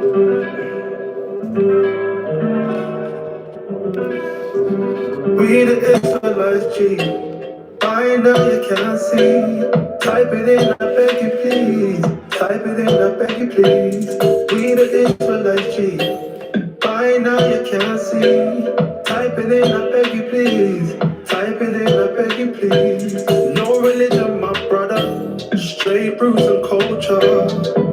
We the Israelites, G. By now you can't see. Type it in, I beg you please. Type it in, I beg you please. We the Israelites, G. By now you can't see. Type it in, I beg you please. Type it in, I beg you please. No religion, my brother. Straight roots and culture.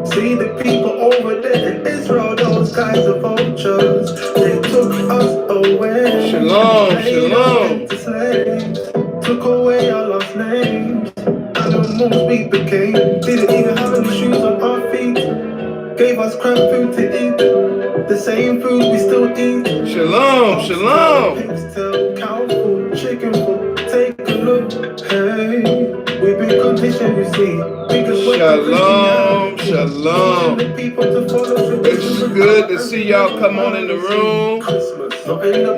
See the people over there in Israel, those guys are vultures. They took us away. Shalom, made shalom. us into slaves. Took away our lost names. Animals we became. Didn't even have any shoes on our feet. Gave us crap food to eat. The same food we still eat. Shalom, shalom. Pigs tail, cow food, chicken food. Take a look. Hey, we've been conditioned, you see. Shalom, shalom. It's good to see y'all come on in the room.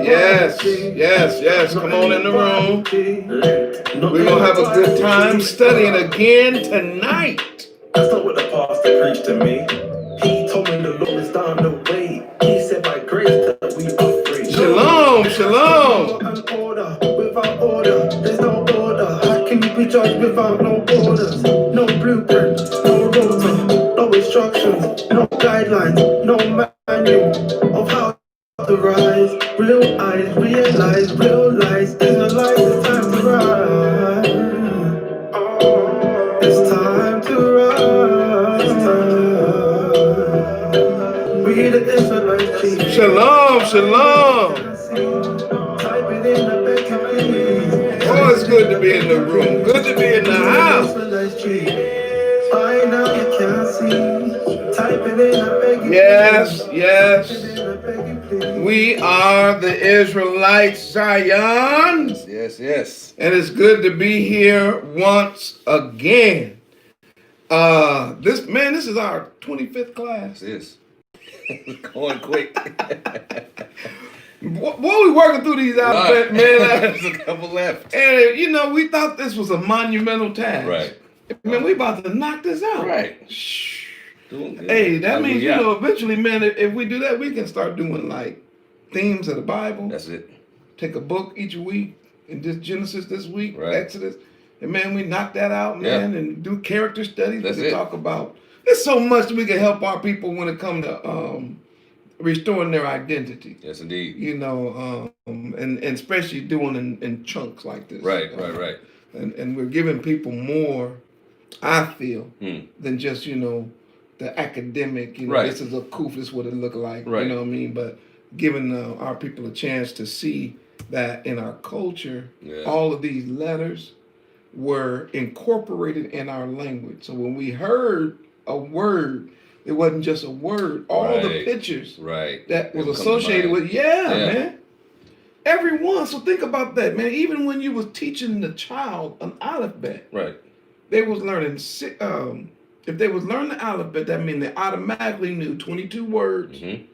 Yes, yes, yes. Come on in the room. We're going to have a good time studying again tonight. That's not what the pastor preached to me. He told me the Lord is down the way. He said by grace that we are free. Shalom, shalom. Without order, there's no order. How can you be judged without no orders? No blueprint, no rota, no instructions, no guidelines, no manual of how to rise. Real eyes, realize, realize, Israelites, it's time to rise. It's time to rise. It's time to rise. We the Israelites, chief. Shalom, shalom. Oh, it's good to be in the room. Good to be in the house. Yes, yes. We are the Israelites, Zion. Yes, yes. And it's good to be here once again. This is our 25th class. Yes. Going quick. What we working through these alphabet, man? There's a couple left. And we thought this was a monumental task. Right. Man, we about to knock this out. Right. Shh. Hey, that means eventually, man, if we do that, we can start doing like themes of the Bible. That's it. Take a book each week, and just Genesis this week, right. Exodus, and man, we knock that out, man, and do character studies. That's we can talk about. There's so much we can help our people when it comes to restoring their identity. Yes, indeed. And especially doing in chunks like this. Right. And we're giving people more, I feel, than just, the academic, this is a Quph, this is what it look like, right. You know what I mean? But giving our people a chance to see that in our culture, all of these letters were incorporated in our language. So when we heard a word, it wasn't just a word. All the pictures that was associated with, man. Everyone. So think about that, man. Even when you was teaching the child an alphabet, they was learning. If they was learning the alphabet, that means they automatically knew 22 words. Mm-hmm.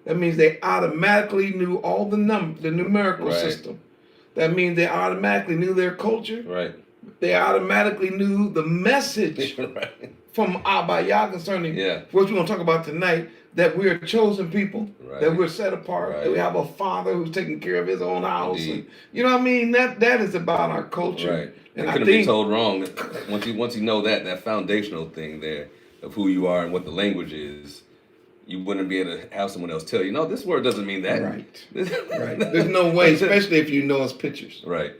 That means they automatically knew all the numerical system. That means they automatically knew their culture. Right. They automatically knew the message from Abba Yah concerning what we're going to talk about tonight, that we're a chosen people, that we're set apart, that we have a father who's taking care of his own house. And, you know what I mean? That is about our culture. Right. And couldn't be told wrong. Once you know that foundational thing there of who you are and what the language is, you wouldn't be able to have someone else tell you, no, this word doesn't mean that. Right. There's no way, especially if you know it's pictures. Right.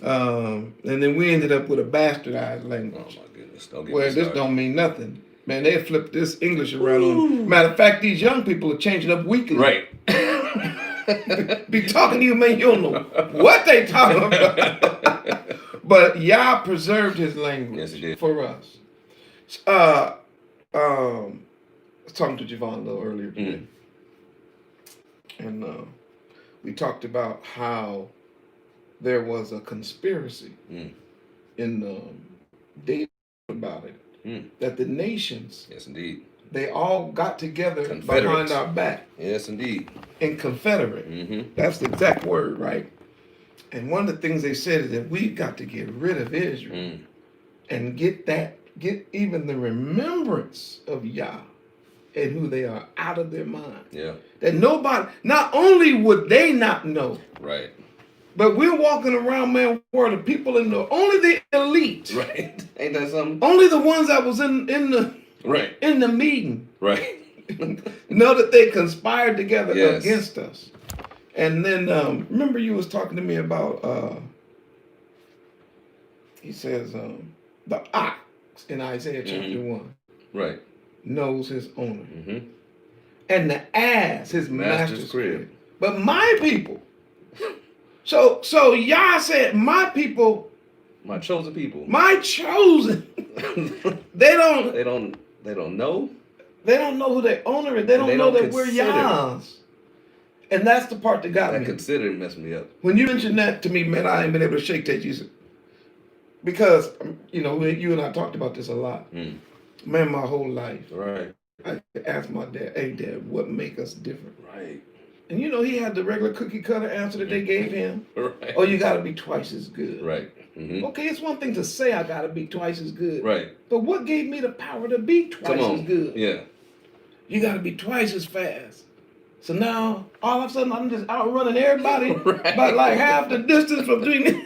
And then we ended up with a bastardized language. Oh my goodness! Don't get where this don't mean nothing. Man, they flipped this English around on. Matter of fact, these young people are changing up weekly. Right. Be talking to you, man, you don't know what they talking about. But Yah preserved his language for us. I was talking to Javon a little earlier today. And we talked about how there was a conspiracy in data about it, that the nations, they all got together behind our back. Yes, indeed. And confederate. That's the exact word, right? And one of the things they said is that we've got to get rid of Israel and get even the remembrance of Yah and who they are out of their mind. Yeah. That nobody, not only would they not know, right, but we're walking around, man, where the people only the elite, right, ain't that something? Only the ones that was in the right in the meeting, right, know that they conspired together yes. against us. And then remember you was talking to me about he says the ox in Isaiah chapter 1 right knows his owner, and the ass his master's crib. But my people, so Yah said, my people, my chosen people, my chosen, they don't know. They don't know who their owner is. They don't know that we're Yah's. And that's the part that got me. I consider messed me up. When you mentioned that to me, man, I ain't been able to shake that. Because, you know, you and I talked about this a lot. Man, my whole life. Right. I asked my dad, hey, Dad, what make us different? Right. And, you know, he had the regular cookie cutter answer that they gave him. Right. Oh, you got to be twice as good. Right. Okay, it's one thing to say I got to be twice as good. Right. But what gave me the power to be twice as good? Yeah. You got to be twice as fast. So now, all of a sudden, I'm just outrunning everybody by like half the distance between me.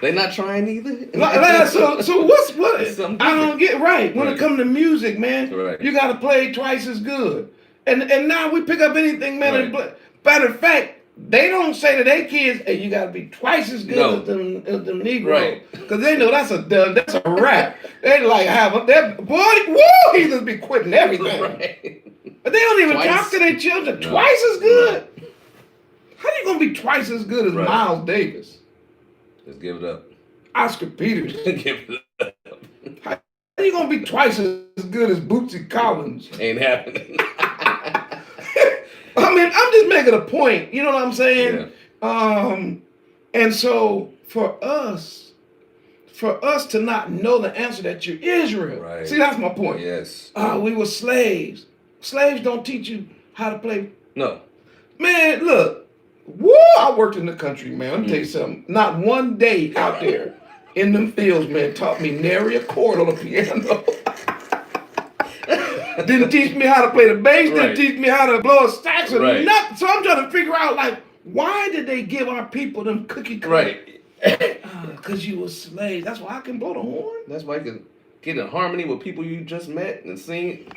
They're not trying either. So what? I don't get right. When it comes to music, man, you got to play twice as good. And now we pick up anything, man. Matter of fact, they don't say to their kids, hey, you got to be twice as good as them Negroes. Right. Because they know that's a rap. They like have that boy, woo, he just be quitting everything. Right. But they don't even talk to their children twice as good. How you going to be twice as good as Miles Davis? Just give it up. Oscar Peters. Give it up. How you going to be twice as good as Bootsy Collins? Ain't happening. I mean, I'm just making a point. You know what I'm saying? Yeah. And so for us to not know the answer that you're Israel. Right. See, that's my point. Yes. We were slaves. Slaves don't teach you how to play. No. Man, look. Woo! I worked in the country, man. Let me tell you something. Not one day out there in them fields, man, taught me nary a chord on the piano. Didn't teach me how to play the bass. Didn't teach me how to blow a sax or nothing. So I'm trying to figure out, like, why did they give our people them cookie cutters? Right. Because you were slaves. That's why I can blow the horn. That's why I can get in harmony with people you just met and sing.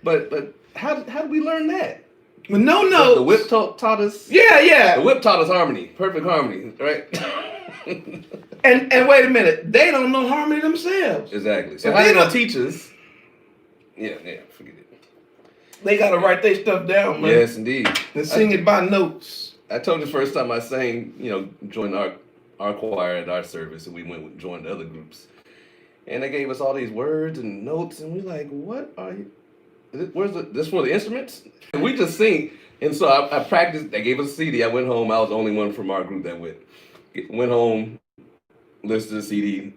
But how did we learn that? With no notes. The whip taught us. Yeah. The whip taught us harmony, perfect harmony, right? and wait a minute, they don't know harmony themselves. Exactly. So how they gonna teach us? Yeah, forget it. They gotta write their stuff down, man. Yes, indeed. And sing it by notes. I told you the first time I sang, joined our choir at our service, and we joined the other groups, and they gave us all these words and notes, and we like, what are you? Where's this for the instruments? And we just sing. And so I practiced. They gave us a CD. I went home. I was the only one from our group that went home, listened to the CD,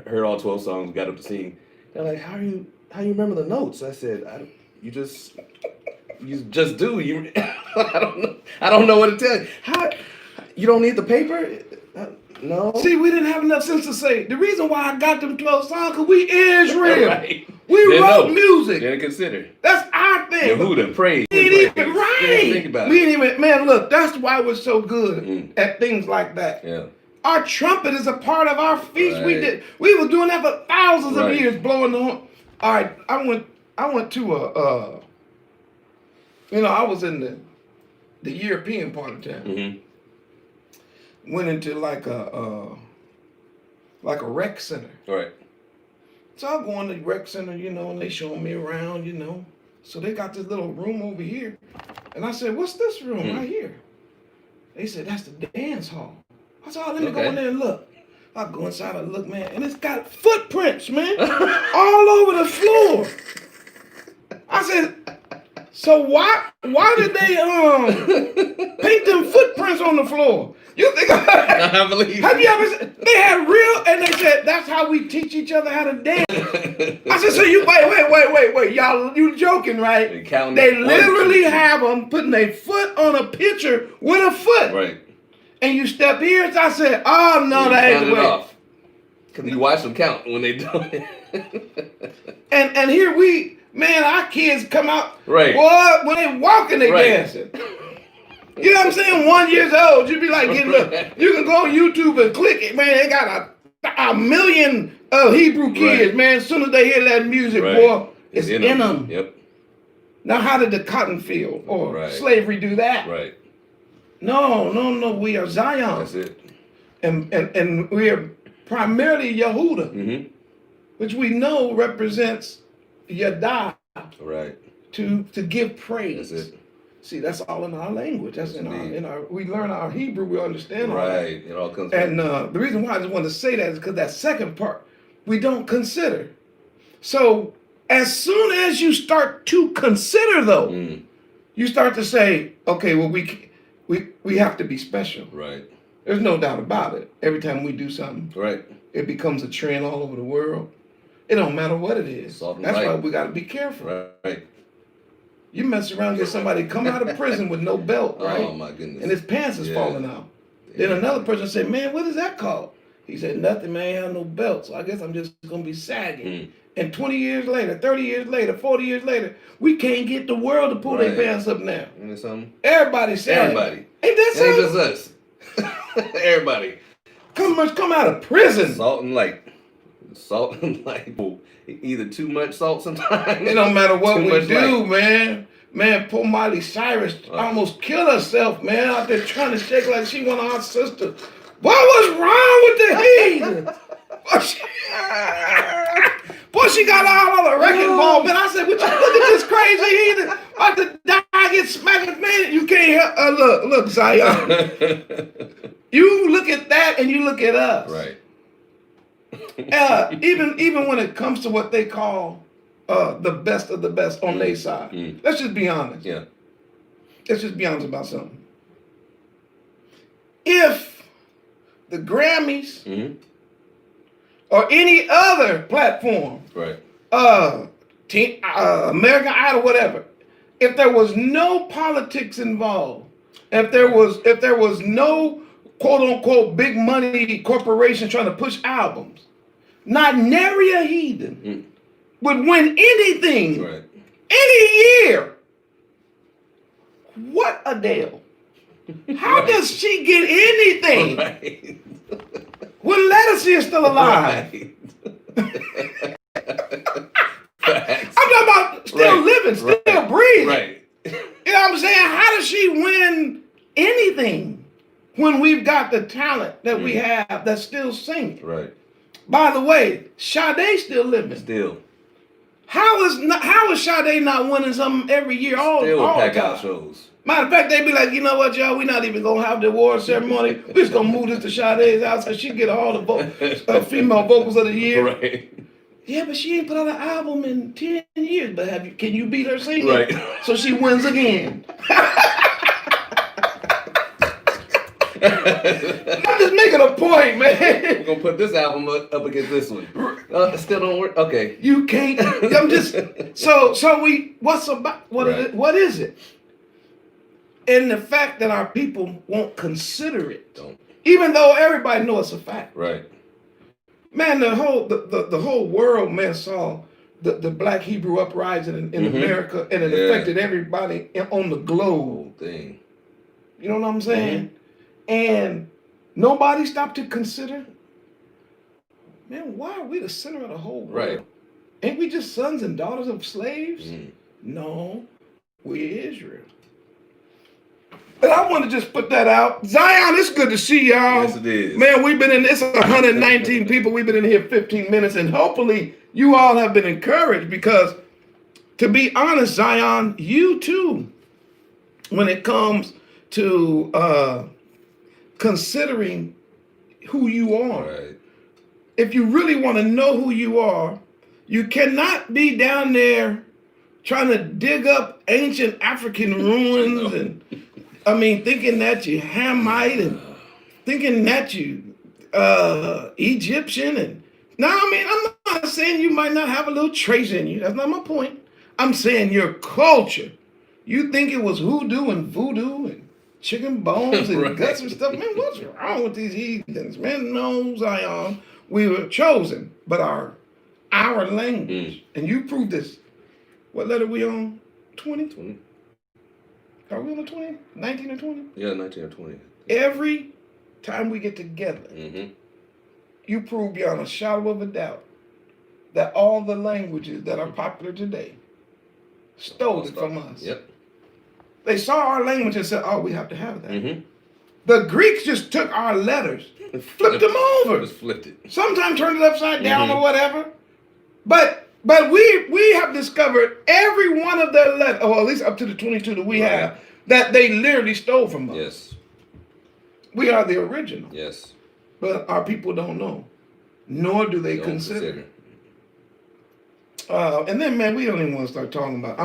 heard all 12 songs, got up to sing. They're like, how you remember the notes? I said, you just do. I don't know what to tell you. How you don't need the paper? No. See, we didn't have enough sense to say. The reason why I got them 12 songs, because we Israel. Right. We wrote music. Didn't consider. That's our thing. Yehuda, praise. We ain't even right. Think about it. We ain't even, man, look, that's why we're so good at things like that. Yeah. Our trumpet is a part of our feast. Right. We were doing that for thousands of years, blowing the horn. All right, I went to I was in the European part of town. Mm-hmm. Went into like a rec center. Right. So I go in the rec center, and they showing me around, So they got this little room over here. And I said, what's this room right here? They said, that's the dance hall. I said, let me go in there and look. I go inside and look, man, and it's got footprints, man, all over the floor. I said, so why did they paint them footprints on the floor? You think I believe? Have you ever? They had real, and they said that's how we teach each other how to dance. I said, so you wait, y'all, you joking, right? They literally have them putting a foot on a picture with a foot, right? And you step here. So I said, oh no, that ain't the way. Because you watch them count when they do it. and here Man, our kids come out, Right. boy, when they walking, they dancing. You know what I'm saying? 1 year old, you be like, look, you can go on YouTube and click it, man. They got a million Hebrew kids, man. As soon as they hear that music, boy, it's in them. Yep. Now, how did the cotton field or slavery do that? Right. No. We are Zion. That's it. And we are primarily Yehuda, which we know represents Yadah. Right. To give praise. That's it. See, that's all in our language. That's in our. We learn our Hebrew. We understand. Right. It all comes. And the reason why I just want to say that is because that second part we don't consider. So as soon as you start to consider, though, you start to say, okay, well, we have to be special. Right. There's no doubt about it. Every time we do something, right, it becomes a trend all over the world. It don't matter what it is. That's why we got to be careful. Right. You mess around, get somebody come out of prison with no belt, right? Oh my goodness. And his pants is falling out. Then another person say, man, what is that called? He said, nothing, man, I ain't have no belt. So I guess I'm just going to be sagging. And 20 years later, 30 years later, 40 years later, we can't get the world to pull their pants up now. Ain't that something? Everybody said, everybody. Ain't that something? Ain't just us. Everybody. Come out of prison. Salting like either too much salt sometimes. It don't matter what we do, man. Man, poor Miley Cyrus almost killed herself, man, out there trying to shake like she one of our sisters. What was wrong with the heathen? Boy, she got all on the wrecking ball, man. I said, look at this crazy heathen. About to die, get smacked, man. You can't help. Look, Zion. You look at that and you look at us. Right. Even when it comes to what they call the best of the best on their side. Let's just be honest. Yeah. Let's just be honest about something. If the Grammys or any other platform, right, American Idol, whatever, if there was no politics involved, if there was no quote unquote big money corporation trying to push albums, not nary a heathen would win anything any year. What Adele? How does she get anything? Right. When Lettucey is still alive. Right. I'm talking about still living, still breathing. Right. You know what I'm saying? How does she win anything when we've got the talent that we have that's still singing? Right. By the way, Sade's still living. Still. How is Sade not winning something every year? All pack time? out shows. Matter of fact, they be like, you know what, y'all? We're not even gonna have the award ceremony. We're just gonna move this to Sade's house because she get all the female vocals of the year. Right. Yeah, but she ain't put out an album in 10 years. But can you beat her singing? Right. So she wins again. I'm just making a point, man. We're gonna put this album up against this one. Still don't work. Okay. You can't. I'm just so we. What is it? And the fact that our people won't consider it, even though everybody knows it's a fact. Right. Man, the whole world, man, saw the Black Hebrew uprising in America, and it affected everybody on the globe. Thing. You know what I'm saying? And nobody stopped to consider, man, why are we the center of the whole world? Right. Ain't we just sons and daughters of slaves? No, we're Israel. But I want to just put that out. Zion, it's good to see y'all. Yes, it is. Man, we've been in this 119 people. We've been in here 15 minutes, and hopefully you all have been encouraged because, to be honest, Zion, you too, when it comes to considering who you are. Right. If you really want to know who you are, you cannot be down there trying to dig up ancient African ruins and thinking that you Hamite and thinking that you Egyptian. And now, I'm not saying you might not have a little trace in you. That's not my point. I'm saying your culture. You think it was hoodoo and voodoo and chicken bones and guts and stuff. Man, what's wrong with these heathens? Man, no, Zion. We were chosen, but our language, and you proved this What letter we on? 20? 20. Are we on the 20? 19 or 20? Yeah, 19 or 20. Every time we get together, you prove beyond a shadow of a doubt that all the languages that are popular today stole it from us. Yep. They saw our language and said, oh, we have to have that. The Greeks just took our letters, flipped them over. Just flipped it. Sometimes turned it upside down or whatever. But we have discovered every one of their letters, or at least up to the 22 that we have, that they literally stole from us. Yes. We are the original. Yes. But our people don't know, nor do they consider. And then, man, we don't even want to start talking about,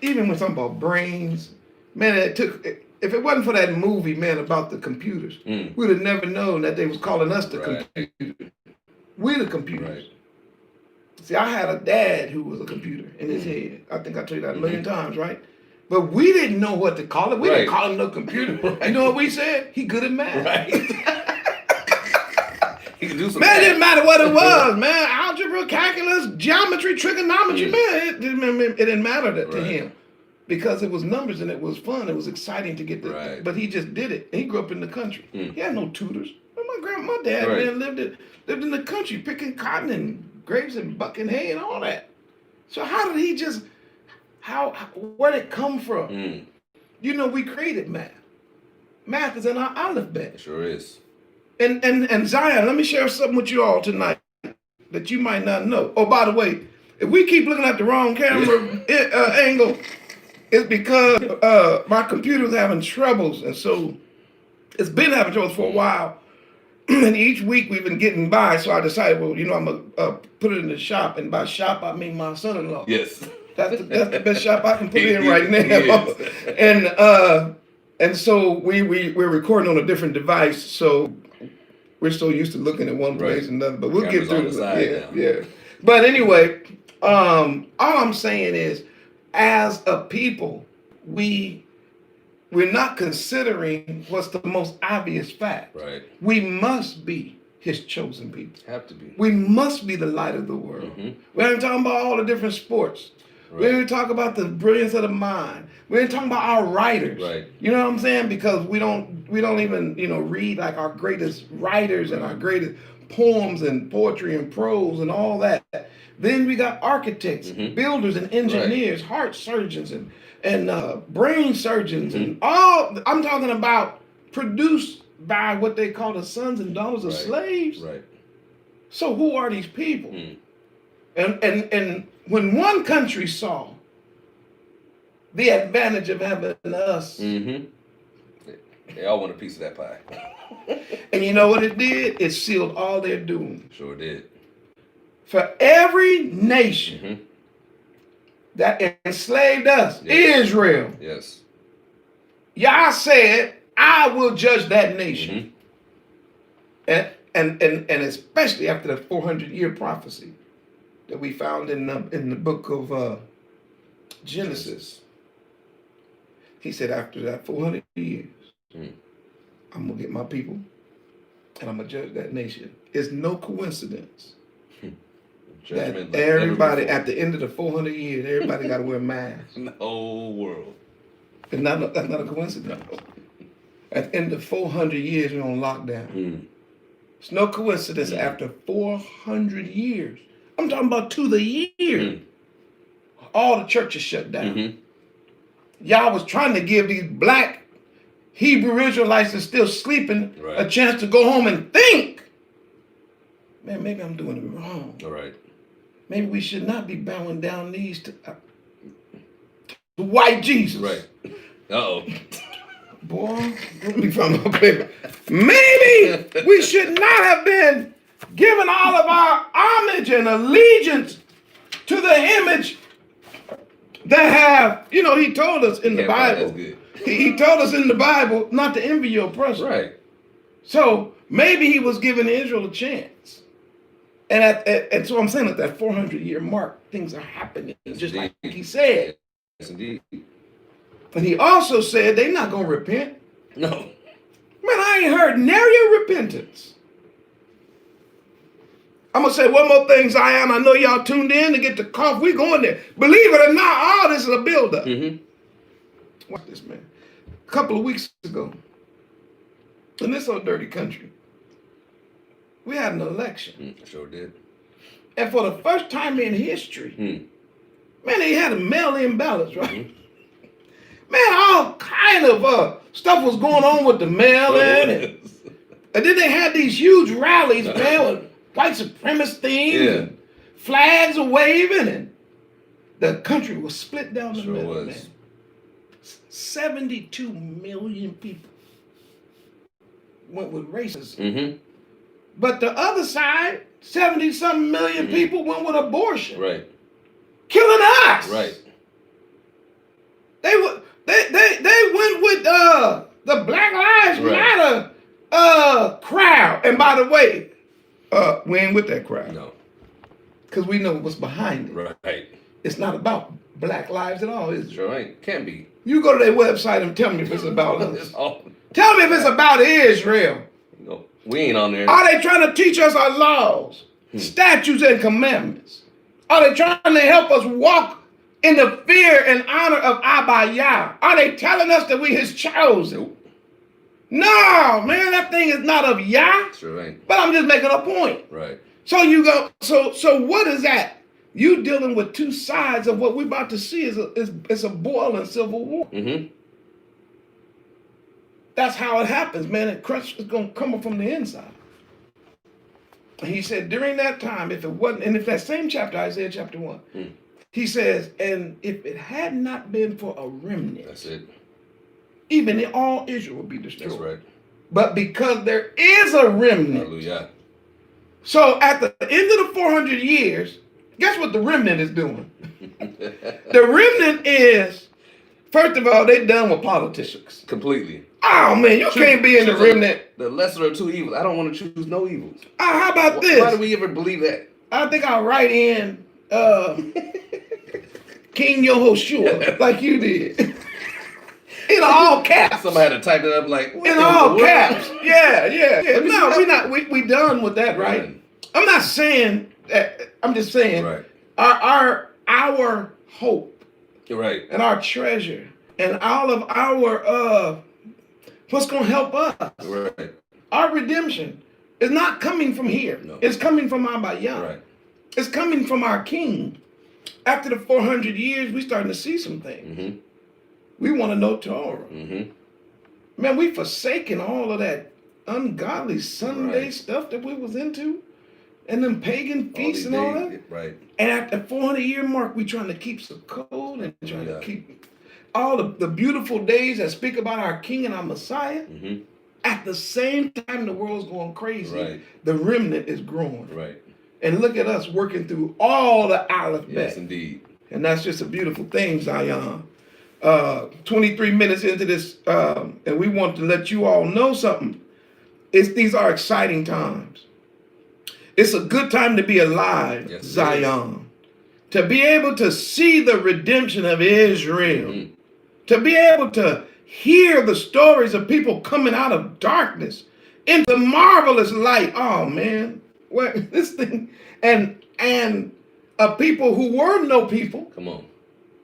even when talking about brains, man, if it wasn't for that movie, man, about the computers, we'd have never known that they was calling us the computer. We the computers. Right. See, I had a dad who was a computer in his head. I think I told you that a million times, right? But we didn't know what to call it. We didn't call him no computer. You know what we said? He good at math. Right. He can do some man, it didn't matter what it was, man. Algebra, calculus, geometry, trigonometry, man. It didn't matter to him. Because it was numbers and it was fun. It was exciting to get the but he just did it. And he grew up in the country. He had no tutors. My dad, man, lived in the country picking cotton and grapes and bucking hay and all that. So how did he just where did it come from? You know, we created math. Math is in our alphabet. It sure is. And Zion, let me share something with you all tonight that you might not know. Oh, by the way, if we keep looking at the wrong camera angle, it's because my computer's having troubles, and so it's been having troubles for a while. And each week we've been getting by, so I decided, well, I'm gonna put it in the shop, and by shop I mean my son-in-law. Yes, that's the best shop I can put in right now. And so we're recording on a different device, so we're so used to looking at one place and another. But we'll get through it. Yeah. But anyway, all I'm saying is, as a people, we're not considering what's the most obvious fact. Right. We must be his chosen people. Have to be. We must be the light of the world. We ain't talking about all the different sports. Right. We ain't talking about the brilliance of the mind. We ain't talking about our writers. Right. You know what I'm saying? Because we don't even, read like our greatest writers and our greatest poems and poetry and prose and all that. Then we got architects, builders and engineers, heart surgeons and brain surgeons and all. I'm talking about produced by what they call the sons and daughters of slaves. Right. So who are these people? And when one country saw the advantage of having us, they all want a piece of that pie. And you know what it did? It sealed all their doom. Sure did. For every nation that enslaved us, Israel. Yes. Yah said, I will judge that nation. And especially after the 400-year prophecy that we found in the book of Genesis. He said, after that 400 years, I'm going to get my people and I'm going to judge that nation. It's no coincidence that everybody, at the end of the 400 years, everybody got to wear masks. In the whole world. That's not a coincidence. At the end of 400 years, we're on lockdown. It's no coincidence after 400 years. I'm talking about to the year. All the churches shut down. Y'all was trying to give these black Hebrew Israelites that's still sleeping a chance to go home and think. Man, maybe I'm doing it wrong. All right. Maybe we should not be bowing down knees to white Jesus. Right. Uh-oh. Boy, let me find my paper. Maybe we should not have been giving all of our homage and allegiance to the image that have, he told us in the Bible. He told us in the Bible not to envy your oppressor. Right. So maybe he was giving Israel a chance. And so I'm saying at that 400-year mark, things are happening, just like he said. Yes, indeed. And he also said they're not going to repent. No. Man, I ain't heard nary a repentance. I'm going to say one more thing, Zion. I know y'all tuned in to get the Quph. We going there. Believe it or not, all this is a buildup. Mm-hmm. Watch this, man. A couple of weeks ago, in this old dirty country, we had an election. Sure did. And for the first time in history, man, they had a mail-in ballots, right? Mm-hmm. Man, all kind of stuff was going on with the mail-in. And then they had these huge rallies, man, with white supremacist themes and flags are waving. And the country was split down the middle, man. 72 million people went with racism. Mm-hmm. But the other side, 70-something million people went with abortion. Right. Killing us. Right. They went with the Black Lives Matter crowd. And by the way, we ain't with that crowd. No. Because we know what's behind it. Right. It's not about Black lives at all, is it? Sure ain't. Can't be. You go to their website and tell me if it's about us. Tell me if it's about Israel. No, we ain't on there. Are they trying to teach us our laws, statutes, and commandments? Are they trying to help us walk in the fear and honor of Abba Yah? Are they telling us that we his chosen? Nope. No, man, that thing is not of Yah. Sure ain't. But I'm just making a point. Right. So you go. So what is that? You dealing with two sides of what we're about to see is a boiling civil war. Mm-hmm. That's how it happens, man. And crush is going to come from the inside. And he said, during that time, if it wasn't, and if that same chapter, Isaiah chapter 1, he says, and if it had not been for a remnant, that's it. Even all Israel would be destroyed. That's right. But because there is a remnant. Hallelujah. So at the end of the 400 years, guess what the remnant is doing? The remnant is, first of all, they done with politics. Completely. Oh, man, you can't be in the remnant. The lesser of two evils. I don't want to choose no evils. How about this? Why do we ever believe that? I think I'll write in King Yehoshua like you did. In all caps. Somebody had to type it up like, in all caps. Yeah. No, we done with that, right? I'm not saying that. I'm just saying our hope, and our treasure, and all of our what's going to help us, our redemption is not coming from here. No. It's coming from Abba Yah. Right. It's coming from our King. After the 400 years, we starting to see some things. Mm-hmm. We want to know Torah. Mm-hmm. Man, we forsaken all of that ungodly Sunday stuff that we was into. And them pagan feasts and all that. Right. And at the 400-year mark, we trying to keep some code and trying to keep all the beautiful days that speak about our King and our Messiah. Mm-hmm. At the same time, the world's going crazy. Right. The remnant is growing. Right. And look at us working through all the alphabet. Yes, indeed. And that's just a beautiful thing, Zion. 23 minutes into this, and we want to let you all know something. These are exciting times. It's a good time to be alive, yes, Zion. To be able to see the redemption of Israel. Mm-hmm. To be able to hear the stories of people coming out of darkness into marvelous light. Oh, man. This thing. And people who were no people. Come on.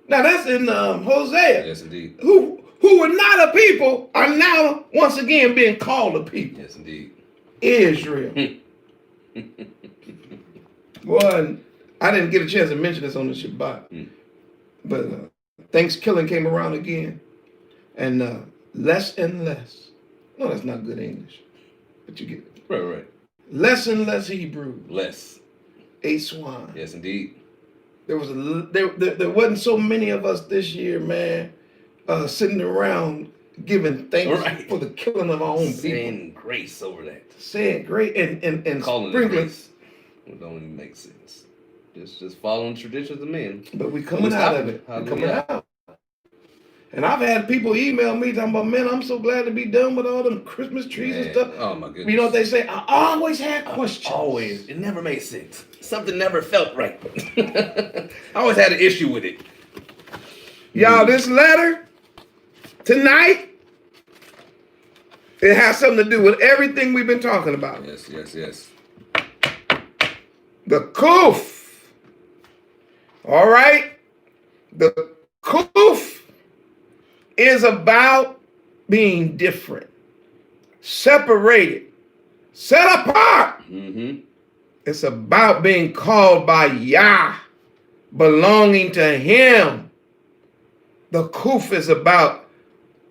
Now, that's in Hosea. Yes, indeed. Who were not a people are now, once again, being called a people. Yes, indeed. Israel. Boy, I didn't get a chance to mention this on the Shabbat, but Thanksgiving came around again, and less and less. No, that's not good English, but you get it. Right. Less and less Hebrew. Less. Ate swine. Yes, indeed. There wasn't so many of us this year, man, sitting around giving thanks for the killing of our own people. Saying grace over that. Saying grace and calling sprinkling. It don't even make sense. Just following traditions of men. But we coming out of it. We're coming out. And I've had people email me talking about, man, I'm so glad to be done with all them Christmas trees and stuff. Oh my goodness. You know what they say? I always had questions. Always. It never made sense. Something never felt right. I always had an issue with it. Y'all, this letter tonight, it has something to do with everything we've been talking about. Yes. The Quph. All right? The Quph is about being different, separated, set apart. It's about being called by Yah, belonging to him. The Quph is about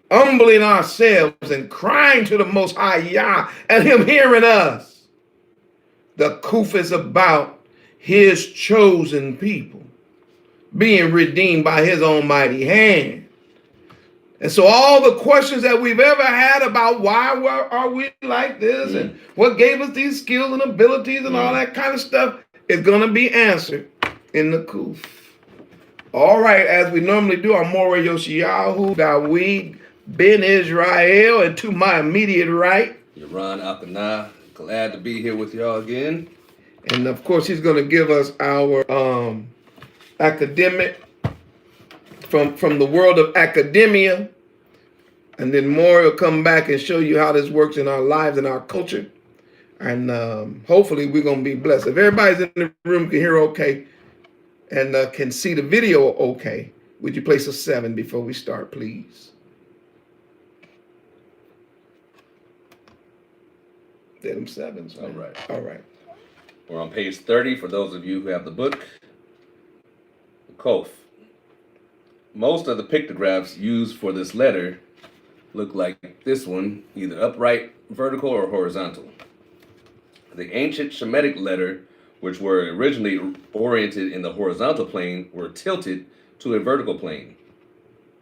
humbling ourselves and crying to the Most High Yah and him hearing us. The Quph is about his chosen people being redeemed by his almighty hand. And so all the questions that we've ever had about why are we like this and what gave us these skills and abilities and all that kind of stuff is going to be answered in the Quph. All right, as we normally do, I'm morehyoshiyahudauid ben Israel, and to my immediate right, Annah. Glad to be here with y'all again. And of course, he's going to give us our academic from the world of academia. And then Maury will come back and show you how this works in our lives and our culture. And hopefully we're going to be blessed. If everybody's in the room can hear okay and can see the video okay, would you place a 7 before we start, please? Did them 7s. All right. All right. We're on page 30 for those of you who have the book. Quph. Most of the pictographs used for this letter look like this one, either upright, vertical, or horizontal. The ancient Shemitic letter, which were originally oriented in the horizontal plane, were tilted to a vertical plane.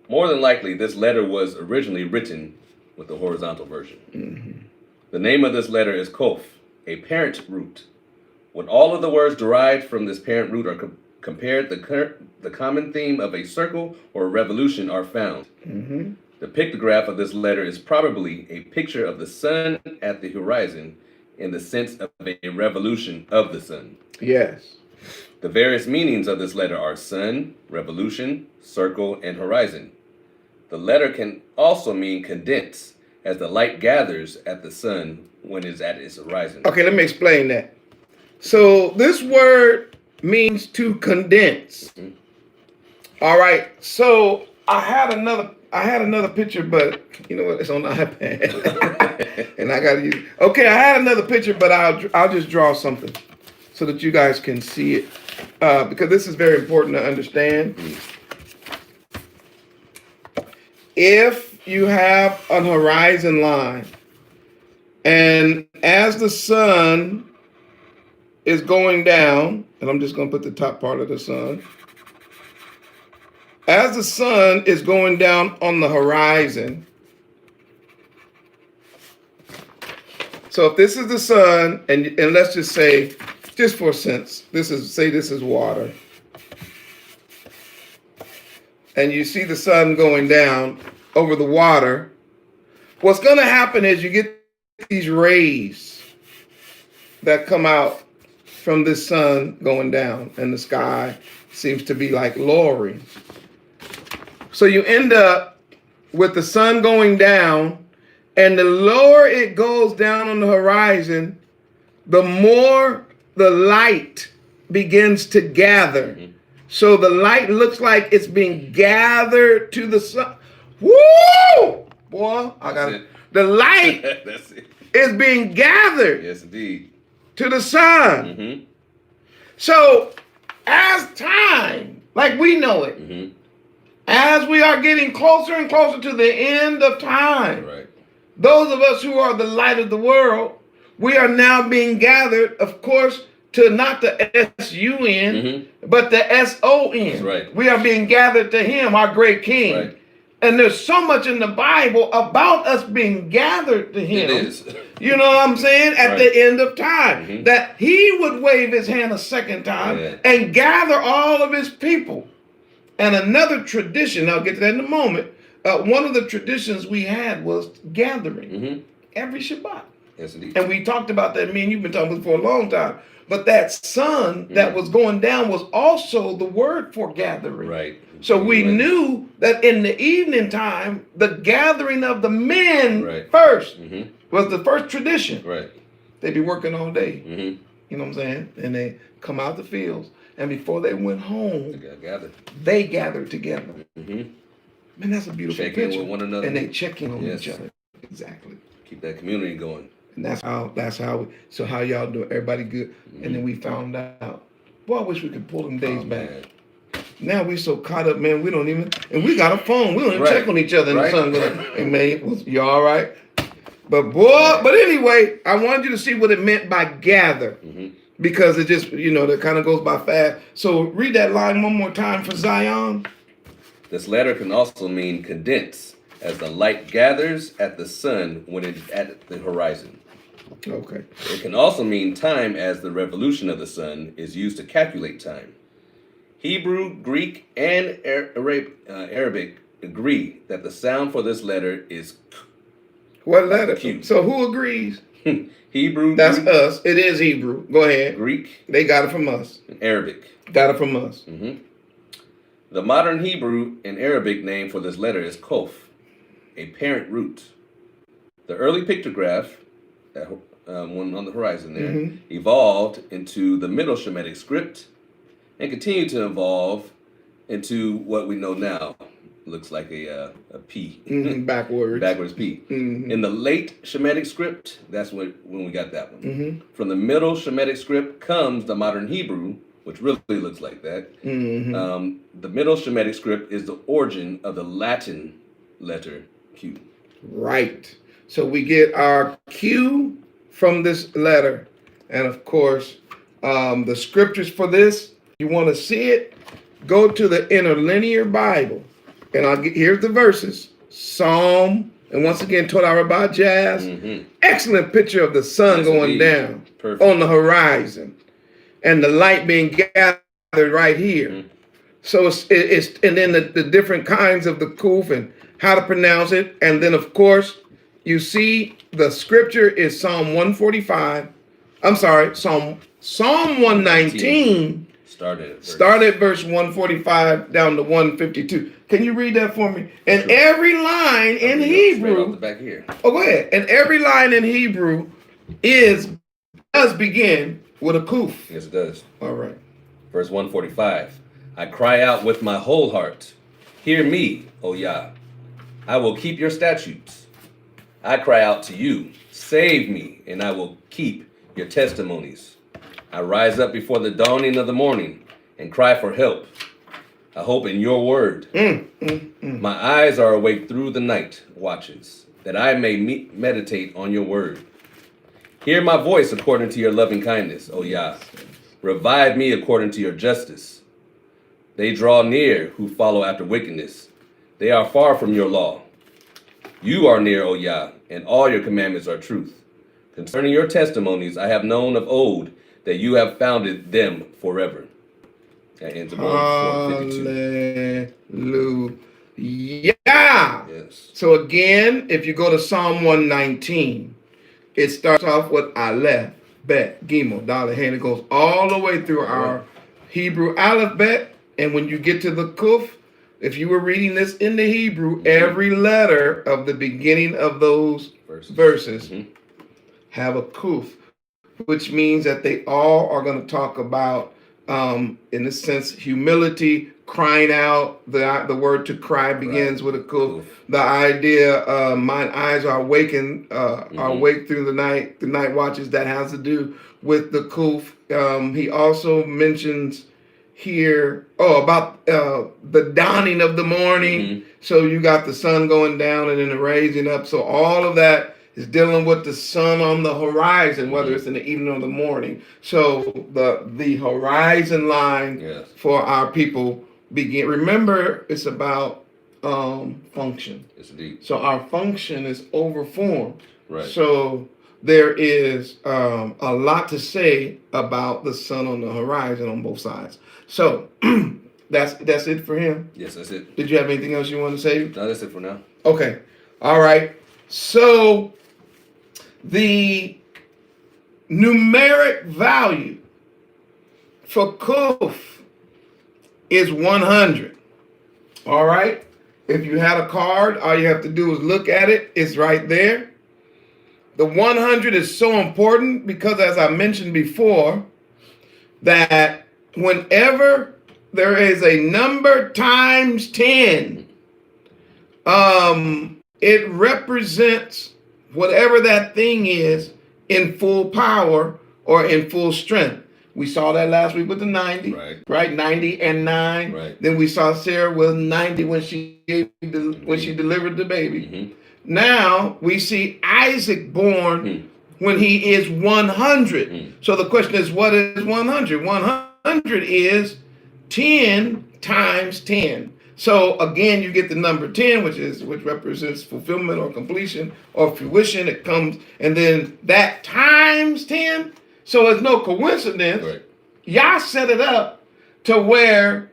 More than likely, this letter was originally written with the horizontal version. The name of this letter is Quph, a parent root. When all of the words derived from this parent root are compared, the common theme of a circle or a revolution are found. The pictograph of this letter is probably a picture of the sun at the horizon in the sense of a revolution of the sun. Yes. The various meanings of this letter are sun, revolution, circle, and horizon. The letter can also mean condense, as the light gathers at the sun when it's at its horizon. Okay, let me explain that. So this word means to condense. All right. So I had another picture, but you know what? It's on the iPad, and I got to use. Okay, I had another picture, but I'll just draw something so that you guys can see it, because this is very important to understand. If you have a horizon line, and as the sun is going down, and I'm just going to put the top part of the sun. As the sun is going down on the horizon, so if this is the sun, and let's just say, just for sense, this is water, and you see the sun going down over the water, what's going to happen is you get these rays that come out from this sun going down, and the sky seems to be like lowering. So you end up with the sun going down, and the lower it goes down on the horizon, the more the light begins to gather. So the light looks like it's being gathered to the sun. Woo! Boy, I got it. The light That's it. is being gathered. Yes, indeed. To the sun. So as time, like we know it, as we are getting closer and closer to the end of time, those of us who are the light of the world, we are now being gathered, of course, to not the S-U-N, but the S-O-N. Right. We are being gathered to him, our great king. Right. And there's so much in the Bible about us being gathered to him. It is. You know what I'm saying? At the end of time. That he would wave his hand a second time and gather all of his people. And another tradition, I'll get to that in a moment, one of the traditions we had was gathering every Shabbat. Yes, indeed. And we talked about that, me and you've been talking about for a long time. But that sun that was going down was also the word for gathering. Right. So we knew that in the evening time, the gathering of the men first was the first tradition. Right. They'd be working all day. You know what I'm saying? And they come out the fields. And before they went home, they gathered together. Mm-hmm. Man, that's a beautiful check picture. in with one another. And they check in on each other. Exactly. Keep that community going. And that's how so how y'all doing? Everybody good? Mm-hmm. And then we found out, boy, I wish we could pull them days back. Man. Now we so caught up, man, we don't even, and we got a phone. We don't even check on each other in the sun. Hey, man, you all right? But boy, but anyway, I wanted you to see what it meant by gather. Mm-hmm. Because it just, that kind of goes by fast. So read that line one more time for Zion. This letter can also mean condense, as the light gathers at the sun when it is at the horizon. Okay. It can also mean time, as the revolution of the sun is used to calculate time. Hebrew, Greek, and Arabic agree that the sound for this letter is Q. What letter? Q. So who agrees? Hebrew. That's Greek, us. It is Hebrew. Go ahead. Greek. They got it from us. And Arabic. Got it from us. Mm-hmm. The modern Hebrew and Arabic name for this letter is Quph, a parent root. The early pictograph, that one on the horizon there, mm-hmm. evolved into the Middle Shemitic script and continued to evolve into what we know now. Looks like a P. Mm-hmm. Backwards P. Mm-hmm. In the late Shemitic script, that's when we got that one. Mm-hmm. From the Middle Shemitic script comes the modern Hebrew, which really looks like that. Mm-hmm. The Middle Shemitic script is the origin of the Latin letter Q. Right. So we get our Q from this letter. And of course, the scriptures for this, you want to see it, go to the Interlinear Bible. And here's the verses. Psalm, and once again, Torah by Jazz. Mm-hmm. Excellent picture of the sun going down on the horizon. And the light being gathered right here. Mm-hmm. So it's and then the different kinds of the Koof and how to pronounce it. And then, of course, you see the scripture is Psalm 145. I'm sorry, Psalm 119. Start at verse 145 down to 152. Can you read that for me? And sure. Every line in Hebrew. Off the back here. Oh, go ahead. And every line in Hebrew does begin with a Quph. Yes, it does. All right. Verse 145. I cry out with my whole heart. Hear me, O Yah. I will keep your statutes. I cry out to you. Save me, and I will keep your testimonies. I rise up before the dawning of the morning and cry for help. I hope in your word. My eyes are awake through the night watches, that I may meditate on your word. Hear my voice according to your loving kindness, O Yah. Revive me according to your justice. They draw near who follow after wickedness. They are far from your law. You are near, O Yah, and all your commandments are truth. Concerning your testimonies, I have known of old that you have founded them forever. That ends up on 452. Hallelujah. Yes. So again, if you go to Psalm 119, it starts off with Aleph, Bet, Gimel, Dalet, Hey, and it goes all the way through our Hebrew alphabet. And when you get to the Quph, if you were reading this in the Hebrew, every letter of the beginning of those verses have a Quph, which means that they all are going to talk about, in a sense, humility, crying out. The word to cry begins with a Quph. The idea, mine eyes are awakened, are awake through the night watches, that has to do with the Quph. He also mentions here, about the dawning of the morning. So you got the sun going down and then the raising up. So all of that is dealing with the sun on the horizon, whether it's in the evening or the morning. So the horizon line for our people begin. Remember, it's about function. Yes, indeed. So our function is over form. Right. So there is a lot to say about the sun on the horizon on both sides. So that's it for him? Yes, that's it. Did you have anything else you want to say? No, that's it for now. Okay. All right. So the numeric value for Koof is 100. All right. If you had a card, all you have to do is look at it. It's right there. The 100 is so important because, as I mentioned before, that whenever there is a number times 10, it represents whatever that thing is in full power or in full strength. We saw that last week with the 90, right? 90 and 9. Right. Then we saw Sarah with 90 when she when she delivered the baby. Now we see Isaac born when he is 100. So the question is, what is 100? 100 is 10 times 10. So again, you get the number 10, which represents fulfillment or completion or fruition. It comes, and then that times 10. So it's no coincidence. Right. Yah set it up to where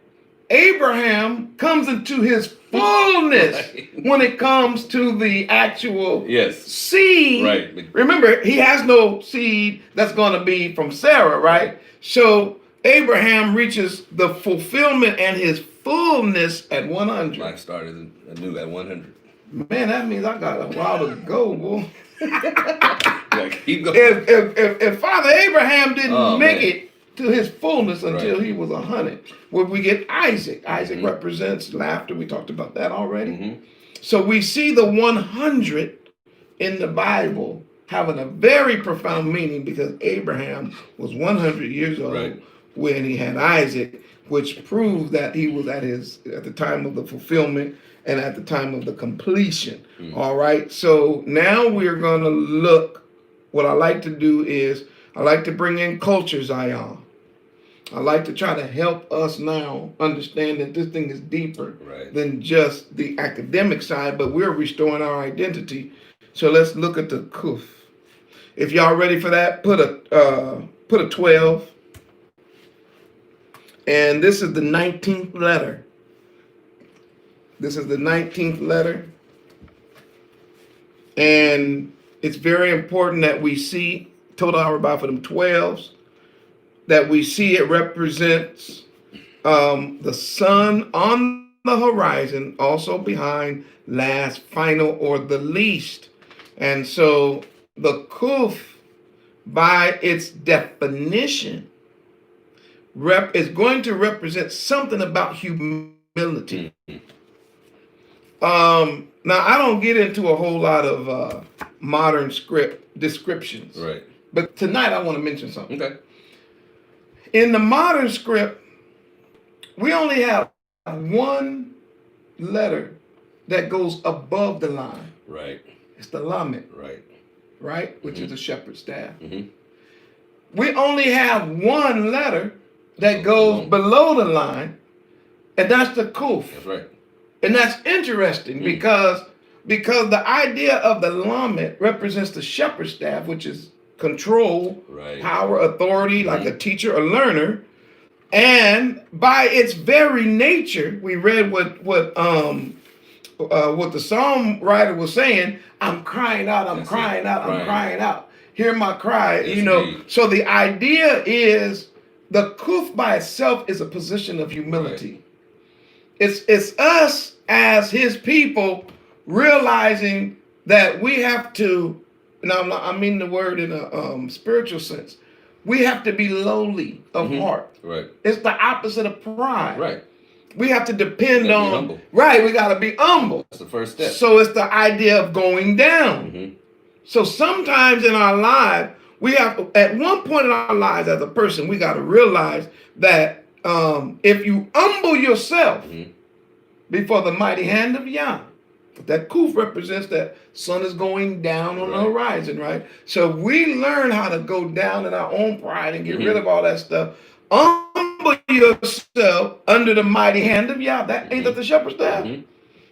Abraham comes into his fullness when it comes to the actual seed. Right. Remember, he has no seed that's going to be from Sarah, right? So Abraham reaches the fulfillment and his fullness at 100. Life started anew at 100. Man, that means I got a while to go, boy. Keep going. If Father Abraham didn't make it to his fullness until he was 100, where we get Isaac. Isaac represents laughter. We talked about that already. So we see the 100 in the Bible having a very profound meaning because Abraham was 100 years old when he had Isaac, which proves that he was at the time of the fulfillment and at the time of the completion. All right. So now we're going to look. What I like to do is I like to bring in culture, Zion. I like to try to help us now understand that this thing is deeper than just the academic side, but we're restoring our identity. So let's look at the Quph. If y'all ready for that, put a 12. And this is the 19th letter. This is the 19th letter. And it's very important that we see, total hour about for them 12s, that we see it represents the sun on the horizon, also behind, last, final, or the least. And so the Quph, by its definition, is going to represent something about humility. Now, I don't get into a whole lot of modern script descriptions. Right. But tonight I want to mention something. Okay. In the modern script, we only have one letter that goes above the line. Right. It's the Lamed. Right. Right? Which is the shepherd's staff. We only have one letter that goes below the line, and that's the Koof. That's right. And that's interesting because the idea of the Lamed represents the shepherd's staff, which is control, power, authority, like a teacher, a learner. And by its very nature, we read what the psalm writer was saying, I'm crying out, I'm crying out, I'm crying out. Hear my cry, So the idea is the Quph by itself is a position of humility. It's us as his people realizing that we have to, now I mean the word in a spiritual sense, we have to be lowly of heart. Right. It's the opposite of pride. Right. We have to depend on, humble. Right, we got to be humble. That's the first step. So it's the idea of going down. So sometimes in our life, we have, at one point in our lives as a person, we got to realize that if you humble yourself before the mighty hand of Yah, that Quph represents that sun is going down on the horizon, right? So we learn how to go down in our own pride and get rid of all that stuff. Humble yourself under the mighty hand of Yah. That ain't that the shepherd's staff.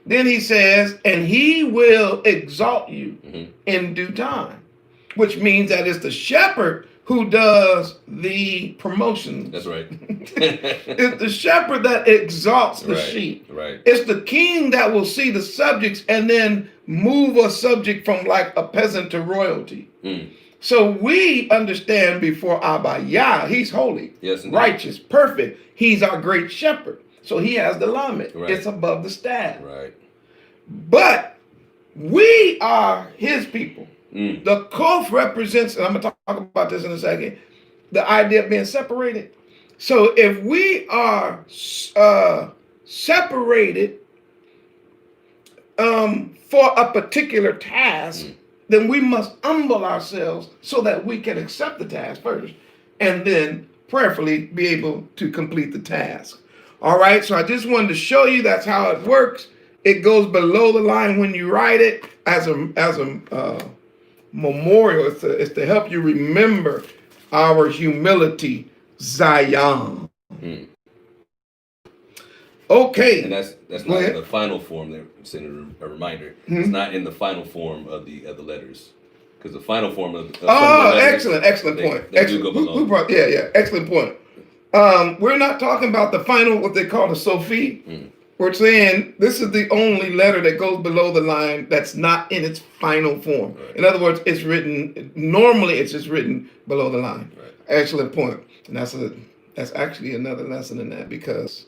Then he says, and he will exalt you in due time, which means that it's the shepherd who does the promotion. That's right. It's the shepherd that exalts the sheep. Right. It's the king that will see the subjects and then move a subject from like a peasant to royalty. So we understand before Abba Yah, he's holy, righteous, perfect. He's our great shepherd. So he has the Lamed. It's above the staff. Right. But we are his people. The Quph represents, and I'm going to talk about this in a second, the idea of being separated. So if we are separated for a particular task, then we must humble ourselves so that we can accept the task first and then prayerfully be able to complete the task. All right, so I just wanted to show you that's how it works. It goes below the line when you write it as a memorial. It's to help you remember our humility, Zion. Okay. And that's not in the final form. They're sending a reminder. It's not in the final form of the letters, because the final form of the letters, excellent point. Excellent. Who brought? Yeah, excellent point. We're not talking about the final, what they call the Sophie. We're saying this is the only letter that goes below the line that's not in its final form. Right. In other words, it's written, normally it's just written below the line. Right. Excellent point. And that's actually another lesson in that, because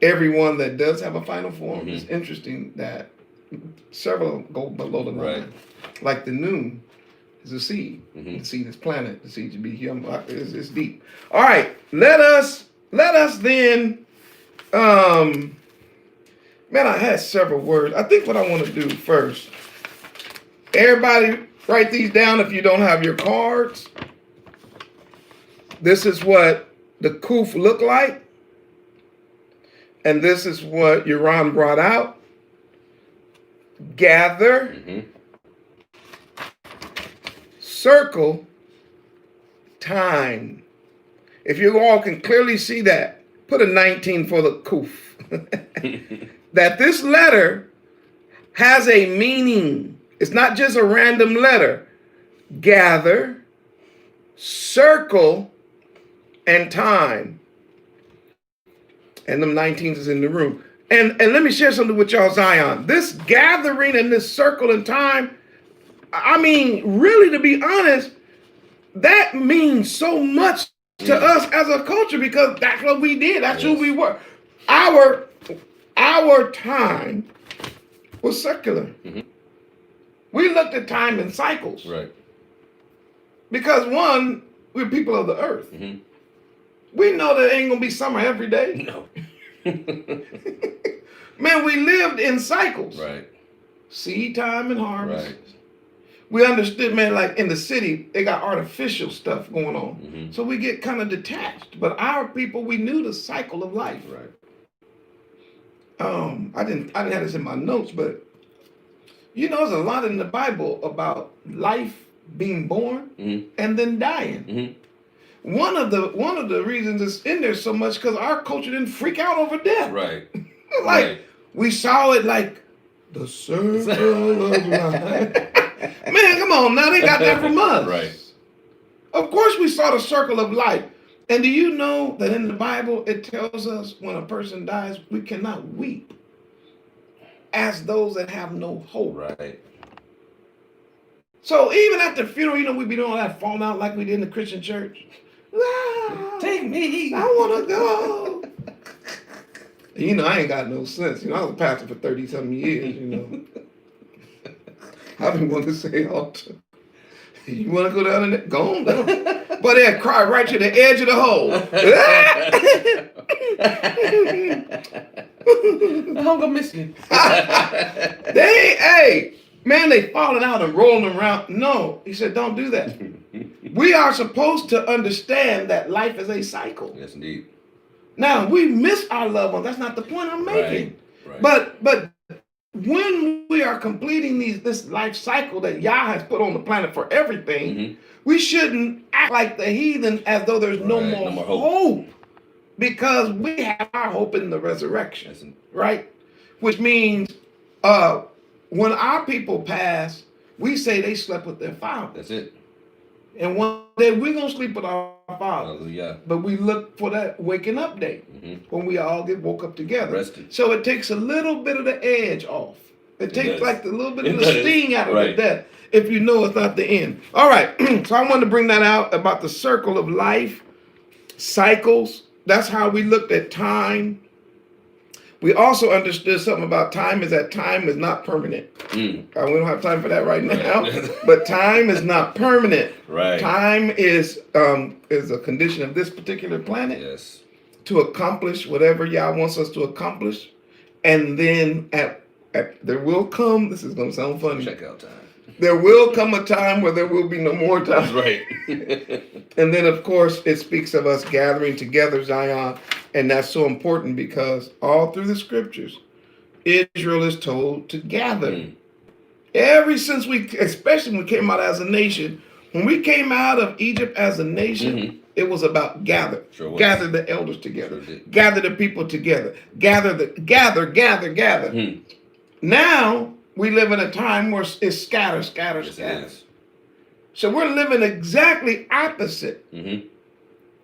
everyone that does have a final form, it's interesting that several go below the line. Right. Like the noon is a seed. The seed is planted. The seed should be here. It's deep. All right. Let us then, man, I had several words. I think what I want to do first, everybody write these down if you don't have your cards. This is what the Koof look like. And this is what Yaron brought out. Gather. Circle. Time. If you all can clearly see that, put a 19 for the Quph. That this letter has a meaning. It's not just a random letter. Gather, circle, and time. And them 19s is in the room. And let me share something with y'all, Zion. This gathering and this circle and time, I mean, really, to be honest, that means so much to us as a culture, because that's what we did. That's who we were. Our time was secular. We looked at time in cycles. Right. Because one, we're people of the earth. We know that it ain't gonna be summer every day. No. Man, we lived in cycles. Right. Seed time and harvest. Right. We understood, man, like in the city, they got artificial stuff going on. So we get kind of detached. But our people, we knew the cycle of life. Right. I didn't have this in my notes, but you know, there's a lot in the Bible about life being born and then dying. One of the reasons it's in there so much because our culture didn't freak out over death. Right. We saw it like the circle of life. Man, come on now, they got that from us. Right. Of course we saw the circle of life. And do you know that in the Bible, it tells us when a person dies, we cannot weep as those that have no hope. Right. So even at the funeral, you know, we be doing all that falling out like we did in the Christian church. Take me, I want to go. You know, I ain't got no sense. You know, I was a pastor for 30-something years, you know. I've been wanting to say altar. You want to go down in there? Go on down. But they'll cry right to the edge of the hole. I'm gonna miss you. They falling out and rolling around. No, he said, don't do that. We are supposed to understand that life is a cycle. Yes, indeed. Now, we miss our loved ones. That's not the point I'm making. Right. But when we are completing this life cycle that Yah has put on the planet for everything, we shouldn't act like the heathen as though there's no more hope. Because we have our hope in the resurrection, right? Which means when our people pass, we say they slept with their father. That's it. And one day we're going to sleep with our father. Hallelujah. But we look for that waking up day when we all get woke up together. Rested. So it takes a little bit of the edge off. It takes like a little bit of the sting out of the death if you know it's not the end. All right. So I wanted to bring that out about the circle of life, cycles. That's how we looked at time. We also understood something about time is that time is not permanent. We don't have time for that right now, but time is not permanent. Right. Time is a condition of this particular planet. Yes. To accomplish whatever Yah wants us to accomplish, and then there will come. This is going to sound funny. Check out time. There will come a time where there will be no more time. That's right. And then, of course, it speaks of us gathering together, Zion, and that's so important because all through the scriptures, Israel is told to gather. Ever since especially when we came out as a nation, when we came out of Egypt as a nation, it was about gather. Sure was. Gather the elders together. Sure Gather the people together. Gather. Now we live in a time where it's scatter. Yes. So we're living exactly opposite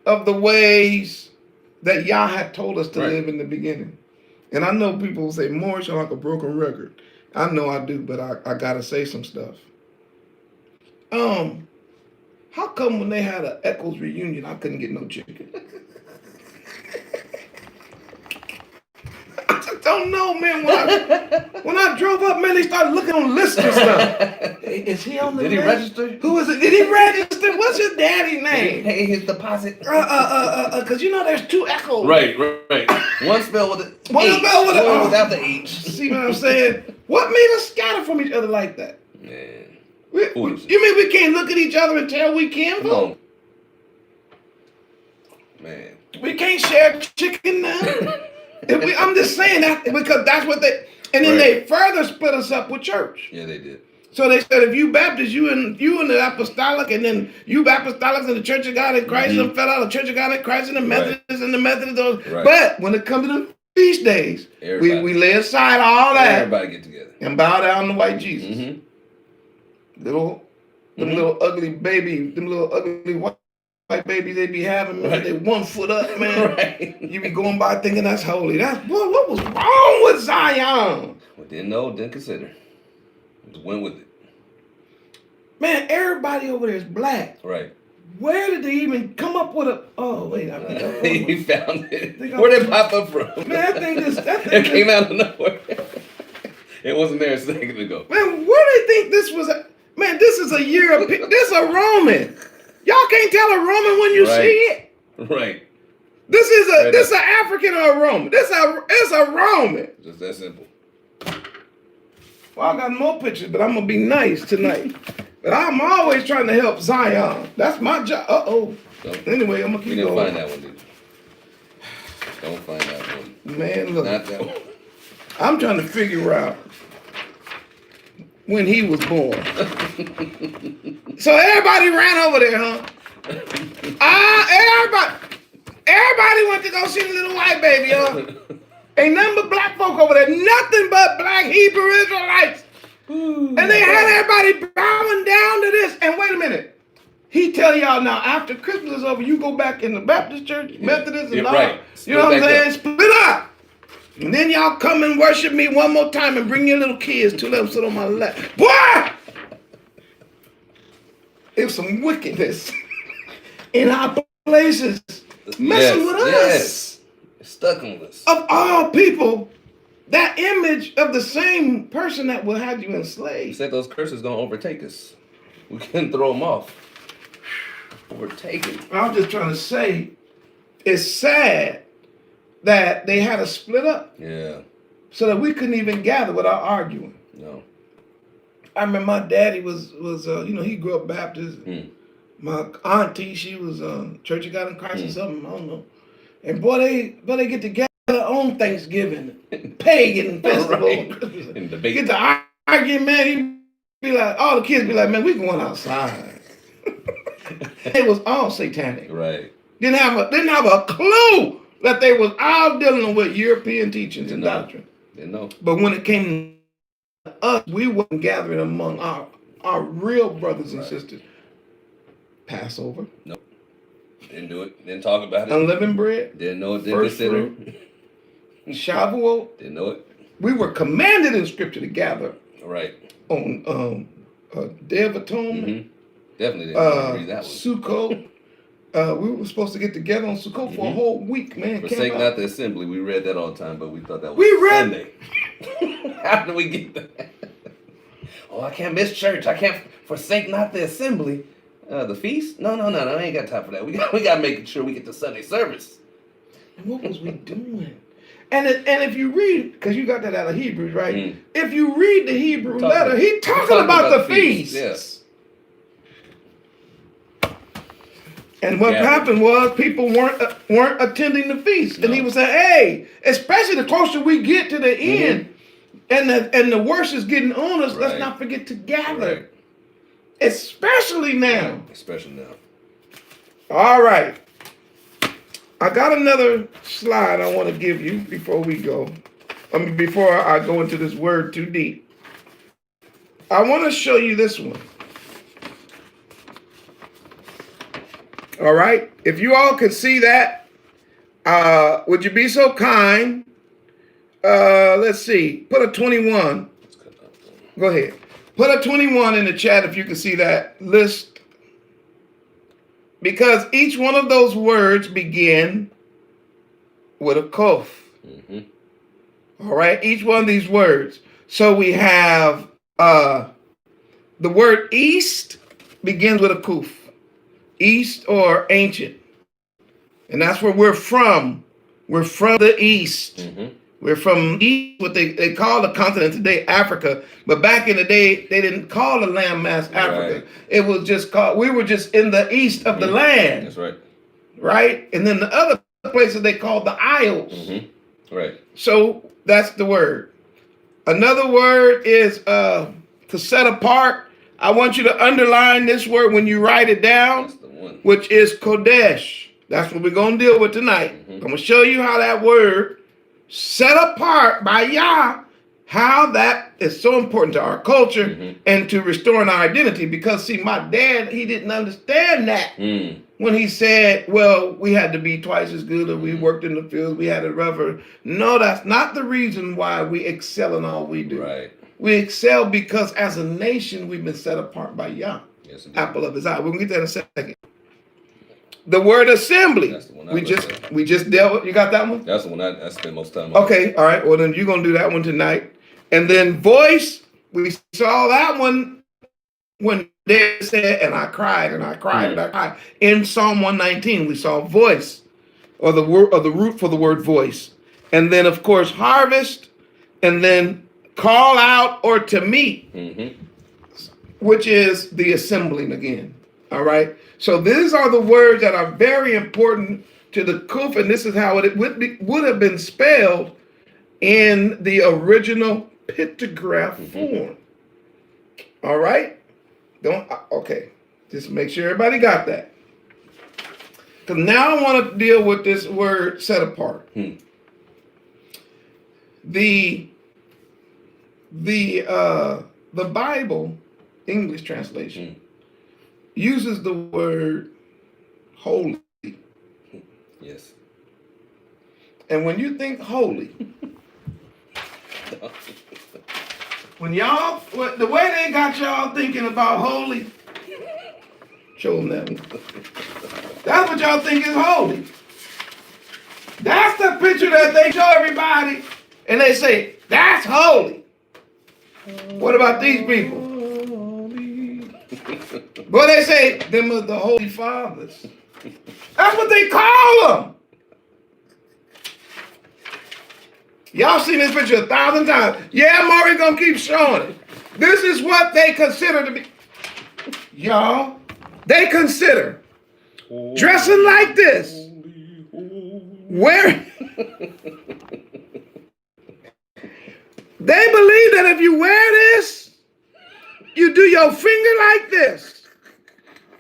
of the ways that Yah had told us to live in the beginning. And I know people will say, more sound like a broken record. I know I do, but I gotta say some stuff. How come when they had an Echoes reunion, I couldn't get no chicken? I just don't know, man. When I drove up, man, they started looking on lists and stuff. Is he on the list? Did he register? Who is it? Did he register? What's his daddy's name? Did he pay his deposit? Because you know there's two Echoes. Right. One spelled with the One H. spelled with One without the H. See what I'm saying? What made us scatter from each other like that? Man. You mean we can't look at each other and tell we can vote? Man. We can't share chicken now. I'm just saying that because that's what they. And then they further split us up with church. Yeah, they did. So they said if you Baptist, you in the apostolic, and then you Apostolics in the Church of God in Christ, and fell out of the Church of God in Christ, and the Methodists and the Methodists. But when it comes to the feast days, we lay aside all that. Everybody get together and bow down to white Jesus. Them little ugly white babies they be having, man. They 1 foot up, man. You be going by thinking that's holy. What was wrong with Zion? Well, didn't know, didn't consider. Just went with it. Man, everybody over there is black. Right. Where did they even come up with a? Oh wait, I think he found it. Where did it pop up from? Man, it came out of nowhere. It wasn't there a second ago. Man, where do they think this was? Man, this is a year of. This a Roman. Y'all can't tell a Roman when you see it. Right. This is an African or a Roman. It's a Roman. Just that simple. Well, I got more pictures, but I'm gonna be nice tonight. But I'm always trying to help Zion. That's my job. Anyway, I'm gonna keep going. We didn't find that one, did you? Don't find that one. Man, look. Not that one. I'm trying to figure out when he was born. So everybody ran over there, huh? Everybody went to go see the little white baby, huh? Ain't nothing but black folk over there. Nothing but black Hebrew Israelites. And they had everybody bowing down to this. And wait a minute. He tell y'all now, after Christmas is over, you go back in the Baptist church, Methodist, and all. Right. You know what I'm saying? Split up. And then y'all come and worship me one more time and bring your little kids to let them sit on my lap. Boy! It was some wickedness in our places. Messing with us. Yes. Stuck on us. Of all people, that image of the same person that will have you enslaved. He said those curses don't overtake us. We couldn't throw them off. Overtaken. I'm just trying to say, it's sad that they had to split up. Yeah. So that we couldn't even gather without arguing. No. I remember my daddy was he grew up Baptist. My auntie, she was Church of God in Christ or something, I don't know. And boy, they get together on Thanksgiving, pagan festival, and debate. Get to arguing, man. He be like, all the kids be like, man, we going outside. It was all satanic. Right. Didn't have a clue that they was all dealing with European teachings and doctrine. Didn't know. But when it came to us, we wasn't gathering among our real brothers and sisters. Passover. Nope. Didn't do it. Didn't talk about it. Unleavened bread. Didn't know it. Didn't consider. Shavuot. Didn't know it. We were commanded in Scripture to gather. Right. On Day of Atonement. Definitely didn't read that one. Sukkot. we were supposed to get together on Sukkot for a whole week, man. Forsake not the assembly. We read that all the time, but we thought that was We read- Sunday. How did we get that? Oh, I can't miss church. I can't forsake not the assembly. The feast? No. I ain't got time for that. We got to make sure we get to Sunday service. And what was we doing? And if you read, because you got that out of Hebrews, right? If you read the Hebrew letter, he's talking about the feast. Yes. And what happened was people weren't attending the feast. No. And he was saying, hey, especially the closer we get to the end and the worst is getting on us, let's not forget to gather. Right. Especially now. Especially now. All right. I got another slide I want to give you before we go. Before I go into this word too deep. I want to show you this one. All right. If you all can see that, would you be so kind? Let's see. Put a 21. Go ahead. Put a 21 in the chat if you can see that list. Because each one of those words begin with a Quph. All right. Each one of these words. So we have the word east begins with a Quph. East or ancient. And that's where we're from. We're from the east. We're from east, what they call the continent today, Africa. But back in the day, they didn't call the landmass Africa. Right. It was just called, we were just in the east of the land. That's right. Right? And then the other places they called the Isles. Right. So that's the word. Another word is to set apart. I want you to underline this word when you write it down, which is Kodesh. That's what we're going to deal with tonight. I'm going to show you how that word, set apart by Yah, how that is so important to our culture and to restoring our identity. Because, see, my dad, he didn't understand that when he said, well, we had to be twice as good or we worked in the fields, we had it rougher. No, that's not the reason why we excel in all we do. Right. We excel because as a nation, we've been set apart by Yah. Yes, apple of his eye. We're going to get that in a second. The word assembly. That's the one we just dealt with. You got that one? That's the one I spent most time on. Okay, all right. Well, then you're going to do that one tonight. And then voice, we saw that one when they said, and I cried, and I cried, and I cried. In Psalm 119, we saw voice, or the word, or the root for the word voice. And then, of course, harvest, and then call out or to meet, which is the assembling again. All right. So these are the words that are very important to the Quph, and this is how it would have been spelled in the original pictograph form. All right. Okay. Just make sure everybody got that. Because now I want to deal with this word set apart. The Bible, English translation, uses the word holy. Yes. And when you think holy, when y'all, the way they got y'all thinking about holy, show them that one. That's what y'all think is holy. That's the picture that they show everybody, and they say, that's holy. What about these people? Well, they say, them are the Holy Fathers. That's what they call them. Y'all seen this picture 1,000 times. Yeah, Maury gonna keep showing it. This is what they consider to be. Y'all, they consider dressing like this. Where? They believe that if you wear this, you do your finger like this.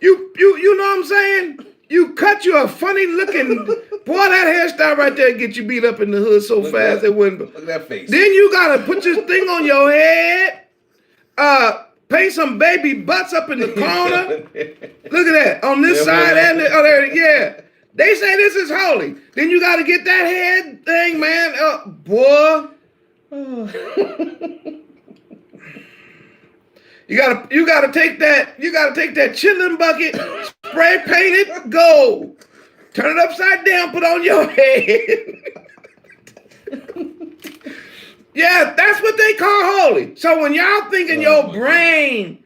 You know what I'm saying? You cut you a funny looking, boy, that hairstyle right there get you beat up in the hood so fast it wouldn't. Look at that face. Then you gotta put this thing on your head, paint some baby butts up in the corner. Look at that, on this side and the other, yeah. They say this is holy. Then you gotta get that head thing, man, boy. You gotta take that chilling bucket, spray paint it gold. Turn it upside down, put on your head. Yeah, that's what they call holy. So when y'all think in your brain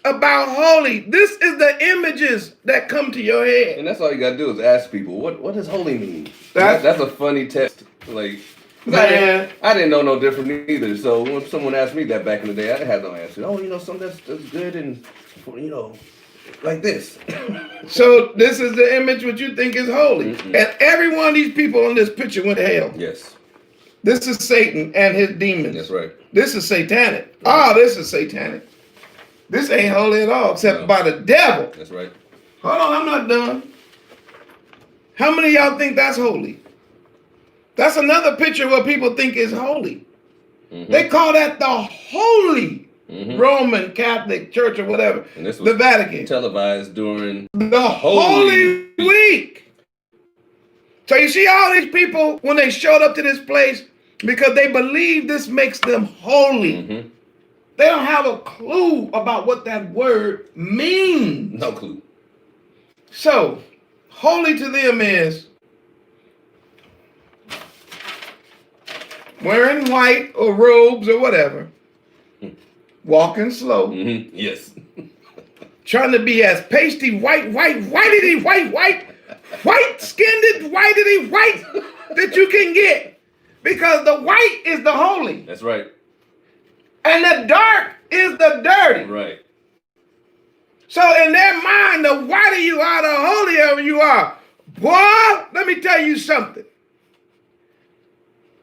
about holy, this is the images that come to your head. And that's all you gotta do is ask people, what does holy mean? That's a funny test. Like, man, I didn't know no different either. So when someone asked me that back in the day, I had no answer. Oh, something that's good and like this. So this is the image what you think is holy. Mm-hmm. And every one of these people in this picture went to hell. Yes. This is Satan and his demons. That's right. This is satanic. Right. Oh, this is satanic. This ain't holy at all, except by the devil. That's right. Hold on, I'm not done. How many of y'all think that's holy? That's another picture what people think is holy. Mm-hmm. They call that the Holy Roman Catholic Church or whatever. And this was the Vatican. Televised during the Holy Week. So you see all these people when they showed up to this place because they believe this makes them holy. Mm-hmm. They don't have a clue about what that word means. No clue. So, holy to them is wearing white or robes or whatever, walking slow. Mm-hmm. Yes. Trying to be as pasty white-skinned, whitey white that you can get. Because the white is the holy. That's right. And the dark is the dirty. Right. So in their mind, the whiter you are, the holier you are. Boy, let me tell you something.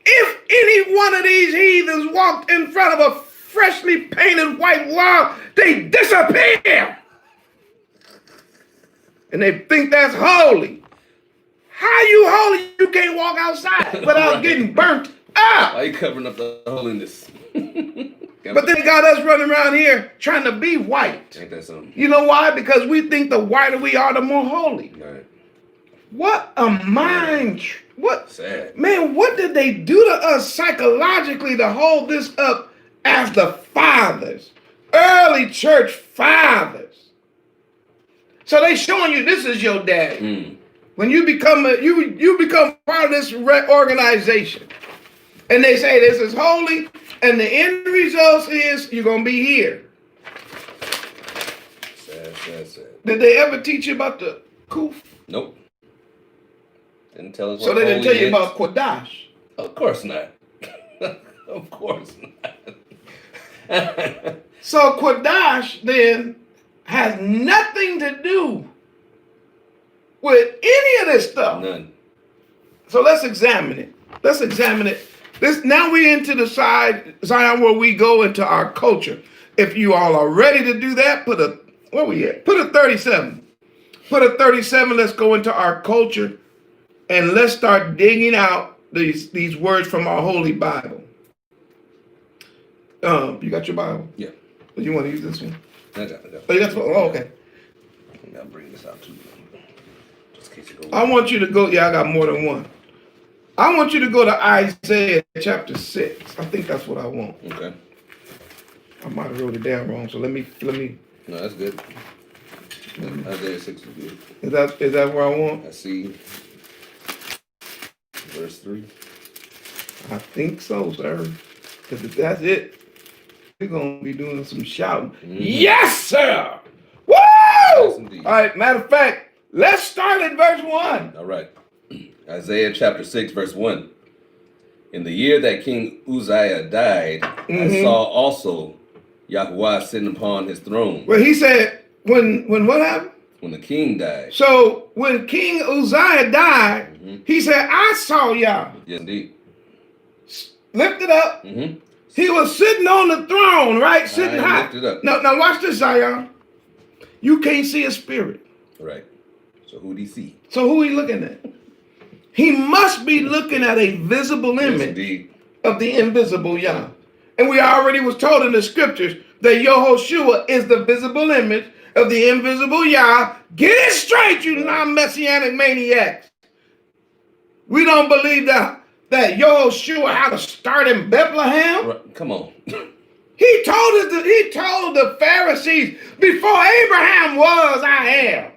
If any one of these heathens walked in front of a freshly painted white wall, they disappear. And they think that's holy. How you holy? You can't walk outside without getting burnt up. Why are you covering up the holiness? But they got us running around here trying to be white. Ain't that something? You know why? Because we think the whiter we are, the more holy. Right. What a mind. What? Sad. Man, what did they do to us psychologically to hold this up as the fathers? Early church fathers. So they showing you this is your daddy. Mm. When you become you become part of this organization. And they say this is holy, and the end result is you're going to be here. Sad. Did they ever teach you about the Quph? Nope. Didn't tell us. So they didn't tell you about Qadash? Of course not. Of course not. So Qadash then has nothing to do with any of this stuff. None. So let's examine it. Now we're into the side, Zion, where we go into our culture. If you all are ready to do that, put a 37. Put a 37, let's go into our culture and let's start digging out these words from our Holy Bible. You got your Bible? Yeah. You want to use this one? I got it. Oh, you got the, okay. I'll bring this out too. Just in case you go. I want you to go, I got more than one. I want you to go to Isaiah chapter 6. I think that's what I want. Okay. I might have wrote it down wrong, so let me. No, that's good. Isaiah 6 is good. Is that where I want? I see. Verse 3. I think so, sir. Because if that's it, we're going to be doing some shouting. Mm-hmm. Yes, sir! Woo! Yes, indeed. All right, matter of fact, let's start at verse 1. All right. Isaiah chapter 6, verse 1. In the year that King Uzziah died, I saw also Yahuwah sitting upon his throne. Well, he said, when what happened? When the king died. So when King Uzziah died, he said, I saw Yah. Yes, indeed. Lifted up. Mm-hmm. He was sitting on the throne, right? Sitting high. Lifted up. Now watch this, Zion. You can't see a spirit. Right. So who did he see? So who he looking at? He must be looking at a visible image of the invisible Yah. And we already was told in the scriptures that Yehoshua is the visible image of the invisible Yah. Get it straight, you non-messianic maniacs. We don't believe that Yehoshua had to start in Bethlehem. Right. Come on. He told the Pharisees, before Abraham was, I am.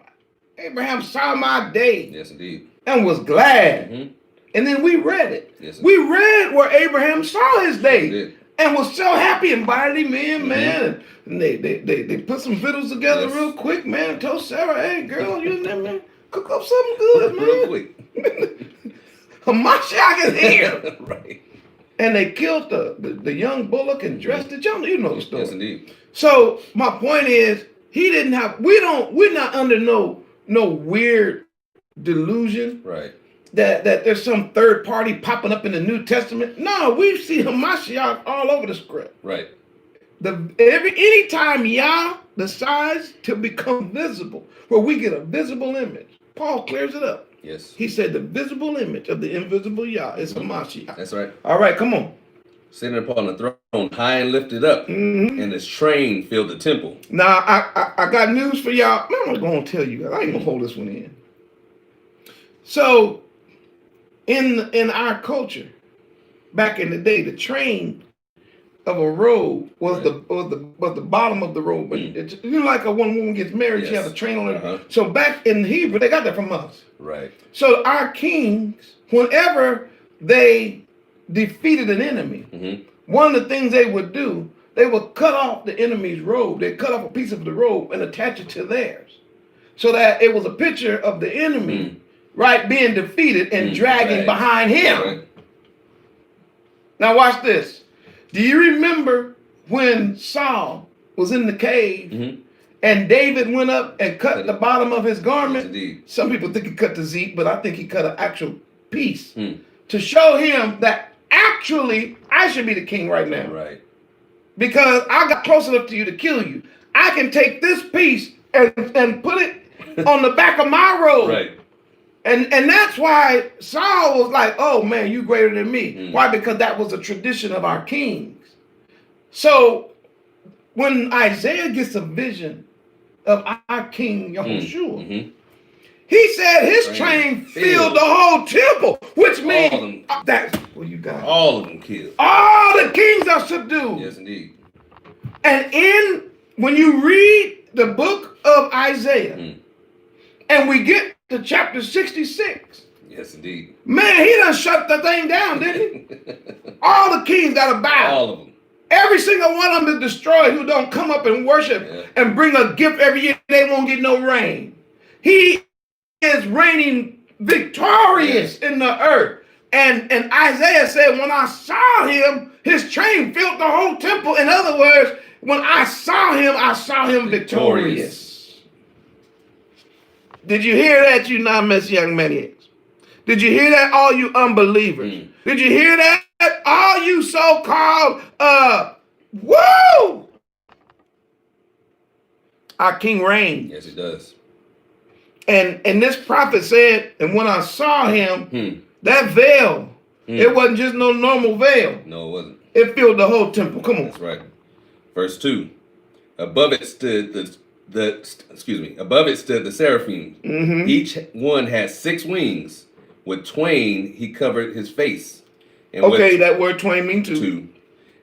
Abraham saw my day. Yes, indeed. And was glad. Mm-hmm. And then we read it. Yes, we read where Abraham saw his day. Yes, and was so happy, invited him in, man. And they put some vittles together real quick, man. Told Sarah, hey, girl, you in there, man? Cook up something good, man. Real quick. Hamashiach is here. Right. And they killed the young bullock and dressed it. You know the story. Yes, indeed. So my point is, we're not under no weird delusion. Right. That there's some third party popping up in the New Testament. No, we see Hamashiach all over the script. Right. Anytime Yah decides to become visible, where we get a visible image, Paul clears it up. Yes. He said the visible image of the invisible Yah is Hamashiach. That's right. All right, come on. Sitting upon the throne, high and lifted up, and his train filled the temple. Now, I got news for y'all. I'm not going to tell you guys. I ain't going to hold this one in. So, in our culture, back in the day, the train of a robe was the bottom of the robe. You know, like when a woman gets married, she has a train on her. So back in Hebrew, they got that from us. Right. So our kings, whenever they defeated an enemy, one of the things they would do, they would cut off the enemy's robe. They'd cut off a piece of the robe and attach it to theirs, so that it was a picture of the enemy, right, being defeated and dragging behind him. Right. Now watch this. Do you remember when Saul was in the cave and David went up and cut the bottom of his garment? Yes, some people think he cut the zeke, but I think he cut an actual piece to show him that actually I should be the king right now. Right. Because I got close enough to you to kill you. I can take this piece and put it on the back of my robe. Right. And that's why Saul was like, oh man, you greater than me. Why? Because that was a tradition of our kings. So when Isaiah gets a vision of our king Yahushua, he said his train filled the whole temple, which means that's what you got. All of them killed. All the kings are subdued. Yes, indeed. And when you read the book of Isaiah, and we get to chapter 66. Yes, indeed. Man, he done shut the thing down, didn't he? All the kings got to bow. All of them. Every single one of them is destroyed who don't come up and worship and bring a gift every year. They won't get no rain. He is reigning victorious in the earth. And Isaiah said, when I saw him, his train filled the whole temple. In other words, when I saw him victorious. Did you hear that, you non-Messianic maniacs? Did you hear that, all you unbelievers? Did you hear that, all you so-called, woo! Our king reigns. Yes, it does. And this prophet said, and when I saw him, that veil, it wasn't just no normal veil. No, it wasn't. It filled the whole temple. Come on. That's right. Verse 2. Above it stood the seraphim. Each one had 6 wings. With twain he covered his face. And that word twain means two.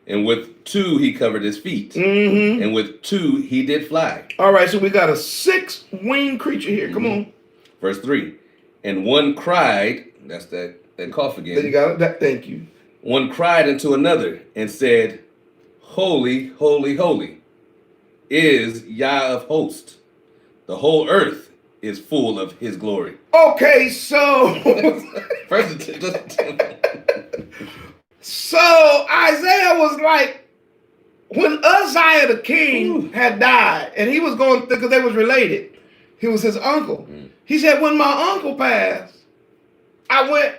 And with 2 he covered his feet. And with 2 he did fly. All right, so we got a 6-winged creature here. Come on. Verse 3. And one cried, that's that cough again. Then you got it. Thank you. One cried unto another and said, Holy, holy, holy is Yah of hosts. The whole earth is full of his glory. Okay, so so Isaiah was like, when Uzziah the king had died, and he was going, because they was related, he was his uncle. He said, when my uncle passed, I went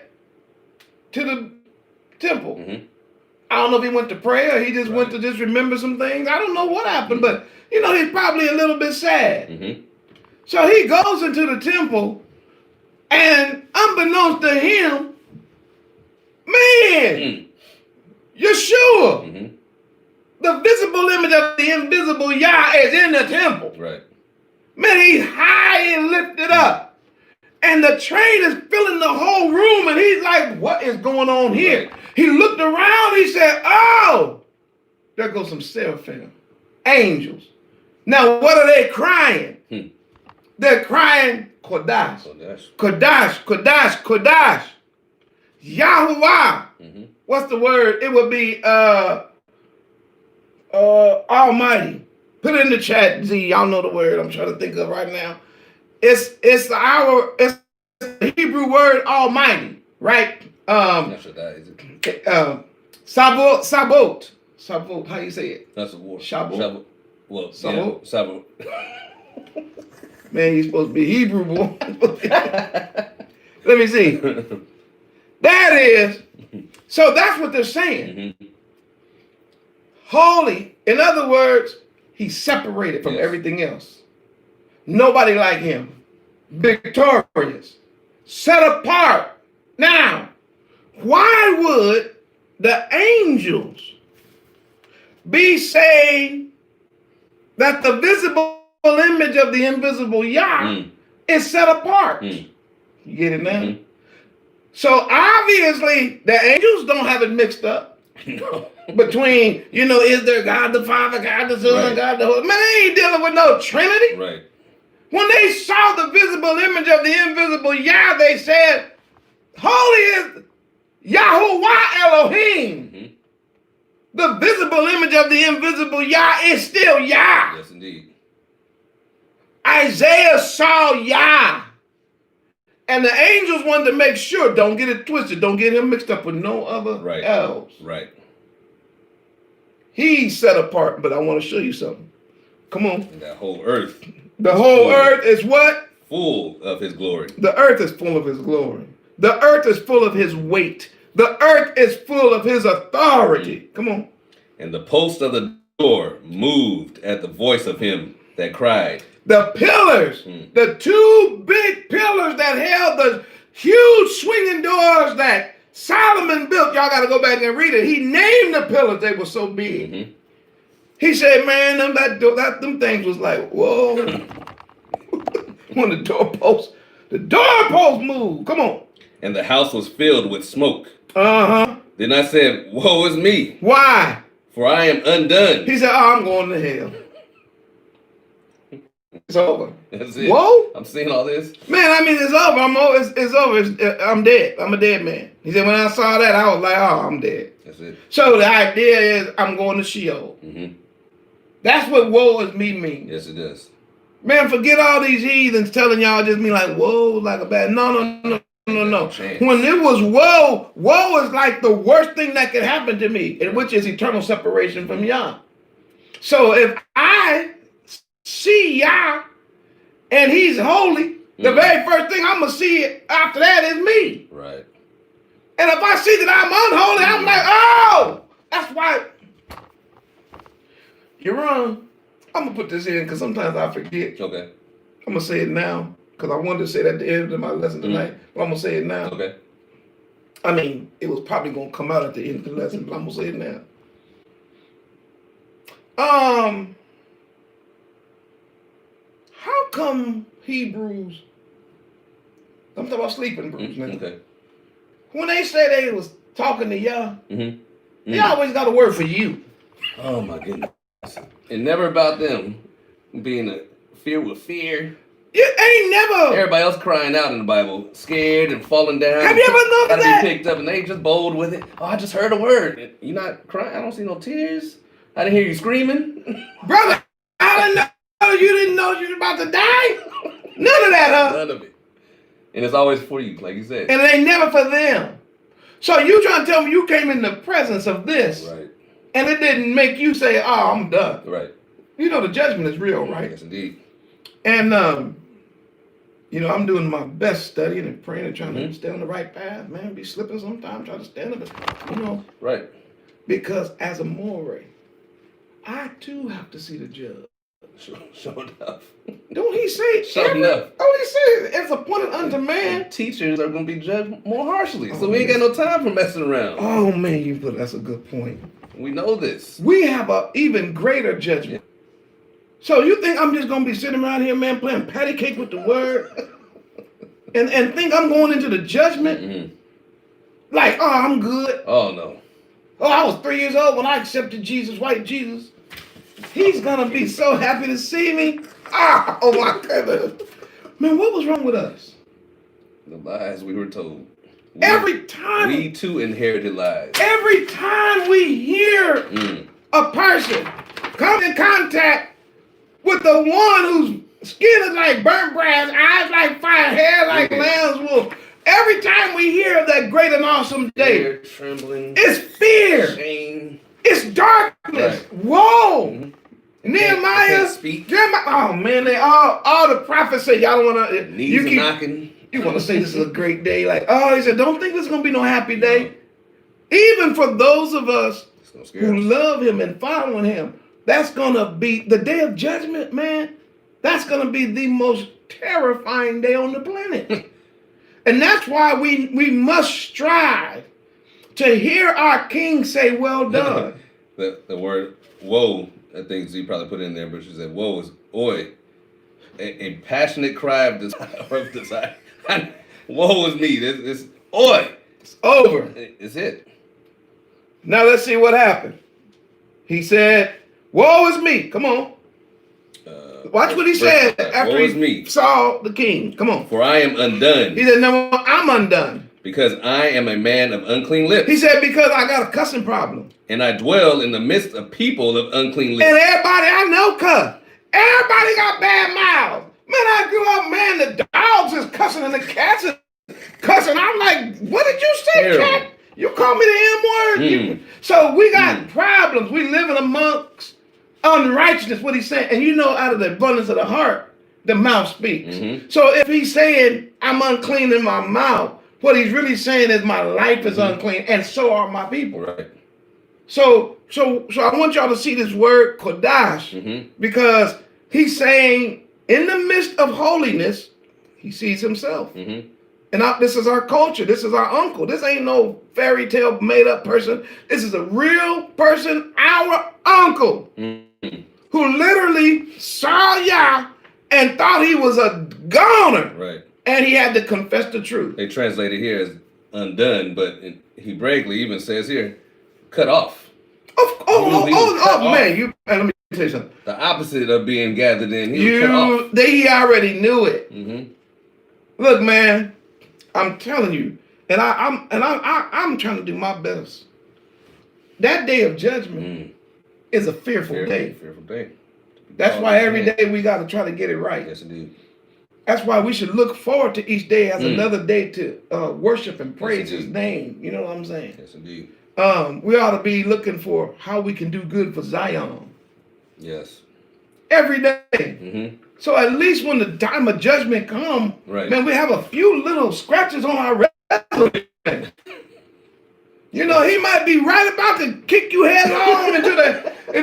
to the temple. I don't know if he went to pray or he just went to just remember some things. I don't know what happened, but you know, he's probably a little bit sad. So he goes into the temple, and unbeknownst to him, man, Yeshua, the visible image of the invisible Yah, is in the temple. Right. Man, he's high and lifted up. And the train is filling the whole room, and he's like, what is going on here? Right. He looked around, he said, oh, there goes some seraphim, angels. Now, what are they crying? They're crying, Kodash, Kodesh. Kodash, Kodash, Kodash. Yahuwah. What's the word? It would be Almighty. Put it in the chat, Z. Y'all know the word I'm trying to think of right now. It's the Hebrew word Almighty, right? Not sure that is it. Sabot. How you say it? That's a word. Shabot. Well, Sabot. yeah, Sabot. Man, you supposed to be Hebrew, boy. Let me see. That is. So that's what they're saying. Holy. In other words, he's separated from everything else. Nobody like him. Victorious. Set apart. Now, why would the angels be saying that the visible image of the invisible Yah is set apart? You get it now? So obviously the angels don't have it mixed up. Between, is there God the Father, God the Son, God the Holy? Man, they ain't dealing with no Trinity. Right. When they saw the visible image of the invisible Yah, they said, holy is Yahuwah Elohim. The visible image of the invisible Yah is still Yah. Yes, indeed. Isaiah saw Yah. And the angels wanted to make sure, don't get it twisted, don't get him mixed up with no other else. Right. He's set apart, but I want to show you something. Come on. And that whole earth. The whole earth is what? Full of his glory. The earth is full of his glory. The earth is full of his weight. The earth is full of his authority. Come on. And the post of the door moved at the voice of him that cried. The pillars, the two big pillars that held the huge swinging doors that Solomon built. Y'all got to go back and read it. He named the pillars. They were so big. He said, man, them things was like, whoa. When the doorpost moved. Come on. And the house was filled with smoke. Then I said, woe is me. Why? For I am undone. He said, I'm going to hell. It's over. That's it. Whoa. I'm seeing all this. Man, I mean, it's over. It's over. I'm dead. I'm a dead man. He said, when I saw that, I was like, oh, I'm dead. That's it. So the idea is I'm going to Sheol. That's what woe is me means. Yes, it does. Man, forget all these heathens telling y'all just me like, whoa, like a bad. No. When it was woe is like the worst thing that could happen to me, which is eternal separation from Yah. So if I see Yah and he's holy, the very first thing I'm going to see after that is me. Right. And if I see that I'm unholy, I'm like, oh, that's why. You're wrong. I'm going to put this in because sometimes I forget. Okay. I'm going to say it now because I wanted to say that at the end of my lesson tonight, but I'm going to say it now. Okay. I mean, it was probably going to come out at the end of the lesson, but I'm going to say it now. How come Hebrews, I'm talking about sleeping Hebrews now. Okay. When they say they was talking to Yah, they always got a word for you. Oh my goodness. And never about them being filled with fear. It ain't never. Everybody else crying out in the Bible, scared and falling down. Have you ever noticed that? Gotta be picked up, and they just bold with it. Oh, I just heard a word. You not crying? I don't see no tears. I didn't hear you screaming. Brother, I didn't know you didn't know you were about to die. None of that, huh? None of it. And it's always for you, like you said. And it ain't never for them. So you trying to tell me you came in the presence of this, right? And it didn't make you say, oh, I'm done. Right. You know the judgment is real, right? Yes, indeed. And, I'm doing my best studying and praying and trying to stay on the right path, man. Be slipping sometimes, try to stand up, Right. Because as a more, I too have to see the judge. Sure enough. Don't he say? Sure enough. Oh, he said it's appointed unto man. And teachers are going to be judged more harshly, so we ain't got no time for messing around. Oh man, that's a good point. We know this. We have an even greater judgment. So you think I'm just gonna be sitting around here, man, playing patty cake with the word, and think I'm going into the judgment? Like, oh, I'm good. Oh no. Oh, I was 3 years old when I accepted Jesus, white Jesus. He's gonna be so happy to see me. Oh my goodness. Man, what was wrong with us? The lies we were told. Every time. We too inherited lies. Every time we hear a person come in contact with the one whose skin is like burnt brass, eyes like fire, hair like lamb's wool. Every time we hear of that great and awesome day, fear, trembling, it's fear, shame, it's darkness, woe. Nehemiah, Jeremiah, oh man, they all the prophets say y'all don't want to. Knees are knocking. You want to say this is a great day? Like, he said, don't think this is gonna be no happy day. Even for those of us who love him and following him, that's gonna be the day of judgment, man. That's gonna be the most terrifying day on the planet. And that's why we must strive to hear our King say, well done. The word woe, I think Z probably put in there, but she said, woe is oi. A passionate cry of desire. Woe is me. This oi. It's over. It's it. Now let's see what happened. He said, woe is me. Come on. Watch what he said after he saw the king. Come on. For I am undone. He said, no, I'm undone. Because I am a man of unclean lips. He said, because I got a cussing problem. And I dwell in the midst of people of unclean lips. And everybody I know cuss. Everybody got bad mouths. Man, I grew up, man, the dogs is cussing and the cats is cussing. I'm like, what did you say, cat? You call me the M word? So we got problems. We living amongst unrighteousness, what he's saying. And you know, out of the abundance of the heart, the mouth speaks. So if he's saying, I'm unclean in my mouth, what he's really saying is my life is unclean, and so are my people. Right. So I want y'all to see this word kodash, because he's saying in the midst of holiness, he sees himself. And this is our culture. This is our uncle. This ain't no fairy tale made up person. This is a real person, our uncle, who literally saw Yah and thought he was a goner. Right. And he had to confess the truth. They translate it here as undone, but Hebraically even says here, cut off. Man, let me tell you something. The opposite of being gathered in. He was cut off. He already knew it. Look, man, I'm telling you, and I'm trying to do my best. That day of judgment is a fearful day. Fearful day. That's why every day we got to try to get it right. Yes, indeed. That's why we should look forward to each day as another day to worship and praise his name. You know what I'm saying? Yes, indeed. We ought to be looking for how we can do good for Zion. Yes. Every day. So at least when the time of judgment comes, man, we have a few little scratches on our resume. You know, he might be right about to kick you headlong into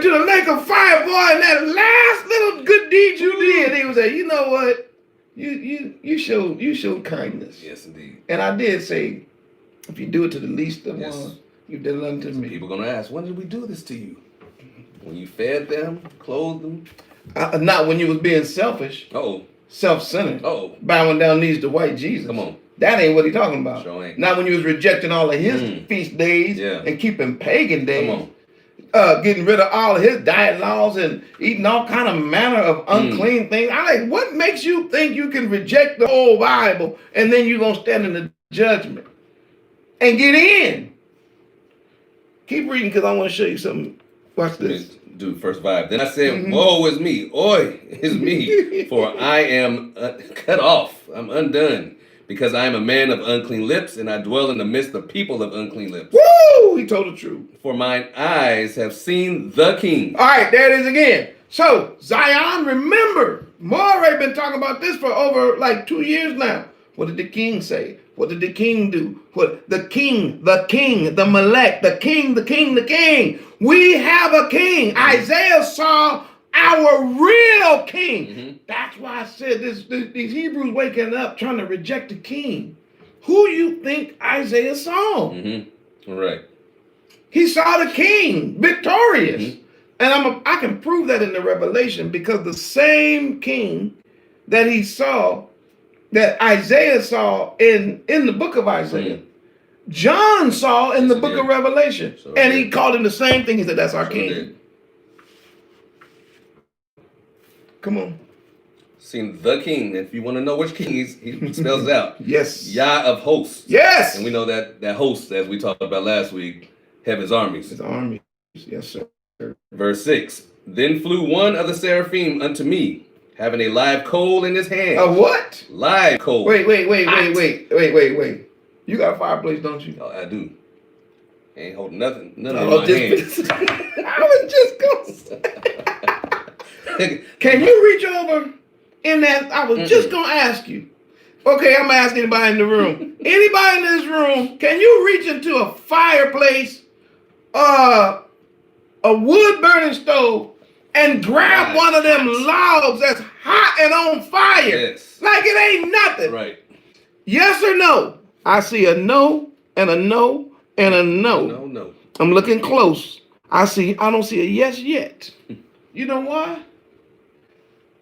the lake of fire, boy, and that last little good deed you did, he was like, you know what? You showed kindness. Yes, indeed. And I did say, if you do it to the least of one, you did it unto me. People gonna ask, when did we do this to you? When you fed them, clothed them? Not when you was being selfish. Self-centered. Bowing down knees to white Jesus. Come on. That ain't what he talking about. Sure ain't. Not when you was rejecting all of his feast days and keeping pagan days. Come on. Getting rid of all of his diet laws and eating all kind of manner of unclean things. I like, what makes you think you can reject the whole Bible and then you're going to stand in the judgment and get in? Keep reading because I want to show you something. Watch this. Do first vibe. Then I said, woe is me. Oi is me. For I am cut off. I'm undone. Because I am a man of unclean lips, and I dwell in the midst of people of unclean lips. Woo! He told the truth. For mine eyes have seen the King. All right, there it is again. So, Zion, remember, Moreh been talking about this for over like 2 years now. What did the king say? What did the king do? What the king, the Melech, the king. We have a king. Isaiah saw our real king. That's why I said these Hebrews waking up trying to reject the king. Who you think Isaiah saw? Right. He saw the king victorious. And I can prove that in the Revelation because the same king that he saw, that Isaiah saw in the book of Isaiah, John saw in the book of Revelation. And he called him the same thing. He said, that's our king. Come on. seen the king. If you want to know which king he spells it out. Yes. Yah of hosts. Yes. And we know that host, as we talked about last week, heaven's armies. His armies. Yes, sir. Verse 6. Then flew one of the seraphim unto me, having a live coal in his hand. A what? Live coal. Wait. You got a fireplace, don't you? Oh, I do. Ain't holding nothing. None Oh, of my hands. I was just going. Can you reach over in that? I was just going to ask you. Okay, I'm going to ask anybody in the room. Anybody in this room, can you reach into a fireplace, a wood burning stove, and grab one of them logs that's hot and on fire? Yes. Like it ain't nothing. Right. Yes or no? I see a no and a no and a no. No. I'm looking close. I don't see a yes yet. You know why?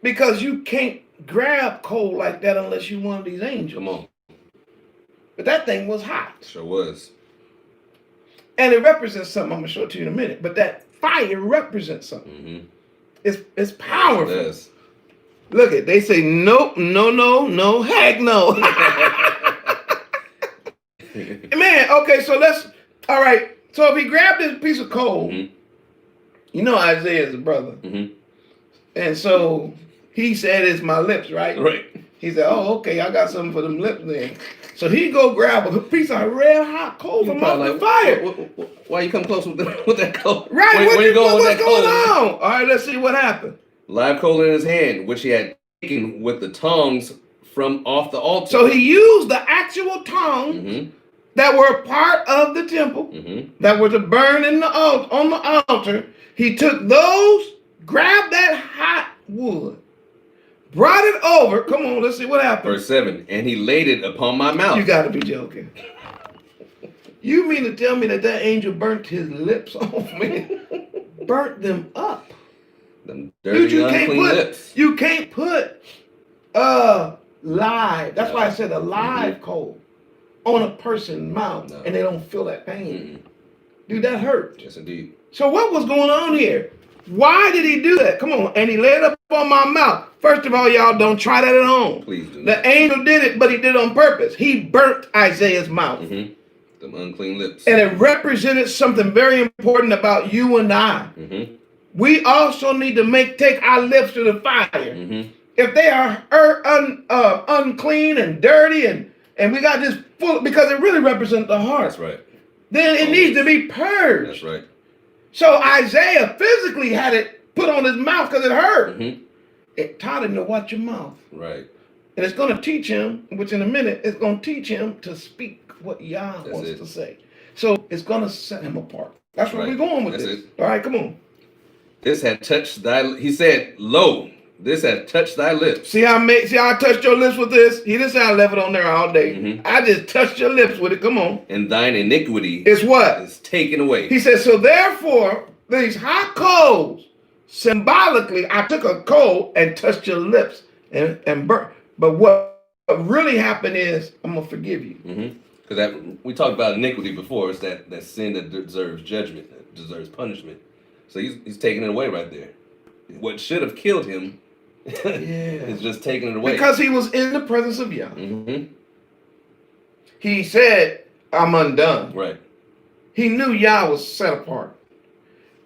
Because you can't grab coal like that unless you're one of these angels. Come on. But that thing was hot. Sure was. And it represents something. I'm going to show it to you in a minute. But that fire represents something. Mm-hmm. It's powerful. It does. Look it. They say nope, no, heck no. Man, okay, so all right. So if he grabbed this piece of coal, you know Isaiah's a brother. Mm-hmm. And so he said, it's my lips, right? Right. He said, oh, okay, I got something for them lips then. So he go grab a piece of red hot coal from off the fire. Why you come close with that coal? Right, where you going with that coal? What's going on? All right, let's see what happened. Live coal in his hand, which he had taken with the tongs from off the altar. So he used the actual tongs that were part of the temple, that were to burn on the altar. He took those, grabbed that hot wood, brought it over. Come on, let's see what happened. Verse 7, and he laid it upon my mouth. You got to be joking. You mean to tell me that angel burnt his lips off, man? Burnt them up. Them dirty, unclean lips. You can't put live. That's why I said a live coal on a person's mouth, and they don't feel that pain. Dude, that hurt. Yes, indeed. So what was going on here? Why did he do that? Come on. And he laid it up on my mouth. First of all, y'all, don't try that at home. Please do not. The angel did it, but he did it on purpose. He burnt Isaiah's mouth. Them unclean lips. And it represented something very important about you and I. We also need to take our lips to the fire. If they are unclean and dirty and we got this full, because it really represents the heart. That's right. Then it needs to be purged. That's right. So Isaiah physically had it put on his mouth because it hurt. It taught him to watch your mouth. Right. And it's going to teach him, which in a minute, it's going to teach him to speak what Yah wants to say. So it's going to set him apart. That's where we're going with this. All right, come on. This had touched he said, lo, this had touched thy lips. See how I touched your lips with this? He didn't say I left it on there all day. I just touched your lips with it. Come on. And thine iniquity is what? Is taken away. He says, so therefore, these hot coals, symbolically, I took a coal and touched your lips and burnt. But what really happened is, I'm going to forgive you. Because we talked about iniquity before. It's that sin that deserves judgment, that deserves punishment. So he's taking it away right there. What should have killed him is just taking it away. Because he was in the presence of Yah. He said, I'm undone. Right. He knew Yah was set apart.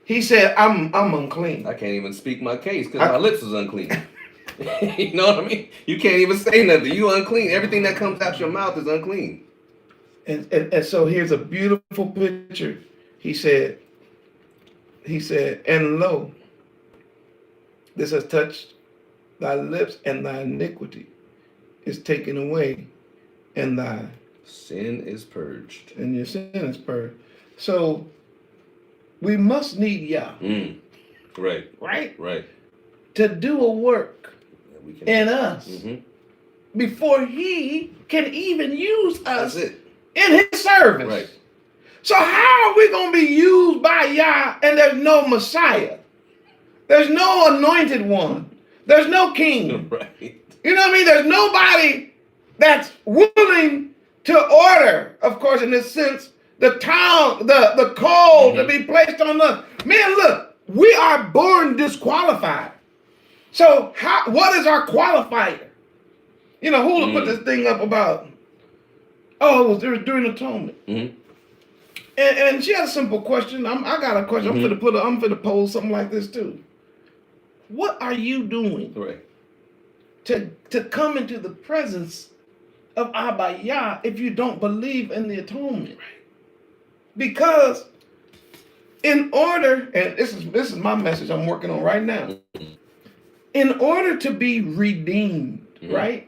He said, I'm unclean. I can't even speak my case because my lips is unclean. You know what I mean? You can't even say nothing. You unclean. Everything that comes out your mouth is unclean. And so here's a beautiful picture. He said, and lo, this has touched thy lips, and thy iniquity is taken away, and thy sin is purged. And your sin is purged. So we must need Yah. Right. Right? Right. To do a work in us before he can even use us in his service. Right. So how are we going to be used by Yah and there's no Messiah? There's no anointed one. There's no king. Right. You know what I mean? There's nobody that's willing to order, of course, in this sense, the call to be placed on us. Man, look, we are born disqualified. So what is our qualifier? You know, Hula put this thing up about, it was during atonement. And she had a simple question. I got a question. I'm finna pose something like this too. What are you doing to come into the presence of Abba Yah if you don't believe in the atonement? Because in order, and this is my message I'm working on right now. In order to be redeemed, right?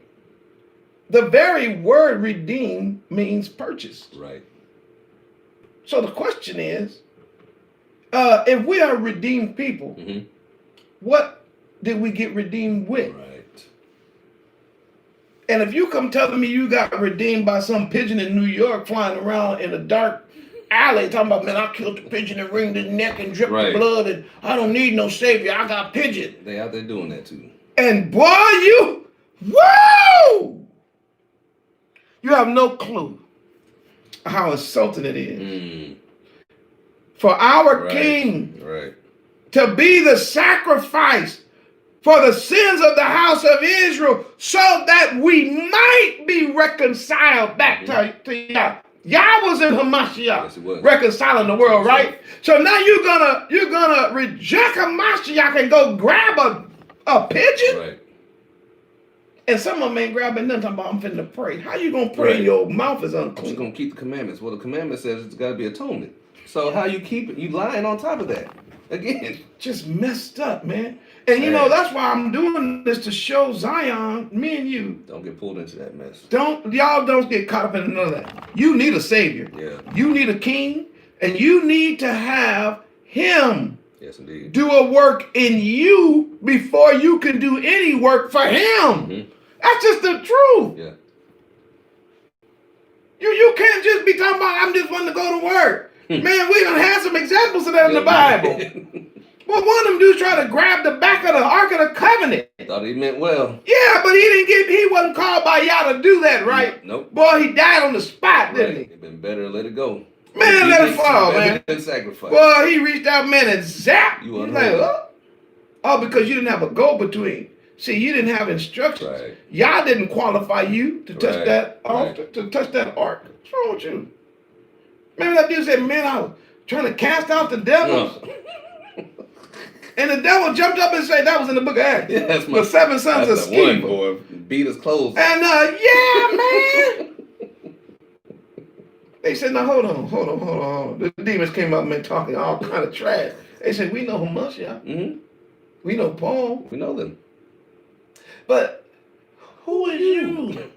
The very word redeemed means purchased. Right. So the question is, if we are redeemed people, what did we get redeemed with? Right. And if you come telling me you got redeemed by some pigeon in New York flying around in a dark alley talking about, man, I killed the pigeon and wringed his neck and dripped the blood and I don't need no savior, I got pigeon. They out there doing that too. And boy, woo! You have no clue how insulting it is for our king to be the sacrifice for the sins of the house of Israel so that we might be reconciled back to Yah. Yah was in Hamashiach, reconciling the world, right? So now you're gonna reject Hamashiach and go grab a pigeon? Right. And some of them ain't grabbing nothing, talking about, I'm finna pray. How you gonna pray and your mouth is unclean? You're gonna keep the commandments. Well, the commandment says it's gotta be atonement. So how you keep it? You lying on top of that. Again. Just messed up, man. And you know, that's why I'm doing this, to show Zion, me and you. Don't get pulled into that mess. Y'all don't get caught up in none of that. You need a savior. Yeah. You need a king, and you need to have him do a work in you before you can do any work for him. That's just the truth. Yeah. You can't just be talking about, I'm just wanting to go to work. Man, we done had some examples of that in the Bible. Well, one of them dudes tried to grab the back of the Ark of the Covenant. Thought he meant well. Yeah, but he wasn't called by Yah to do that, right? Nope. Boy, he died on the spot, didn't he? It'd been better to let it go. Man, let it fall, man. Sacrifice. Boy, he reached out, man, and zap. You He's like, oh, because you didn't have a go-between. See, you didn't have instructions. Right. Yah didn't qualify you to touch that altar, to touch that ark. What's wrong with you? Remember that dude said, man, I was trying to cast out the devils. No. And the devil jumped up and said, that was in the book of Acts. Yeah, that's my, the 7 sons of Quph. Boy, beat his clothes. And yeah, man. They said, now hold on. The demons came up and talking all kind of trash. They said, we know Hamashiach. We know Paul. We know them. But who is you?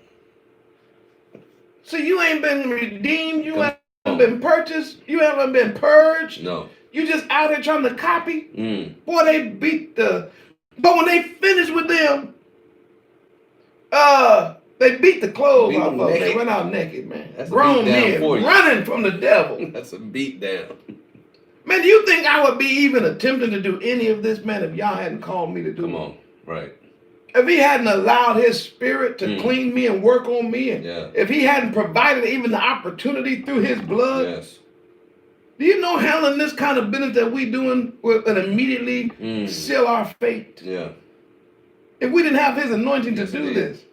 So you ain't been redeemed. You haven't been purchased. You haven't been purged. No. You just out here trying to copy. Boy, they beat but when they finished with them, they beat the clothes off of them. They went out naked, man. That's grown men running from the devil. That's a beat down. Man, do you think I would be even attempting to do any of this, man, if y'all hadn't called me to do it? Come on, right. If he hadn't allowed his spirit to clean me and work on me, and if he hadn't provided even the opportunity through his blood. Yes. Do you know handling this kind of business that we doing would immediately seal our fate? Yeah. If we didn't have his anointing to do this.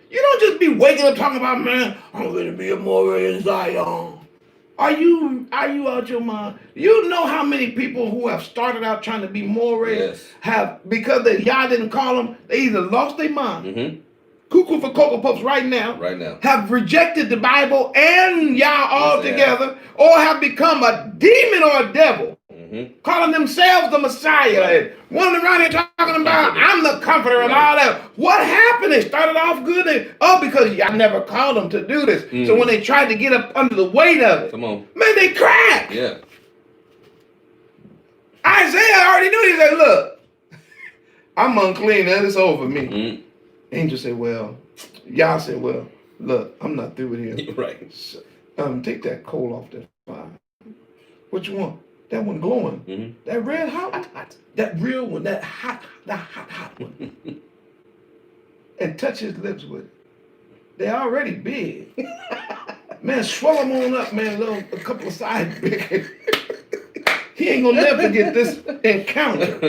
You don't just be waking up talking about, man, I'm going to be a morer in Zion. Are you out your mind? You know how many people who have started out trying to be morers have, because Yah didn't call them, they either lost their mind. Cuckoo for Cocoa Puffs right now have rejected the Bible and Yah altogether, or have become a demon or a devil, calling themselves the Messiah, and running around here talking about, I'm the comforter and all that. What happened? They started off good, because Yah never called them to do this. So when they tried to get up under the weight of it, man, they cracked. Yeah. Isaiah already knew. He said, look, I'm unclean, and it's over me. Angel said, well, Yah said, well, look, I'm not through with him. Right. So, take that coal off that fire. What you want? That one glowing. That red hot. That real one, that hot one. And touch his lips with it. They're already big. Man, swell them on up, man, a couple of sides big. He ain't gonna never forget this encounter.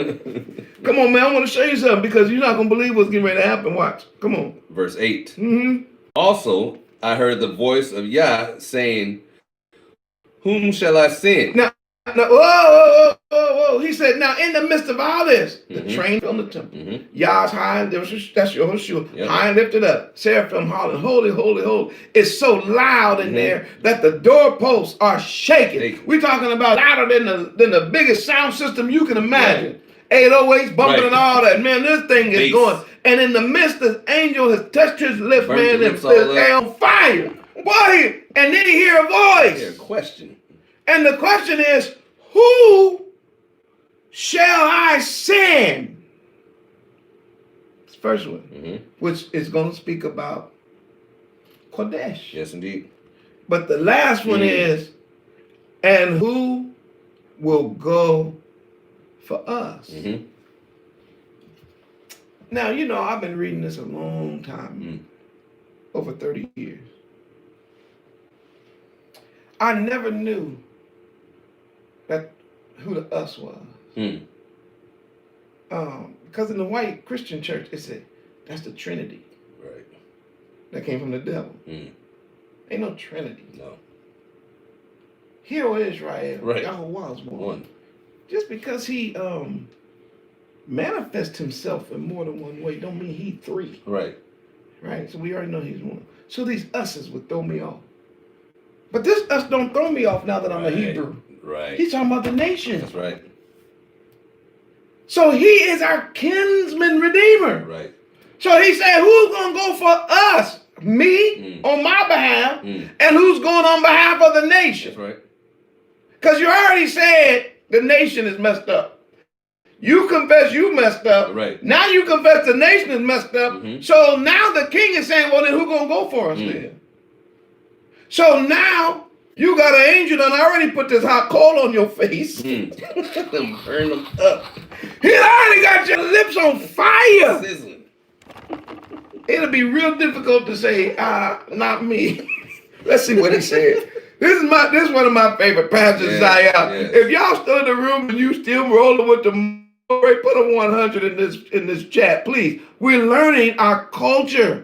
Come on, man, I want to show you something because you're not gonna believe what's getting ready to happen. Watch. Come on. Verse 8. Mm-hmm. Also, I heard the voice of Yah saying, "Whom shall I send?" Now, whoa. He said, now in the midst of all this, the train from the temple, Yah's high, that's Yahushua, high and lifted up, seraphim hollering, holy, holy, holy. It's so loud in there that the doorposts are shaking. We're talking about louder than the biggest sound system you can imagine. 808s bumping and all that. Man, this thing is going. And in the midst, the angel has touched his lips, man, and they're on fire. Boy, and then he hear a voice. Hear a question. And the question is, who shall I send? It's the first one, which is going to speak about Kodesh. Yes, indeed. But the last one is, and who will go for us? Now, you know, I've been reading this a long time, over 30 years. I never knew that who the us was. Because in the white Christian church, it said, that's the Trinity. Right. That came from the devil. Ain't no Trinity. No. Hear, O Israel, right. Yahweh was one. Just because he manifests himself in more than one way don't mean he three. Right. Right? So we already know he's one. So these us's would throw me off. But this us don't throw me off now that I'm a Hebrew. Right. He's talking about the nation. That's right. So he is our kinsman redeemer. Right. So he said, who's going to go for us? Me, on my behalf, and who's going on behalf of the nation? That's right. Because you already said the nation is messed up. You confess you messed up. Right. Now you confess the nation is messed up. So now the king is saying, well, then who's going to go for us then? So now you got an angel that already put this hot coal on your face. Burn them up. He already got your lips on fire. Sizzling. It'll be real difficult to say, not me. Let's see what he said. This is one of my favorite passages. If y'all still in the room and you still rolling with the put a 100 in this chat, please. We're learning our culture.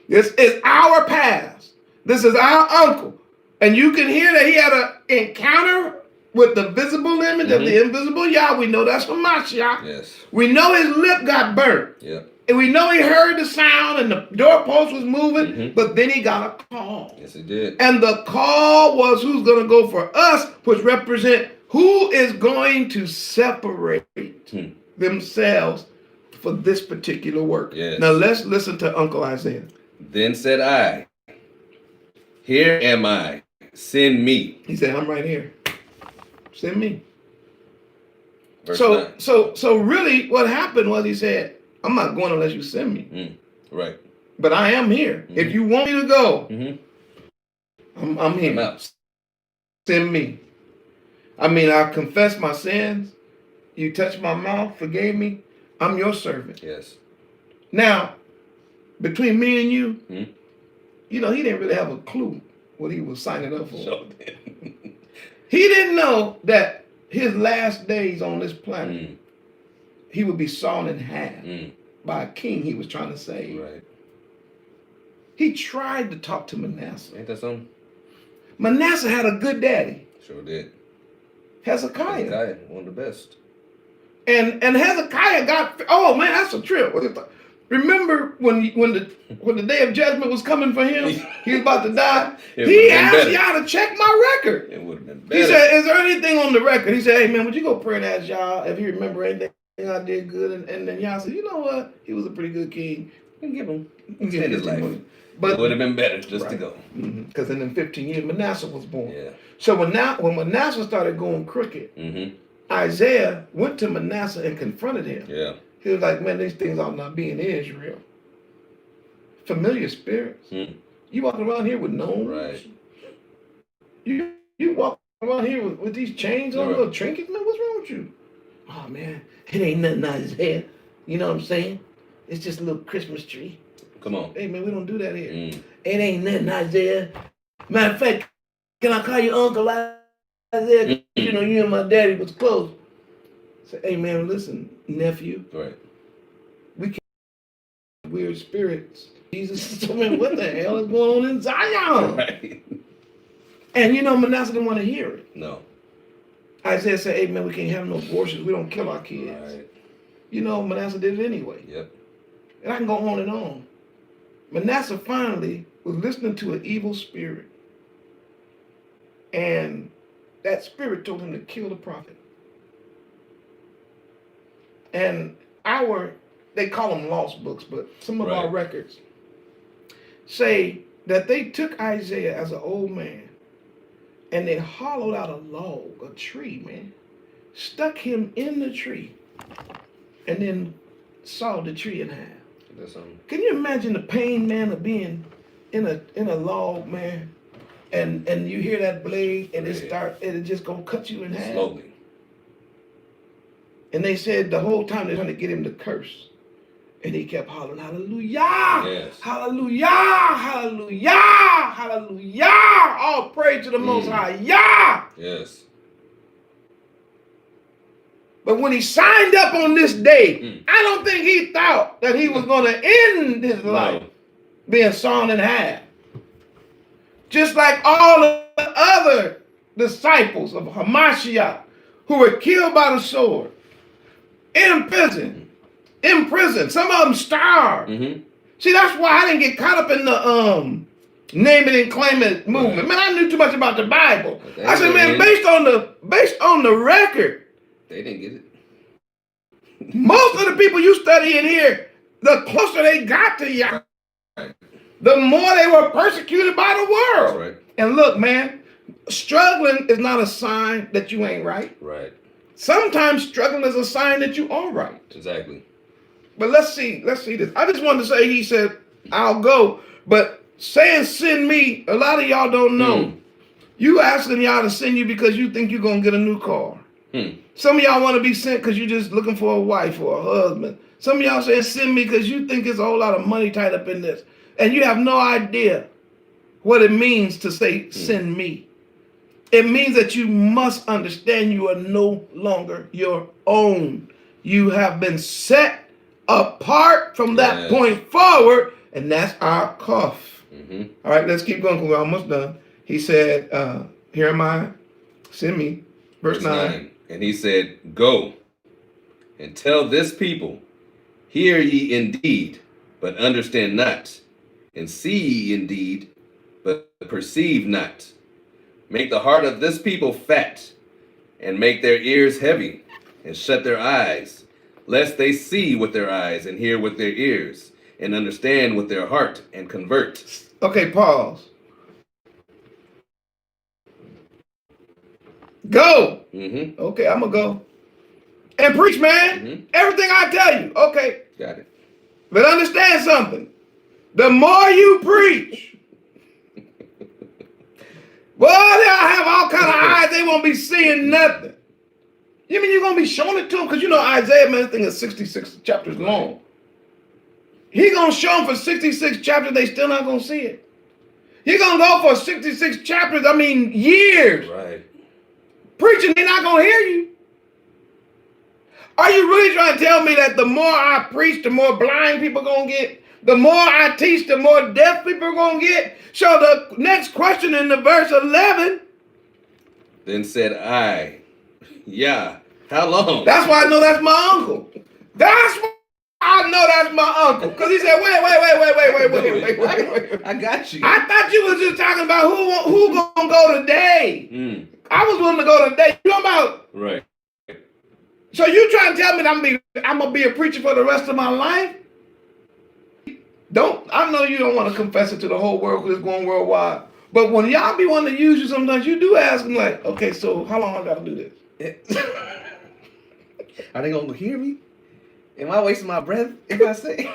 This is our past. This is our uncle. And you can hear that he had an encounter with the visible image of the invisible Yah. We know that's from Mashiach. Yes. We know his lip got burnt. Yep. And we know he heard the sound and the doorpost was moving, but then he got a call. Yes, he did. And the call was who's going to go for us, which represent who is going to separate themselves for this particular work. Yes. Now let's listen to Uncle Isaiah. Then said I, here am I, send me. He said, I'm right here. Send me. Verse So really what happened was he said, I'm not going unless you send me. Right. But I am here. If you want me to go, I'm here. I'm out. Send me. I mean, I confessed my sins. You touched my mouth, forgave me. I'm your servant. Yes. Now, between me and you, you know, he didn't really have a clue what he was signing up for. Sure did. He didn't know that his last days on this planet, he would be sawn in half by a king he was trying to save. Right. He tried to talk to Manasseh. Ain't that something? Manasseh had a good daddy. Sure did. Hezekiah. One of the best. And Hezekiah got, oh man, that's a trip. Remember when the day of judgment was coming for him? He was about to die. He asked y'all to check my record. It would have been better. He said, is there anything on the record? He said, hey man, would you go pray and ask y'all if he remember anything I did good? And then y'all said, you know what? He was a pretty good king. Give him Extend his life. But it would have been better just to go. Because in 15 years, Manasseh was born. Yeah. So when Manasseh started going crooked, Isaiah went to Manasseh and confronted him. Yeah. He was like, man, these things ought not be in Israel. Familiar spirits. You walking around here with gnomes. Right. You walking around here with these chains on, little trinkets, man, what's wrong with you? Oh man, it ain't nothing Isaiah. You know what I'm saying? It's just a little Christmas tree. Come on. Hey man, we don't do that here. It ain't nothing Isaiah. Matter of fact, can I call you Uncle Isaiah, you know, you and my daddy was close. Say, hey man, listen, nephew. Right. We can't weird spirits. Jesus told me, what the hell is going on in Zion? Right. And you know, Manasseh didn't want to hear it. No. Isaiah said, hey man, we can't have no abortions. We don't kill our kids. Right. You know, Manasseh did it anyway. Yep. And I can go on and on. Manasseh finally was listening to an evil spirit. And that spirit told him to kill the prophet. And they call them lost books, but some of our records say that they took Isaiah as an old man and they hollowed out a log, a tree, man, stuck him in the tree, and then sawed the tree in half. Can you imagine the pain, man, of being in a log, man, and you hear that blade and it just gonna cut you in half? Slowly. And they said the whole time they're trying to get him to curse. And he kept hollering, hallelujah, yes. Hallelujah, hallelujah, hallelujah. All praise to the Most High, Yah. Yes. But when he signed up on this day, I don't think he thought that he was going to end his life being sawn in half. Just like all the other disciples of Hamashiach who were killed by the sword, in prison. Some of them starved. See, that's why I didn't get caught up in the name it and claim it movement. Man, I knew too much about the Bible. I said, man, based on the record, they didn't get it. Most of the people you study in here, the closer they got to Yah, the more they were persecuted by the world. Right. And look, man, struggling is not a sign that you ain't right. Right. Sometimes struggling is a sign that you are right. Exactly. But let's see this. I just wanted to say, he said, I'll go. But saying send me, a lot of y'all don't know. You asking y'all to send you because you think you're going to get a new car. Some of y'all want to be sent because you're just looking for a wife or a husband. Some of y'all saying send me because you think there's a whole lot of money tied up in this. And you have no idea what it means to say send me. It means that you must understand you are no longer your own. You have been set apart from that point forward, and that's our Quph. All right, let's keep going because we're almost done. He said, here am I, send me. Verse 9. And he said, go and tell this people, hear ye indeed, but understand not, and see ye indeed, but perceive not. Make the heart of this people fat, and make their ears heavy, and shut their eyes, lest they see with their eyes, and hear with their ears, and understand with their heart, and convert. Okay, pause. Go. Okay, I'm going to go. And preach, man. Everything I tell you. Okay. Got it. But understand something. The more you preach, boy, they'll have all kind of eyes. They won't be seeing nothing. You mean you're going to be showing it to them? Because you know Isaiah, man, this thing is 66 chapters long. He going to show them for 66 chapters. They still not going to see it. He going to go for 66 chapters, years. Right. Preaching, they're not going to hear you. Are you really trying to tell me that the more I preach, the more blind people are going to get? The more I teach, the more deaf people are going to get? So the next question in the verse 11. Then said I, yeah, how long? That's why I know that's my uncle. That's why I know that's my uncle. Because he said, wait. I got you. I thought you was just talking about who going to go today. I was willing to go today. You know about? Right. So you trying to tell me that I'm going to be a preacher for the rest of my life? I know you don't want to confess it to the whole world because it's going worldwide. But when y'all be wanting to use you sometimes, you do ask them like, okay, so how long I got to do this? Are they going to hear me? Am I wasting my breath if I say?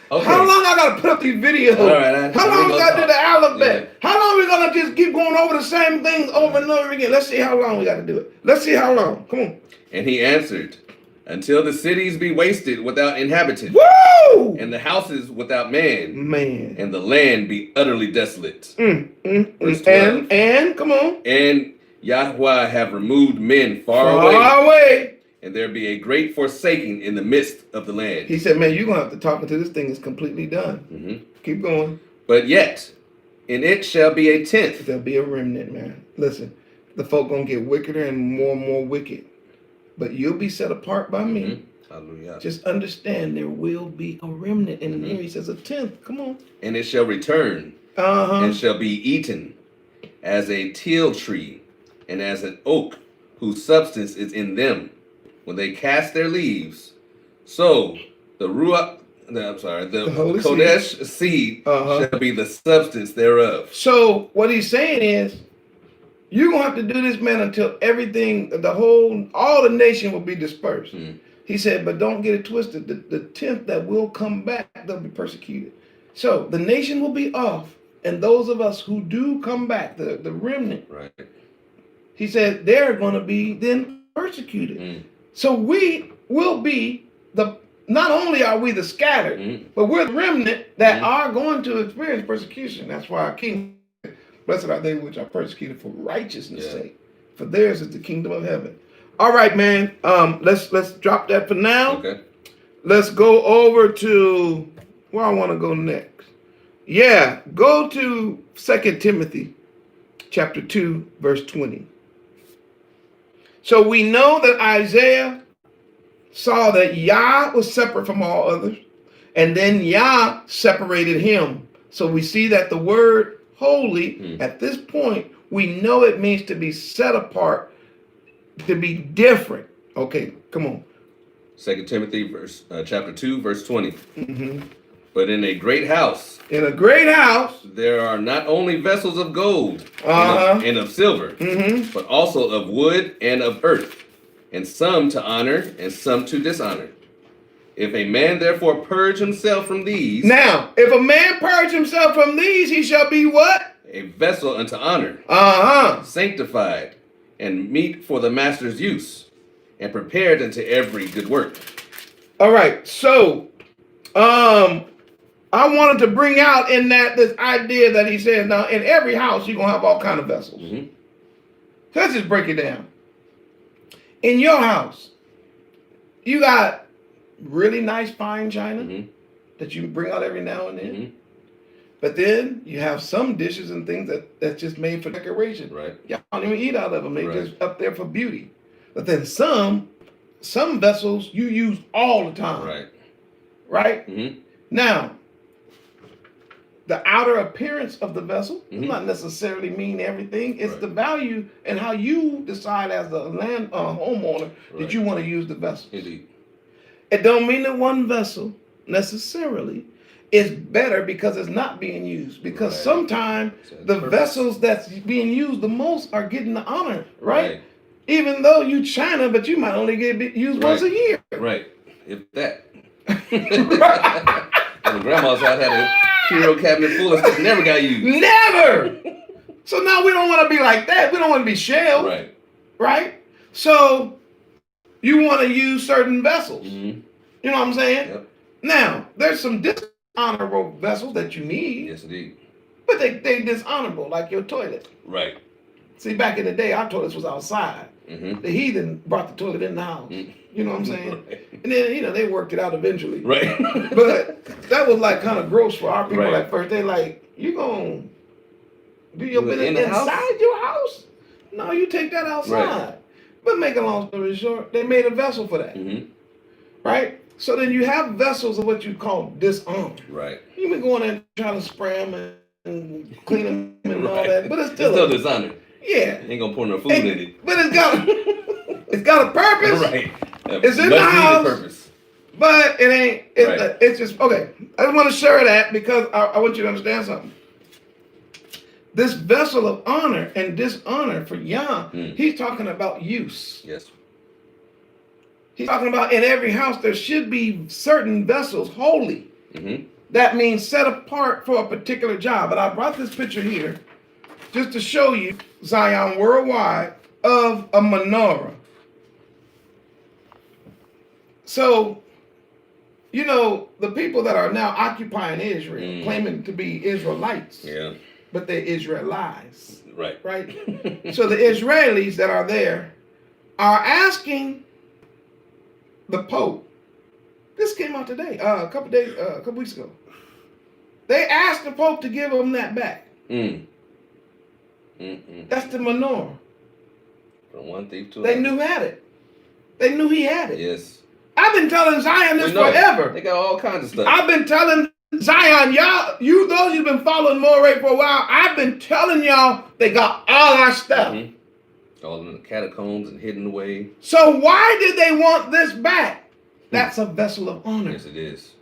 Okay. How long I got to put up these videos? All right, how long we got to do the alphabet? Yeah. How long we going to just keep going over the same things over and over again? Let's see how long we got to do it. Let's see how long. Come on. And he answered, until the cities be wasted without inhabitant. Woo! And the houses without man. Man. And the land be utterly desolate. And come on. And Yahweh have removed men far away, and there be a great forsaking in the midst of the land. He said, man, you're going to have to talk until this thing is completely done. Mm-hmm. Keep going. But yet, in it shall be a tenth. There'll be a remnant, man. Listen, the folk going to get wickeder and more wicked. But you'll be set apart by me. Mm-hmm. Hallelujah. Just understand there will be a remnant. And here he says a tenth. Come on. And it shall return and shall be eaten as a teil tree and as an oak whose substance is in them. When they cast their leaves, so the Kodesh seed shall be the substance thereof. So what he's saying is, you're going to have to do this, man, until everything, all the nation will be dispersed. Mm. He said, but don't get it twisted. The tenth that will come back, they'll be persecuted. So the nation will be off, and those of us who do come back, the remnant, right? He said they're going to be then persecuted. Mm. So we will be not only are we the scattered, but we're the remnant that are going to experience persecution. That's why our king, blessed are they which are persecuted for righteousness' sake, for theirs is the kingdom of heaven. All right, man. Let's drop that for now. Okay. Let's go over to where I want to go next. Yeah, go to 2 Timothy chapter 2, verse 20. So we know that Isaiah saw that Yah was separate from all others, and then Yah separated him. So we see that the word holy, at this point, we know it means to be set apart, to be different. Okay, come on. 2 Timothy chapter 2, verse 20. Mm-hmm. But in a great house. In a great house. There are not only vessels of gold and of silver, but also of wood and of earth, and some to honor and some to dishonor. If a man therefore purge himself from these. Now, if a man purge himself from these, he shall be what? A vessel unto honor. Sanctified and meet for the master's use, and prepared unto every good work. All right, so I wanted to bring out in that this idea that he said, now in every house you're gonna have all kind of vessels. Mm-hmm. Let's just break it down. In your house, you got really nice fine china that you bring out every now and then. Mm-hmm. But then you have some dishes and things that's just made for decoration. Right. Y'all don't even eat out of them. They're just up there for beauty. But then some vessels you use all the time. Right. Right? Mm-hmm. Now, the outer appearance of the vessel does not necessarily mean everything. It's the value and how you decide as the homeowner that you want to use the vessel. Indeed. It don't mean that one vessel necessarily is better because it's not being used. Because sometimes the vessels that's being used the most are getting the honor, right? Even though you China, but you might only get used once a year. Right. If that. When grandma's house had a hero cabinet full of stuff never got used. Never! So now we don't want to be like that. We don't want to be shelled. Right. Right? So you want to use certain vessels. Mm-hmm. You know what I'm saying? Yep. Now, there's some dishonorable vessels that you need. Yes, indeed. But they dishonorable, like your toilet. Right. See, back in the day, our toilets was outside. Mm-hmm. The heathen brought the toilet in the house. Mm-hmm. You know what I'm saying? Right. And then, they worked it out eventually. Right. But that was like kind of gross for our people at first. They like, you gonna do your business inside your house? No, you take that outside. Right. But make a long story short, they made a vessel for that. Mm-hmm. Right? So then you have vessels of what you call dishonor. Right. You been going in trying to spray them and clean them and all that, but it's still dishonor. Yeah. Ain't gonna pour no food in it. But it's got a purpose. Right. It's in the house. Purpose. But it ain't. It's just okay. I just want to share that because I want you to understand something. This vessel of honor and dishonor for Yah, he's talking about use. Yes. He's talking about in every house there should be certain vessels holy. Mm-hmm. That means set apart for a particular job. But I brought this picture here just to show you Zion worldwide of a menorah. So, the people that are now occupying Israel, claiming to be Israelites, but they're Israelites. Right. Right? So the Israelis that are there are asking the Pope. This came out today, a couple weeks ago. They asked the Pope to give them that back. That's the menorah. From one thief to They another. knew had it. They knew he had it. Yes. I've been telling Zion this forever. They got all kinds of stuff. I've been telling Zion, y'all, those who've been following Moray for a while, I've been telling y'all they got all our stuff. All in the catacombs and hidden away. So why did they want this back? That's a vessel of honor. Yes, it is.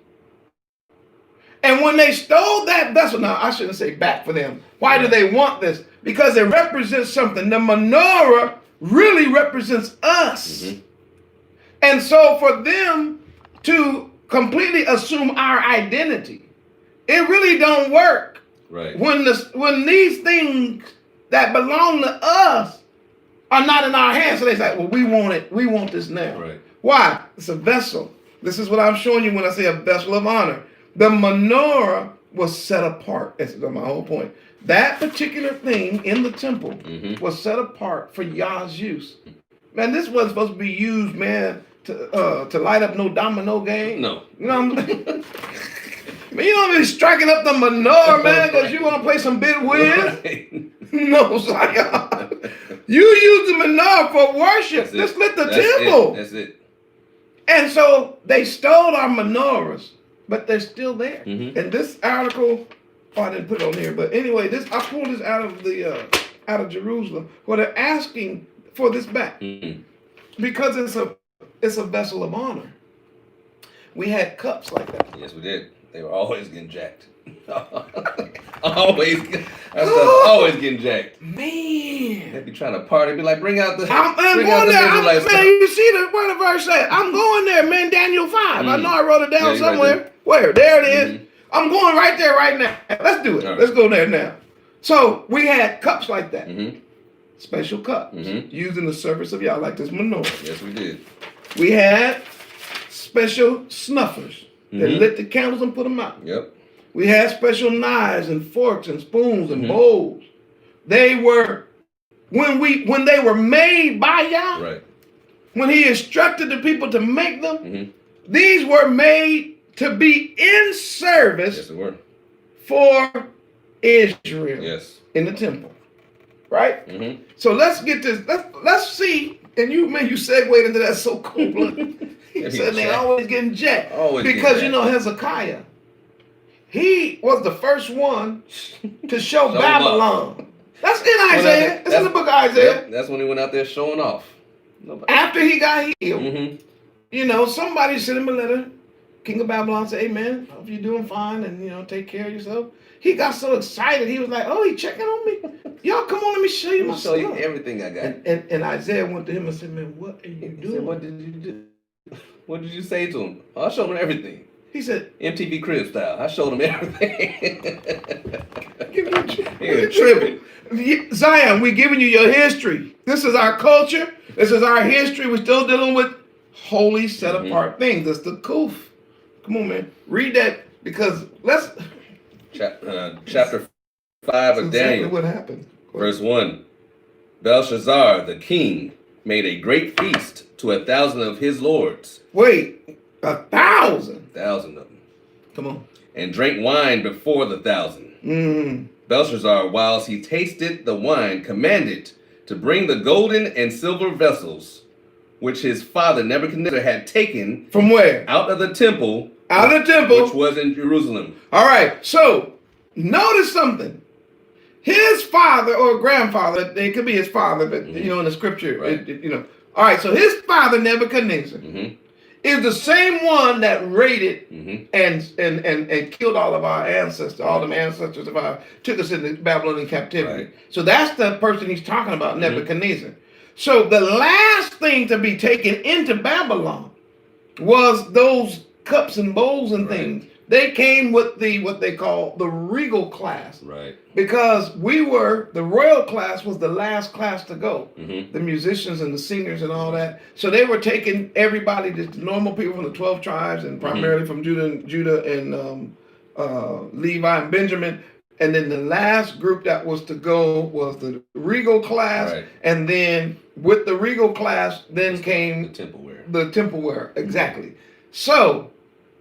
And when they stole that vessel, now I shouldn't say back for them. Why do they want this? Because it represents something. The menorah really represents us. And so for them to completely assume our identity, it really don't work. Right. When these things that belong to us are not in our hands, so they say, well, we want it. We want this now. Right. Why? It's a vessel. This is what I'm showing you when I say a vessel of honor. The menorah was set apart. That's my whole point. That particular thing in the temple was set apart for Yah's use. Man, this wasn't supposed to be used, man, to light up no domino game. No. You know what I'm saying? Man, you don't be striking up the menorah, man, because you want to play some big whiz. Right. No, Zion. You use the menorah for worship. Just lit the temple. That's it. And so they stole our menorahs, but they're still there. And this article, I didn't put it on here, but anyway, I pulled this out of Jerusalem, where they're asking for this back because it's a vessel of honor. We had cups like that. Yes, we did. They were always getting jacked. always getting jacked. Man, They'd be trying to party. Be like, bring out the. I'm going there. Man, you see what the verse said? I'm going there, man. Daniel 5. I know I wrote it down somewhere. Right. Where? There it is. I'm going right there right now. Let's do it. Right. Let's go there now. So we had cups like that. Special cups used in the service of Yah, like this menorah. Yes, we did. We had special snuffers that lit the candles and put them out. Yep. We had special knives and forks and spoons and bowls. They were when they were made by Yah. Right. When He instructed the people to make them, these were made to be in service. Yes, they were. For Israel. Yes. In the temple. Right? So let's get this. Let's see. And you segued into that so cool. He said they always getting jacked. Because you know Hezekiah, he was the first one to show Babylon. That's in Isaiah. It's in the book of Isaiah. Yep, that's when he went out there showing off. After he got healed, you know, somebody sent him a letter. King of Babylon said, hey man, hope you're doing fine and, you know, take care of yourself. He got so excited. He was like, oh, he checking on me. Y'all, come on, let me show you my stuff. Show you everything I got. And Isaiah went to him and said, man, what are you doing? He said, what did you do? What did you say to him? I showed him everything. He said, MTV Crib style. I showed him everything. He was tripping. Zion, we're giving you your history. This is our culture. This is our history. We're still dealing with holy, set apart things. That's the Quph. Come on, man. Read that because let's. Chapter 5 of Daniel. What happened? Verse 1. Belshazzar, the king, made a great feast to 1,000 of his lords. Wait, 1,000? 1,000 of them. Come on. And drank wine before the 1,000. Belshazzar, whilst he tasted the wine, commanded to bring the golden and silver vessels, which his father Nebuchadnezzar had taken. From where? Out of the temple. Out of the temple. Which was in Jerusalem. All right, so notice something. His father or grandfather, it could be his father, but you know, in the scripture, right. you know. All right, so his father Nebuchadnezzar is the same one that raided and killed all of our ancestors, all them ancestors of our, took us into Babylonian captivity. Right. So that's the person he's talking about, Nebuchadnezzar. So the last thing to be taken into Babylon was those cups and bowls and things. They came with the what they call the regal class. Right. Because the royal class was the last class to go. The musicians and the singers and all that. So they were taking everybody, the normal people from the 12 tribes and primarily from Judah and Levi and Benjamin. And then the last group that was to go was the regal class. Right. And then with the regal class, then came the temple wear. The temple wear, exactly. Mm-hmm. So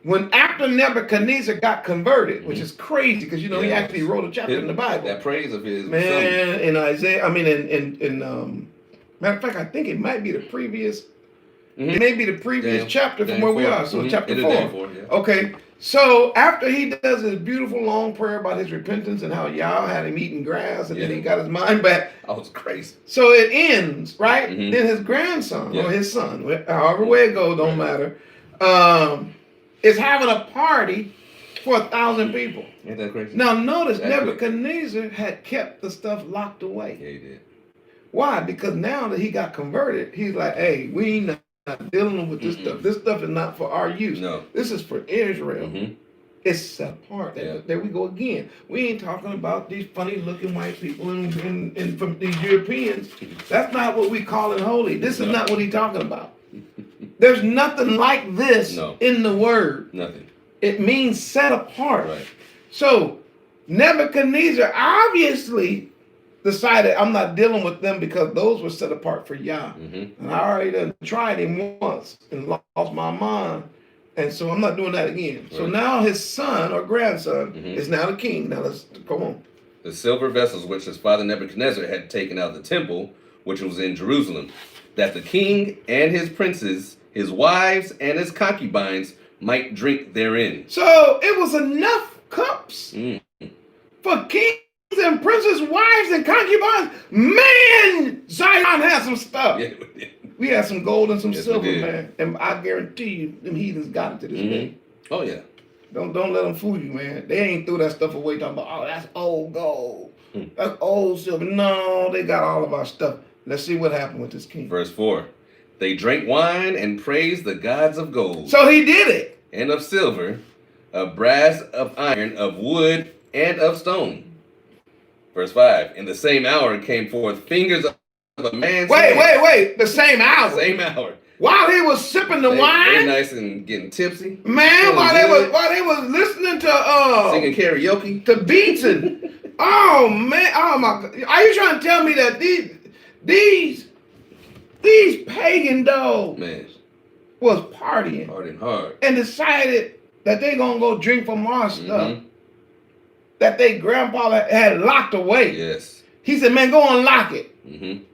when after Nebuchadnezzar got converted, mm-hmm. which is crazy because he actually wrote a chapter in the Bible. That praise of his man in Isaiah. I mean, in matter of fact, I think it might be the previous. Mm-hmm. It may be the previous chapter from where we are. So chapter 4. Yeah. Okay. So after he does his beautiful long prayer about his repentance and how Yah had him eating grass and then he got his mind back. That was crazy. So it ends, right? Mm-hmm. Then his grandson or his son, however way it goes, don't matter, is having a party for 1,000 people. Ain't that crazy? Now notice Nebuchadnezzar had kept the stuff locked away. Yeah, he did. Why? Because now that he got converted, he's like, hey, we ain't not dealing with this stuff. This stuff is not for our use. No. This is for Israel. Mm-hmm. It's set apart. There we go again. We ain't talking about these funny looking white people and from these Europeans. That's not what we call it holy. This is not what he's talking about. There's nothing like this in the word. Nothing. It means set apart. Right. So Nebuchadnezzar obviously decided I'm not dealing with them because those were set apart for Yah. Mm-hmm. And I already done tried him once and lost my mind. And so I'm not doing that again. Right. So now his son or grandson is now the king. Now let's come on. The silver vessels which his father Nebuchadnezzar had taken out of the temple, which was in Jerusalem, that the king and his princes, his wives and his concubines might drink therein. So it was enough cups for kings and princes, wives and concubines. Man, Zion had some stuff. Yeah, we had some gold and some silver, man. And I guarantee you, them heathens got it to this day. Oh, yeah. Don't let them fool you, man. They ain't threw that stuff away talking about, oh, that's old gold. That's old silver. No, they got all of our stuff. Let's see what happened with this king. Verse 4. They drank wine and praised the gods of gold. So he did it. And of silver, of brass, of iron, of wood, and of stone. Verse 5. In the same hour came forth fingers of a man's hand. Wait. The same hour. Same hour. While he was sipping the wine. They nice and getting tipsy. Man, while they was listening to singing karaoke. To beats and oh man, oh my God. Are you trying to tell me that these pagan dogs was partying hard and decided that they gonna go drink from our stuff that they grandpa had locked away. Yes. He said, man, go unlock it.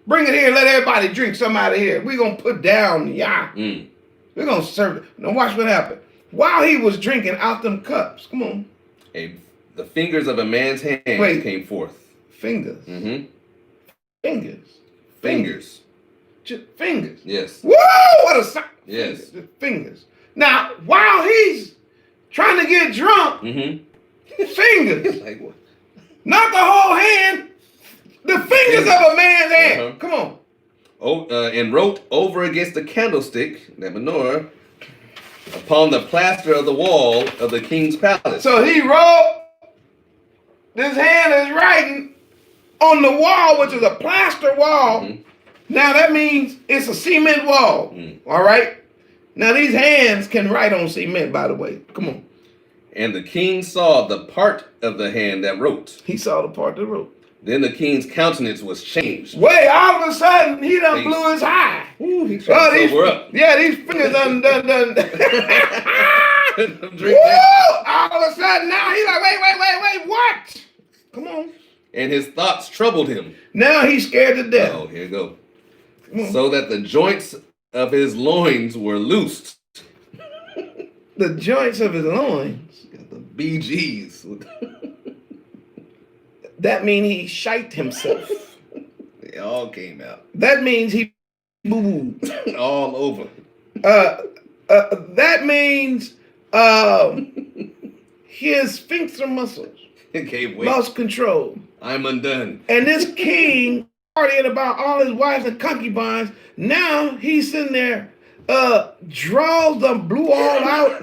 Bring it here, let everybody drink some out of here. We're gonna put down Yah. We're gonna serve it. Now watch what happened. While he was drinking out them cups, come on. The fingers of a man's hand came forth. Fingers. Fingers. Just fingers. Yes. Whoa, what a sound. Yes. Fingers. Now, while he's trying to get drunk, fingers. Like what? Not the whole hand. The fingers of a man's hand. Come on. And wrote over against the candlestick, that menorah, upon the plaster of the wall of the king's palace. So he wrote, this hand is writing on the wall, which is a plaster wall. Now that means it's a cement wall. All right? Now these hands can write on cement, by the way. Come on. And the king saw the part of the hand that wrote. He saw the part that wrote. Then the king's countenance was changed. Wait, all of a sudden, he done blew his high. Ooh, he tried to sober up. Yeah, these fingers done. Woo! All of a sudden, now he's like, wait, what? Come on. And his thoughts troubled him. Now he's scared to death. Oh, here you go. So that the joints of his loins were loosed. The joints of his loins? Got the BGs. That means he shite himself. They all came out. That means he boo-booed. All over. That means his sphincter muscles lost control. I'm undone. And this king partying about all his wives and concubines. Now he's sitting there, draws them blew all out.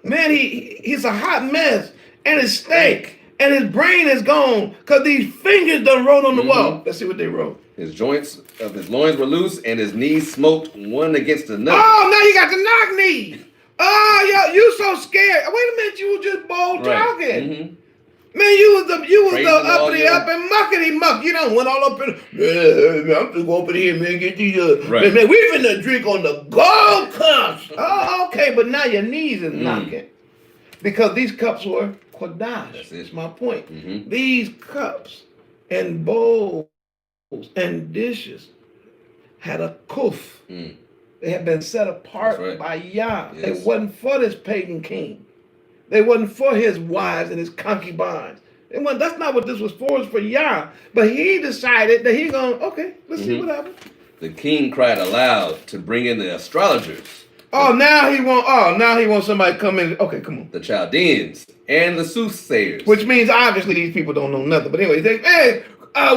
Man, he's a hot mess. And it stank. And his brain is gone because these fingers done wrote on the wall. Let's see what they wrote. His joints of his loins were loose and his knees smote one against another. Oh, now you got the knock knee. Oh, yo, you so scared. Wait a minute, you were just bold talking. Man, you was the Praising all uppity your- up and muckety muck. You done went all up in. Man, I'm just going up in here, man. Get these. Right. Man, we finna drink on the gold cups. Oh, okay, but now your knees is knocking because these cups were kodash. That's my point. Mm-hmm. These cups and bowls and dishes had a Quph. They had been set apart by Yah. Yes. They wasn't for this pagan king. They wasn't for his wives and his concubines. That's not what this was for. It was for Yah. But he decided that he okay, let's see what happens. The king cried aloud to bring in the astrologers. Now he wants somebody to come in. Okay, come on. The Chaldeans and the soothsayers. Which means obviously these people don't know nothing. But anyway, they hey,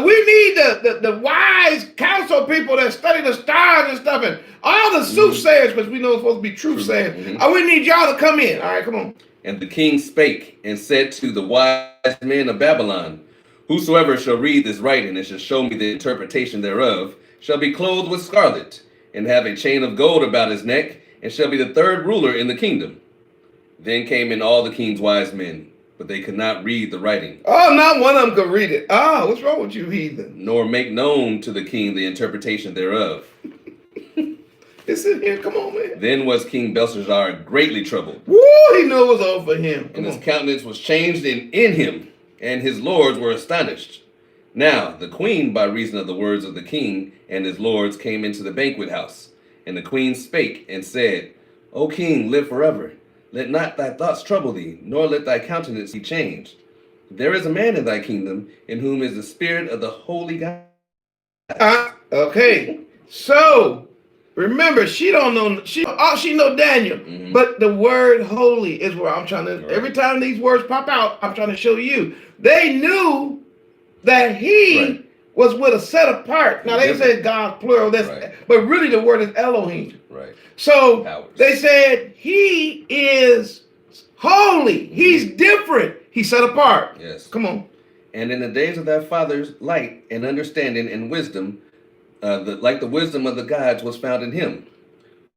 we need the wise council people that study the stars and stuff, and all the soothsayers, because we know it's supposed to be truth sayers. We need y'all to come in. All right, come on. And the king spake and said to the wise men of Babylon, whosoever shall read this writing and shall show me the interpretation thereof, shall be clothed with scarlet, and have a chain of gold about his neck, and shall be the third ruler in the kingdom. Then came in all the king's wise men, but they could not read the writing. Oh, not one of them could read it. What's wrong with you, heathen? Nor make known to the king the interpretation thereof. It's in here. Come on, man. Then was King Belshazzar greatly troubled. Woo, he knew it was all for him. And his countenance was changed in him, and his lords were astonished. Now the queen, by reason of the words of the king and his lords, came into the banquet house. And the queen spake and said, O king, live forever. Let not thy thoughts trouble thee, nor let thy countenance be changed. There is a man in thy kingdom, in whom is the spirit of the holy God. Okay, so remember, she don't know. She know Daniel, but the word "holy" is where I'm trying to. Right. Every time these words pop out, I'm trying to show you. They knew that he was with a set apart. Now they say God plural, but really the word is Elohim. Right. So Powers. They said he is holy. He's different. He's set apart. Yes. Come on. And in the days of thy father's light and understanding and wisdom, like the wisdom of the gods was found in him.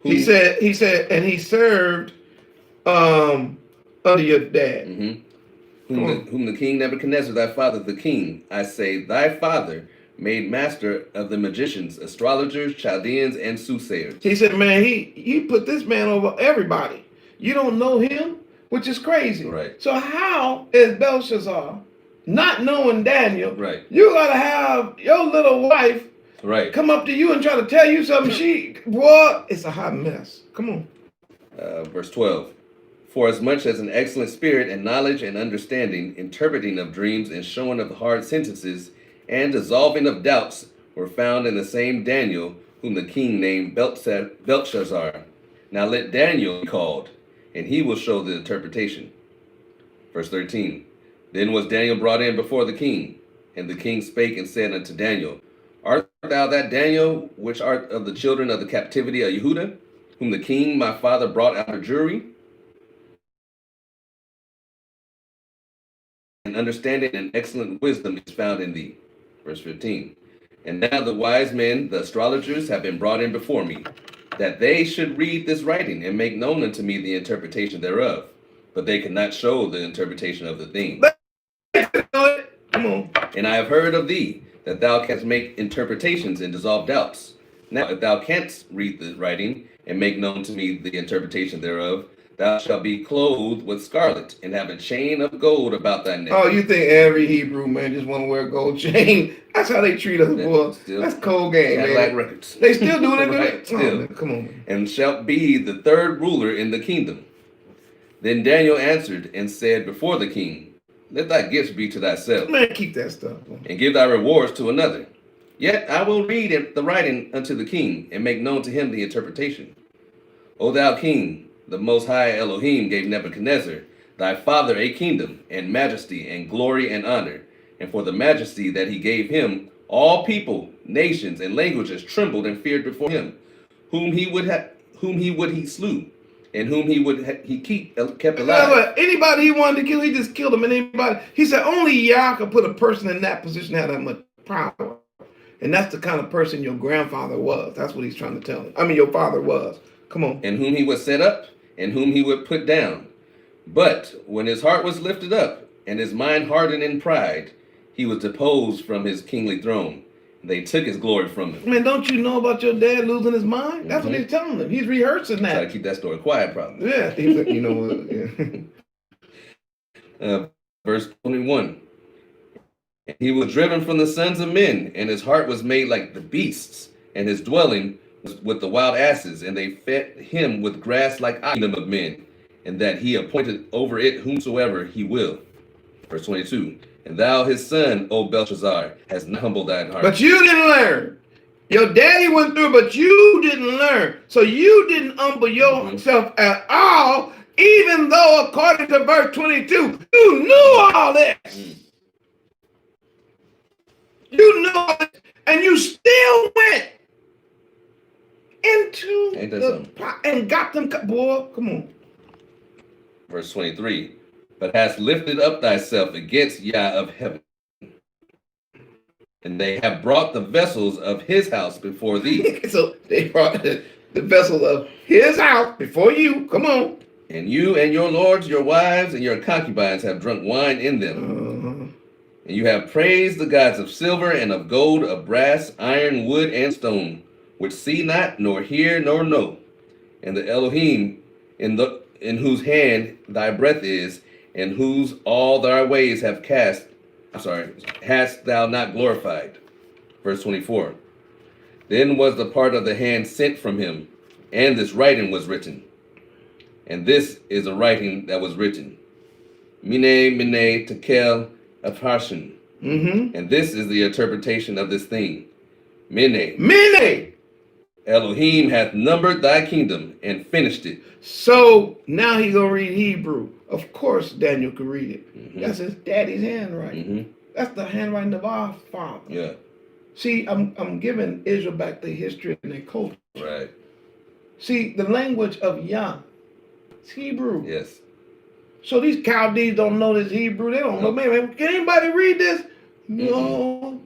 He said, and he served under your dad. Whom the king Nebuchadnezzar, thy father, the king, I say, thy father, made master of the magicians, astrologers, Chaldeans, and soothsayers. He said, man, he put this man over everybody. You don't know him, which is crazy. Right. So how is Belshazzar, not knowing Daniel, you got to have your little wife come up to you and try to tell you something. It's a hot mess. Come on. Verse 12. For as much as an excellent spirit and knowledge and understanding, interpreting of dreams and showing of hard sentences, and dissolving of doubts were found in the same Daniel, whom the king named Belshazzar. Now let Daniel be called, and he will show the interpretation. Verse 13. Then was Daniel brought in before the king, and the king spake and said unto Daniel, Art thou that Daniel, which art of the children of the captivity of Yehuda, whom the king my father brought out of Jewry? And understanding and excellent wisdom is found in thee. Verse 15. And now the wise men, the astrologers, have been brought in before me, that they should read this writing and make known unto me the interpretation thereof. But they could not show the interpretation of the thing. Come on. And I have heard of thee, that thou canst make interpretations and dissolve doubts. Now, if thou canst read the writing and make known to me the interpretation thereof, thou shalt be clothed with scarlet and have a chain of gold about thy neck. Oh, you think every Hebrew man just want to wear a gold chain? That's how they treat us, boy. That's cold game, man. Records. They still do it. Right, still. Oh, come on, man. And shalt be the third ruler in the kingdom. Then Daniel answered and said before the king, Let thy gifts be to thyself. Man, keep that stuff. And give thy rewards to another. Yet I will read the writing unto the king, and make known to him the interpretation. O thou king, the most high Elohim gave Nebuchadnezzar, thy father, a kingdom, and majesty, and glory, and honor. And for the majesty that he gave him, all people, nations, and languages trembled and feared before him. Whom he would slew, and whom he kept alive. Anybody he wanted to kill, he just killed him. And anybody, he said only Yah could put a person in that position that had that much power. And that's the kind of person your grandfather was. That's what he's trying to tell him. I mean, your father was. Come on. And whom he would set up, and whom he would put down. But when his heart was lifted up, and his mind hardened in pride, he was deposed from his kingly throne. They took his glory from him. Man, don't you know about your dad losing his mind? That's what he's telling them. He's rehearsing that. Try to keep that story quiet, probably. Yeah, he's like, you know what? Yeah. Verse 21. He was driven from the sons of men, and his heart was made like the beasts, and his dwelling was with the wild asses, and they fed him with grass like kingdom of men, and that he appointed over it whomsoever he will. Verse 22. And thou, his son, O Belshazzar, hast not humbled thine heart. But you didn't learn. Your daddy went through, but you didn't learn. So you didn't humble yourself at all, even though, according to verse 22, you knew all this. You know it, and you still went into and got them. Boy, come on. Verse 23. But hast lifted up thyself against Yah of heaven, and they have brought the vessels of his house before thee. So they brought the vessels of his house before you. Come on. And you and your lords, your wives, and your concubines have drunk wine in them. And you have praised the gods of silver and of gold, of brass, iron, wood, and stone, which see not, nor hear, nor know. And the Elohim, in whose hand thy breath is, and whose all thy ways hast thou not glorified. Verse 24. Then was the part of the hand sent from him, and this writing was written. And this is a writing that was written. Mene, tekel, Upharsin. And this is the interpretation of this thing. Mene. Elohim hath numbered thy kingdom and finished it. So now he's going to read Hebrew. Of course Daniel could read it. That's his daddy's handwriting. That's the handwriting of our father. Yeah. See, I'm giving Israel back their history and their culture. Right. See, the language of Yah is Hebrew. Yes. So these Chaldees don't know this Hebrew. They don't know. Man, can anybody read this? No.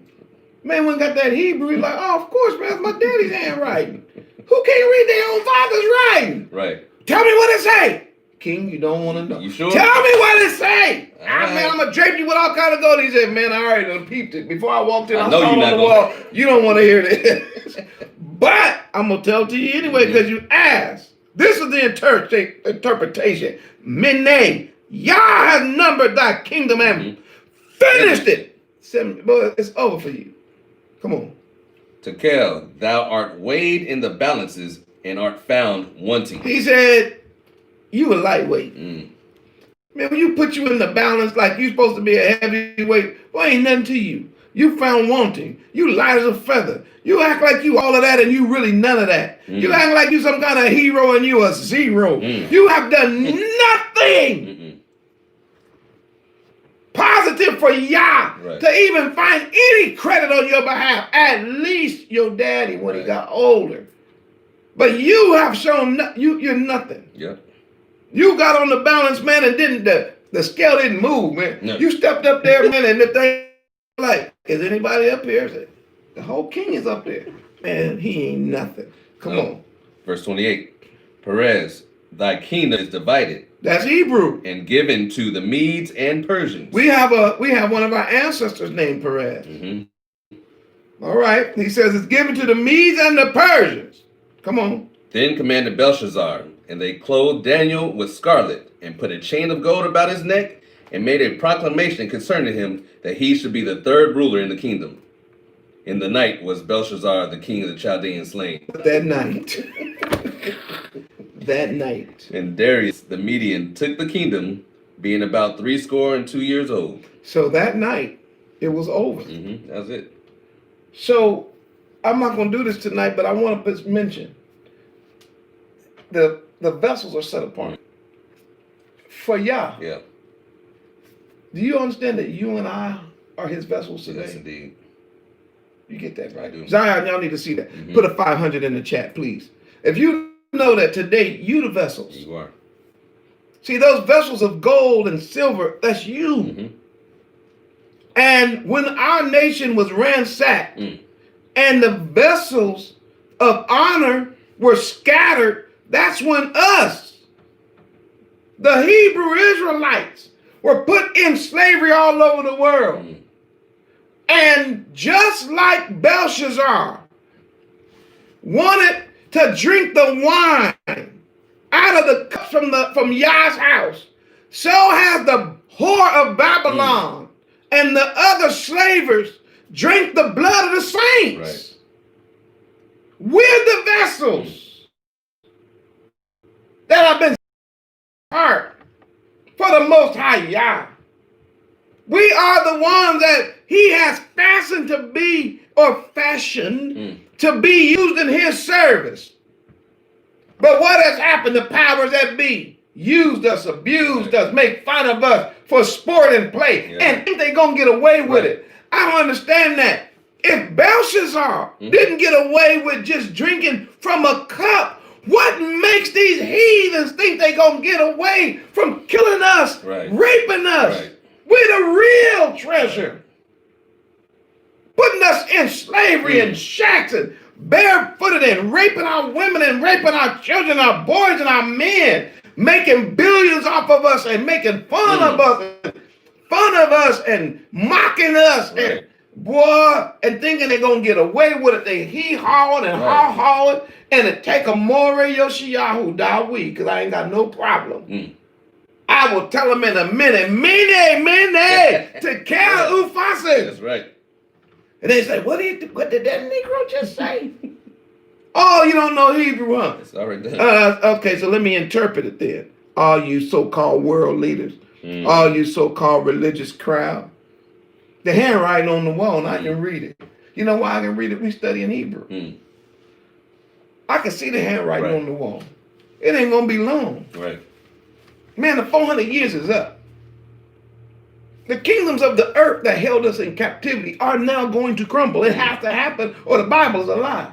Man, when got that Hebrew, he's like, oh, of course, man, that's my daddy's handwriting. Who can't read their own father's writing? Right. Tell me what it say. King, you don't want to know. You sure? Tell me what it say. Right. Man, I'm going to drape you with all kind of gold. He said, man, I already done peeped it. Before I walked in, I know saw you're it on the wall. You don't want to hear this. But I'm going to tell it to you anyway because you asked. This is the interpretation. Mene. Yah has numbered thy kingdom and finished it. Boy, it's over for you. Come on. Tekel, thou art weighed in the balances and art found wanting. He said, you a lightweight. Man, when you put you in the balance like you supposed to be a heavyweight, well, ain't nothing to you. You found wanting. You light as a feather. You act like you all of that and you really none of that. You act like you some kind of hero and you a zero. You have done nothing positive for Yah to even find any credit on your behalf. At least your daddy when he got older. But you have shown you're nothing. Yep. You got on the balance, man, and the scale didn't move, man. No. You stepped up there, man, and the thing like, is anybody up here? The whole king is up there. Man, he ain't nothing. Come on. Verse 28. Perez, thy kingdom is divided. That's Hebrew. And given to the Medes and Persians. We have one of our ancestors named Perez. All right. He says it's given to the Medes and the Persians. Come on. Then commanded Belshazzar, and they clothed Daniel with scarlet, and put a chain of gold about his neck, and made a proclamation concerning him that he should be the third ruler in the kingdom. In the night was Belshazzar, the king of the Chaldeans, slain. That night. That night. And Darius the Median took the kingdom, being about 62 years old. So that night, it was over. That's it. So I'm not going to do this tonight, but I want to mention the vessels are set apart for Yah. Yeah. Do you understand that you and I are his vessels today? Yes, indeed. You get that right? I do. Zion, y'all need to see that. Put a 500 in the chat, please. If you know that today, you the vessels. You are. See, those vessels of gold and silver, that's you. And when our nation was ransacked and the vessels of honor were scattered, that's when us, the Hebrew Israelites, were put in slavery all over the world. And just like Belshazzar wanted to drink the wine out of the cup from Yah's house, so has the whore of Babylon and the other slavers drink the blood of the saints. Right. We're the vessels that have been heart for the Most High Yah. We are the ones that he has fastened to be, or fashioned to be used in his service. But what has happened? The powers that be used us, abused us, make fun of us for sport and play, and think they're going to get away with it. I don't understand that. If Belshazzar didn't get away with just drinking from a cup, what makes these heathens think they're going to get away from killing us, raping us? We're the real treasure. Putting us in slavery and shacks and barefooted and raping our women and raping our children, our boys and our men, making billions off of us and making fun of us and mocking us and boy, and thinking they're gonna get away with it. They hee-hawing and haw-hawing, and it take a morehyoshiyahudauid, because I ain't got no problem. I will tell them in a minute, mene, to kill Ufase. That's right. And they say, what did that Negro just say? Oh, you don't know Hebrew, huh? It's already done. Okay, so let me interpret it then. All you so-called world leaders, all you so-called religious crowd, the handwriting on the wall, and I can read it. You know why I can read it? We study in Hebrew. I can see the handwriting on the wall. It ain't gonna be long. Right. Man, the 400 years is up. The kingdoms of the earth that held us in captivity are now going to crumble. It has to happen, or the Bible is a lie.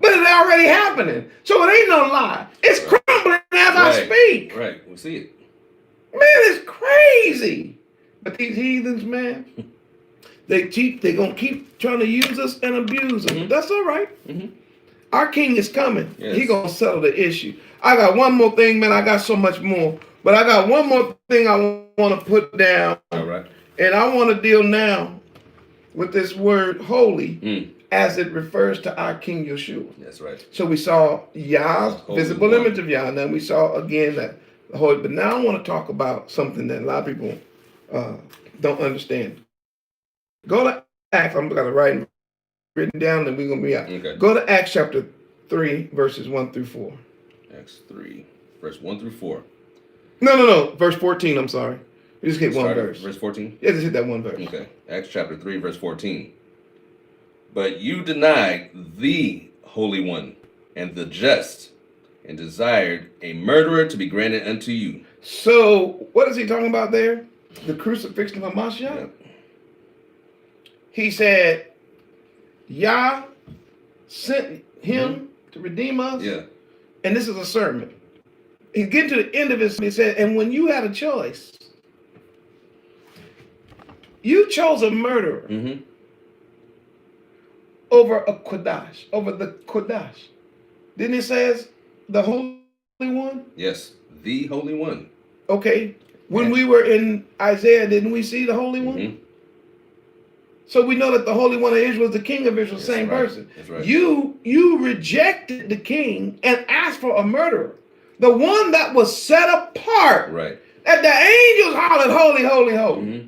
But it's already happening. So it ain't no lie. It's crumbling as I speak. Right. We see it. Man, it's crazy. But these heathens, man, they're going to keep trying to use us and abuse us. That's all right. Our king is coming. Yes. He's going to settle the issue. I got one more thing, man. I got so much more. But I got one more thing I want to put down. All right. And I want to deal now with this word holy as it refers to our King Yeshua. That's right. So we saw Yah's Holy visible one. image of Yah. And then we saw again that the holy. But now I want to talk about something that a lot of people don't understand. Go to Acts. I'm going to write it written down and we're going to be out. Okay. Go to Acts chapter 3, verses 1 through 4. Acts 3, verse 1 through 4. No. Verse 14, I'm sorry. You just hit one verse. Verse 14? Yeah, just hit that one verse. Okay. Acts chapter 3, verse 14. But you denied the Holy One and the just, and desired a murderer to be granted unto you. So, what is he talking about there? The crucifixion of Mashiach? Yep. He said, Yah sent him to redeem us. Yeah. And this is a sermon. He's getting to the end of it, and he said, and when you had a choice, you chose a murderer over a Kodash, over the Kodash. Didn't it say the Holy One? Yes, the Holy One. Okay. When we were in Isaiah, didn't we see the Holy One? So we know that the Holy One of Israel is the King of Israel, same person. That's right. You rejected the king and asked for a murderer. The one that was set apart. Right. That the angels hollered, holy, holy, holy.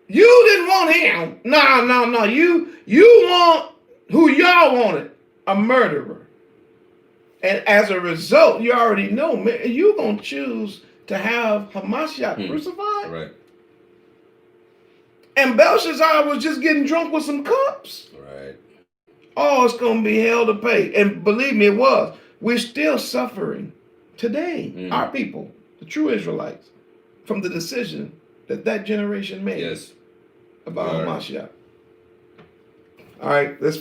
You didn't want him. No. You want who y'all wanted, a murderer. And as a result, you already know, you're going to choose to have Hamashiach crucified. Right. And Belshazzar was just getting drunk with some cups. Right. Oh, it's going to be hell to pay. And believe me, it was. We're still suffering today, our people, the true Israelites, from the decision that generation made about Hamashiach. All right, let's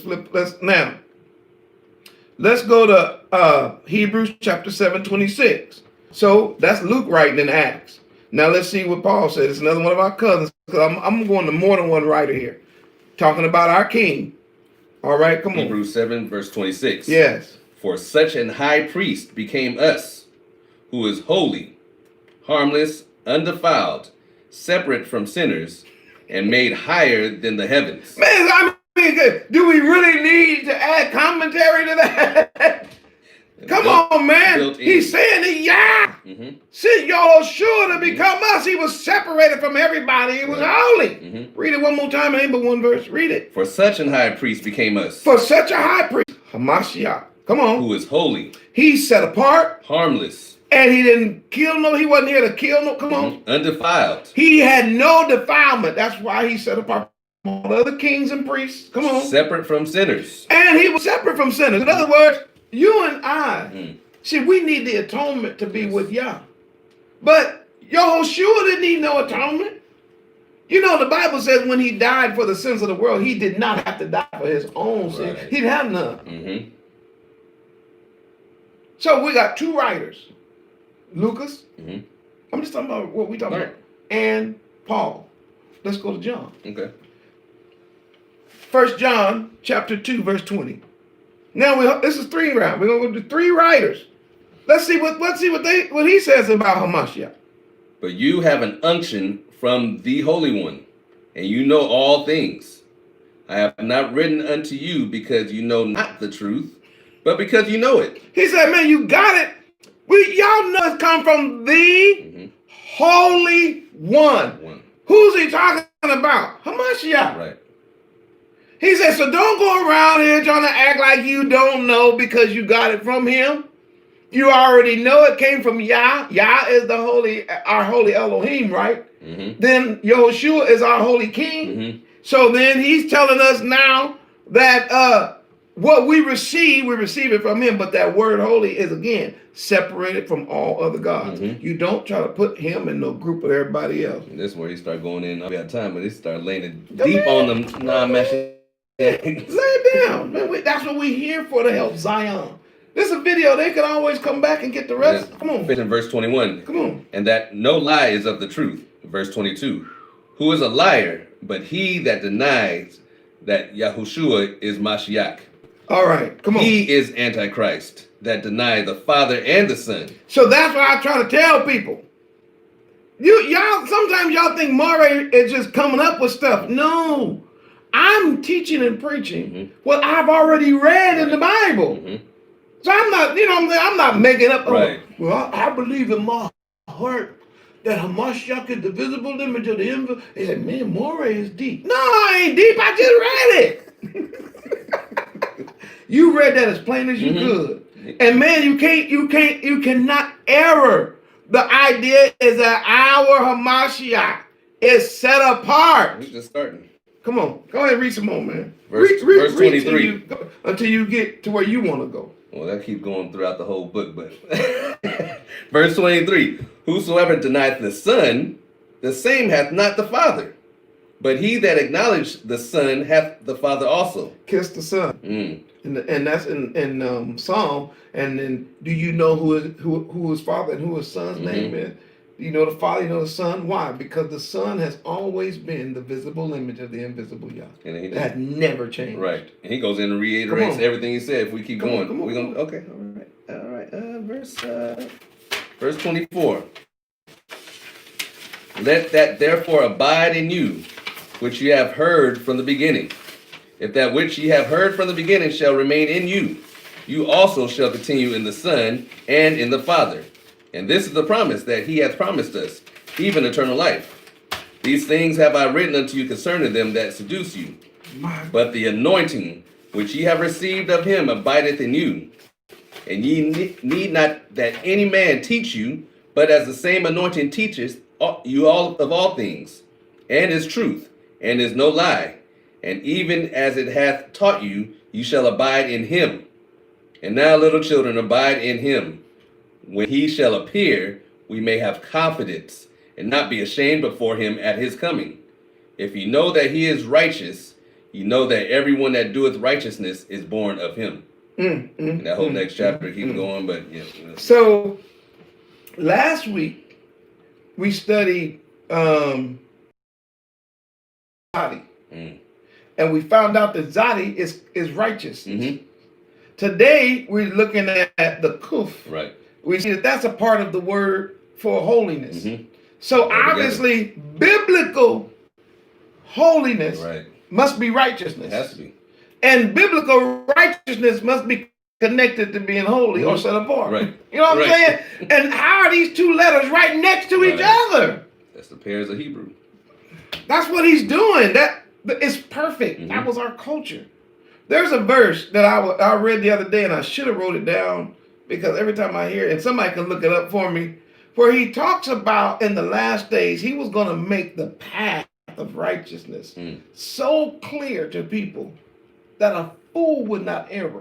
go to Hebrews chapter 7:26. So that's Luke writing in Acts. Now let's see what Paul said. It's another one of our cousins, because I'm going to more than one writer here, talking about our king. All right, come on. Hebrews 7, verse 26. Yes. For such an high priest became us, who is holy, harmless, undefiled, separate from sinners, and made higher than the heavens. Man, I mean, do we really need to add commentary to that? Come on, man. He's saying that sent Yahushua to become us. He was separated from everybody. He was holy. Read it one more time. It ain't but one verse. Read it. For such an high priest became us. For such a high priest. Hamashiach. Come on. Who is holy. He's set apart. Harmless. And he didn't kill he wasn't here to kill come on. Undefiled. He had no defilement. That's why he set apart from all the other kings and priests. Come on. Separate from sinners. And he was separate from sinners. In other words, you and I, see, we need the atonement to be with Yah. But Yahushua didn't need no atonement. You know, the Bible says when he died for the sins of the world, he did not have to die for his own sin. He didn't have none. So we got two writers. Lucas, I'm just talking about what we talking about, and Paul. Let's go to John. Okay. 1 John chapter 2, verse 20. Now this is three round. We're gonna go to three writers. Let's see what he says about Hamashiach. But you have an unction from the Holy One, and you know all things. I have not written unto you because you know not the truth, but because you know it. He said, man, you got it. Y'all know it's come from the Holy One. Who's he talking about? Hamashiach. Right. He said, so don't go around here trying to act like you don't know because you got it from him. You already know it came from Yah. Yah is our holy Elohim, right? Then Yahushua is our holy king. So then he's telling us now that what we receive it from him. But that word holy is, again, separated from all other gods. You don't try to put him in no group with everybody else. And this is where he started going in. We got time, but he started laying it deep on them non-meshing. Lay it down. Man, that's what we're here for, to help Zion. This is a video. They can always come back and get the rest. Come on. In verse 21. Come on. And that no lie is of the truth. Verse 22. Who is a liar, but he that denies that Yahushua is Mashiach. All right. Come on. He is Antichrist that deny the Father and the Son. So that's what I try to tell people. Y'all, sometimes y'all think Murray is just coming up with stuff. No. I'm teaching and preaching what I've already read in the Bible. So I'm not, I'm not making up. Right. Well, I believe in my heart that Hamashiach is the visible image of the invisible. He said, man, Murray is deep. No, I ain't deep. I just read it. You read that as plain as you could. And man, you cannot error. The idea is that our Hamashiach is set apart. We're just starting. Come on, go ahead and read some more, man. Verse 23. Until you get to where you want to go. Well, that keeps going throughout the whole book, but verse 23. Whosoever denieth the Son, the same hath not the Father. But he that acknowledged the Son hath the Father also. Kiss the Son. And that's in Psalm. And then, do you know who his Father and who his Son's name is? You know the Father, you know the Son. Why? Because the Son has always been the visible image of the invisible Yah. And that never changed. Right. And he goes in and reiterates everything he said. If we keep going, we're going. Okay. All right. Verse 24. Let that therefore abide in you, which ye have heard from the beginning. If that which ye have heard from the beginning shall remain in you, you also shall continue in the Son and in the Father. And this is the promise that he hath promised us, even eternal life. These things have I written unto you concerning them that seduce you. But the anointing which ye have received of him abideth in you. And ye need not that any man teach you, but as the same anointing teacheth you all of all things, and is truth, and is no lie. And even as it hath taught you, you shall abide in him. And now, little children, abide in him. When he shall appear, we may have confidence, and not be ashamed before him at his coming. If ye know that he is righteous, ye know that everyone that doeth righteousness is born of him. And that whole next chapter keeps going, but yeah. So, last week, we studied Zadi. And we found out that Zadi is righteousness. Today, we're looking at the Quph. Right. We see that that's a part of the word for holiness. So obviously, biblical holiness must be righteousness. It has to be. And biblical righteousness must be connected to being holy or set apart. Right. You know what I'm saying? And how are these two letters right next to each other? That's the pairs of Hebrew. That's what he's doing. That is perfect. That was our culture. There's a verse that I read the other day, and I should have wrote it down because every time I hear it, and somebody can look it up for me, where he talks about in the last days, he was going to make the path of righteousness so clear to people that a fool would not err.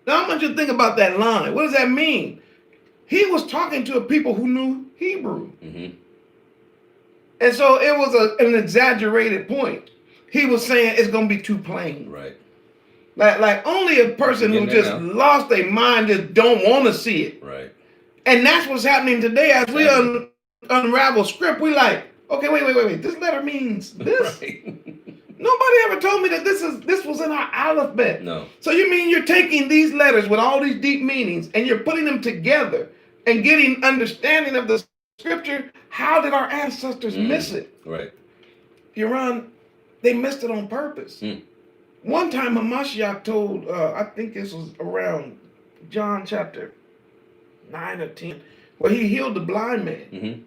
Now, I want you to think about that line. What does that mean? He was talking to a people who knew Hebrew. And so it was an exaggerated point. He was saying it's going to be too plain. Right. Like only a person who just lost their mind just don't want to see it. Right. And that's what's happening today. As we unravel script, we like, okay, wait. This letter means this. Right. Nobody ever told me that this was in our alphabet. No. So you mean you're taking these letters with all these deep meanings and you're putting them together and getting understanding of the scripture? How did our ancestors miss it? Right. Iran, they missed it on purpose. One time Hamashiach told, I think this was around John chapter 9 or 10, where he healed the blind man.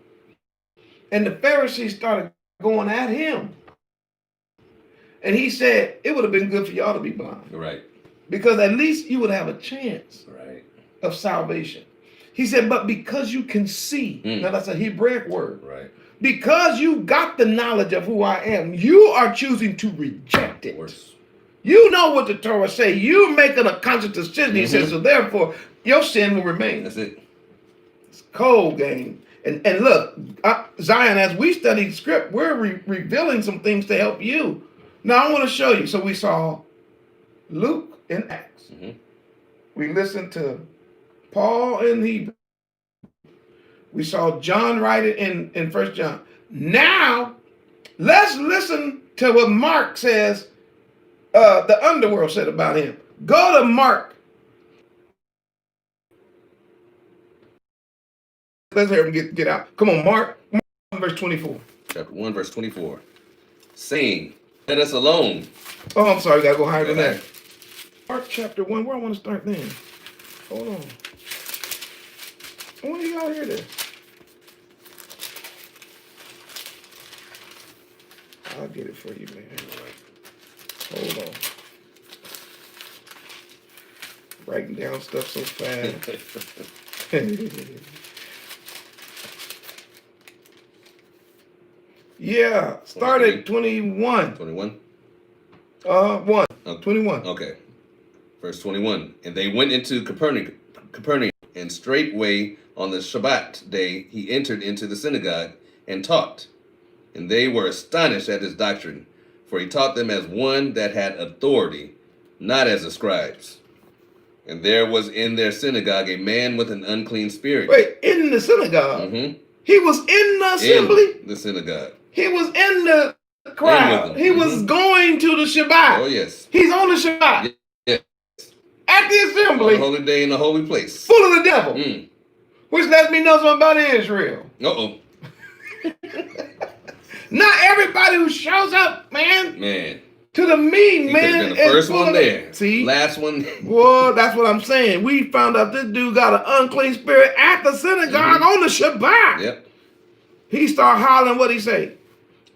And the Pharisees started going at him. And he said, it would have been good for y'all to be blind. Right. Because at least you would have a chance of salvation. He said, but because you can see, now that's a Hebraic word. Right. Because you got the knowledge of who I am, you are choosing to reject it. Worse. You know what the Torah say. You're making a conscious decision. He says, so therefore, your sin will remain. That's it. It's cold game. And look, Zion, as we study script, we're revealing some things to help you. Now, I want to show you. So we saw Luke in Acts. We listened to Paul in Hebrew. We saw John write it in 1 John. Now, let's listen to what Mark says the underworld said about him. Go to Mark. Let's hear him get out. Come on, Mark 1, verse 24. Chapter 1, verse 24. Saying, let us alone. Oh, I'm sorry. Got to go higher than that. Mark chapter 1. Where I want to start then? Hold on. When do y'all hear this? I'll get it for you, man. Hold on. Writing down stuff so fast. Yeah, started 21. 21? 1. Okay. 21. Okay. Verse 21. And they went into Capernaum, and straightway on the Shabbat day he entered into the synagogue and taught. And they were astonished at his doctrine, for he taught them as one that had authority, not as the scribes. And there was in their synagogue a man with an unclean spirit. Wait, in the synagogue? He was in the assembly? In the synagogue. He was in the crowd. He was going to the Shabbat. Oh, yes. He's on the Shabbat. Yes. At the assembly. On a holy day in a holy place. Full of the devil. Which lets me know something about Israel. Uh-oh. Not everybody who shows up, man. To the meeting, he man. Been the first one there. See? Last one. Well, that's what I'm saying. We found out this dude got an unclean spirit at the synagogue on the Shabbat. Yep. He started hollering, what'd he say?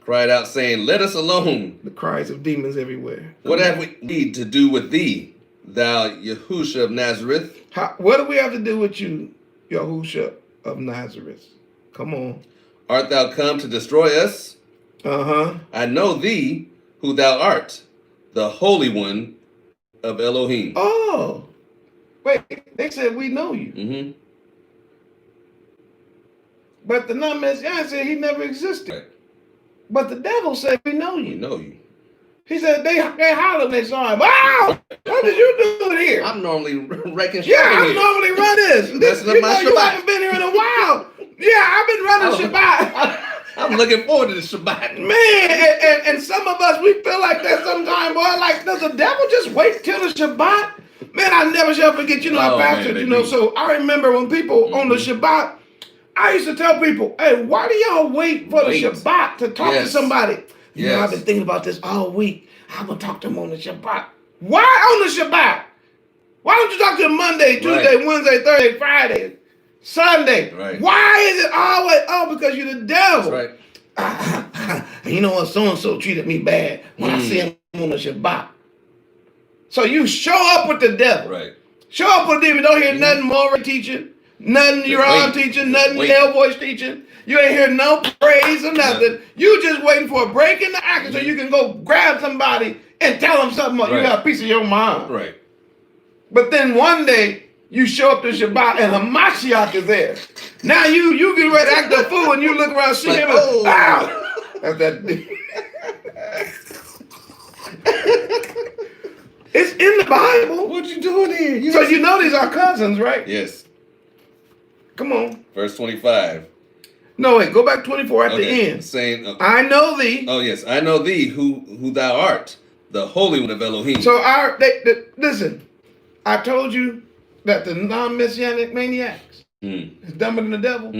Cried out saying, let us alone. The cries of demons everywhere. What have we to do with thee, thou Yahusha of Nazareth? What do we have to do with you, Yahusha of Nazareth? Come on. Art thou come to destroy us? I know thee, who thou art, the Holy One of Elohim. Oh. Wait, they said we know you. But the non-Messianic said he never existed. Right. But the devil said we know you. We know you. He said they hollered when they saw him. Wow! What did you do here? I'm normally wrecking shit. Yeah, I normally run this. You haven't been here in a while. Yeah, I've been running Shabbat. I'm looking forward to the Shabbat. Man, and some of us, we feel like that sometimes, boy. Like, does the devil just wait till the Shabbat? Man, I never shall forget, I pastored, so I remember when people on the Shabbat, I used to tell people, hey, why do y'all wait for the Shabbat to talk to somebody? You know, I've been thinking about this all week. I'm going to talk to them on the Shabbat. Why on the Shabbat? Why don't you talk to them Monday, Tuesday, Wednesday, Thursday, Friday, Sunday? Right. Why is it always, because you're the devil. That's right. You know what, so-and-so treated me bad when I see him on the Shabbat. So you show up with the devil. Right. Show up with the demon. Don't hear nothing Maury teaching, nothing Uran teaching, nothing Hell Voice teaching. You ain't hear no praise or nothing. You just waiting for a break in the action so you can go grab somebody and tell them something. You got a piece of your mind. Right. But then one day you show up to Shabbat and Hamashiach is there. Now you get ready to act a fool and you look around, see him. That's that. It's in the Bible. What you doing here? So you know these are cousins, right? Yes. Come on. Verse 25. No, wait. Go back 24 at the end. Saying, I know thee. Oh, yes. I know thee, who thou art, the Holy One of Elohim. So listen, I told you that the non-messianic maniacs is dumber than the devil.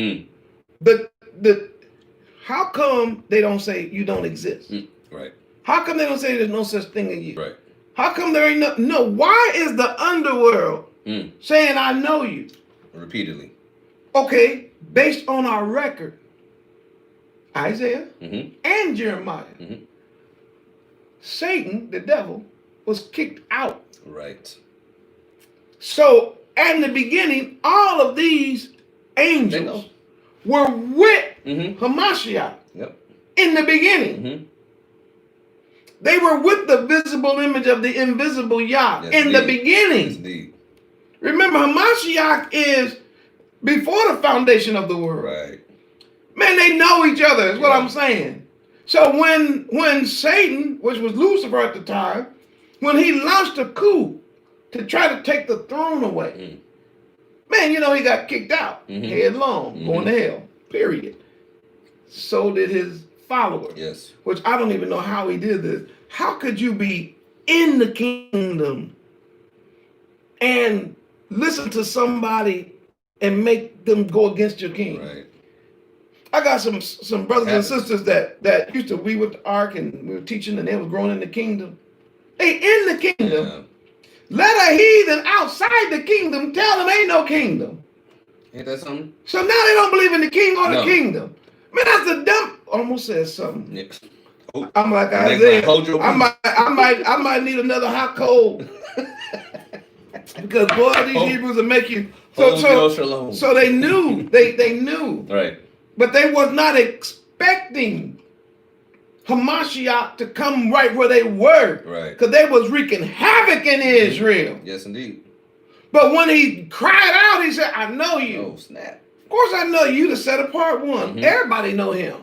How come they don't say you don't exist? Right. How come they don't say there's no such thing as you? Right. How come there ain't no? Why is the underworld saying I know you? Repeatedly. Okay, based on our record, Isaiah and Jeremiah, Satan, the devil, was kicked out. Right. So, in the beginning, all of these angels were with Hamashiach. Yep. In the beginning. They were with the visible image of the invisible Yah in the beginning. Yes, indeed. Remember, Hamashiach is before the foundation of the world. Right. Man, they know each other, is what I'm saying. So when Satan, which was Lucifer at the time, when he launched a coup to try to take the throne away, man, you know, he got kicked out, headlong, going to hell, period. So did his followers. Yes. Which I don't even know how he did this. How could you be in the kingdom and listen to somebody and make them go against your king? Right. I got some brothers and sisters that used to be with the ARK and we were teaching and they was growing in the kingdom. They in the kingdom. Yeah. Let a heathen outside the kingdom tell them ain't no kingdom. Ain't that something? So now they don't believe in the king or the kingdom. Man, that's the dumb. Almost said something. Yeah. Oh, I'm like Isaiah. I might need another hot cold because boy, these Hebrews will make you. So they knew. They knew. Right. But they was not expecting Hamashiach to come right where they were. Right. Because they was wreaking havoc in Israel. Yes, indeed. But when he cried out, he said, "I know you." Oh snap! Of course, I know you, the set apart one. Everybody know him.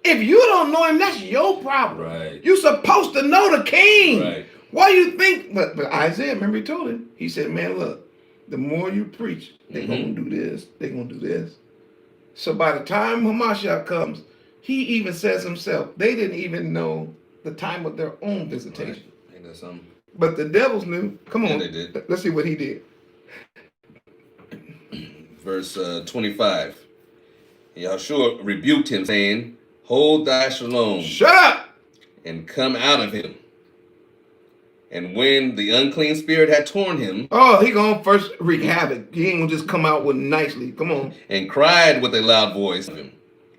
If you don't know him, that's your problem. Right. You're supposed to know the king. Right. Why you think? But Isaiah, remember he told him. He said, "Man, look, the more you preach, they're gonna do this. They're gonna do this." So by the time Hamashiach comes, he even says himself, they didn't even know the time of their own visitation. Right. Ain't that something? But the devils knew. Come on, they did. Let's see what he did. Verse 25. Yahshua rebuked him, saying, "Hold thy shalom. Shut up! And come out of him." And when the unclean spirit had torn him... Oh, he gonna first wreak havoc. He ain't gonna just come out with nicely. Come on. And cried with a loud voice of him.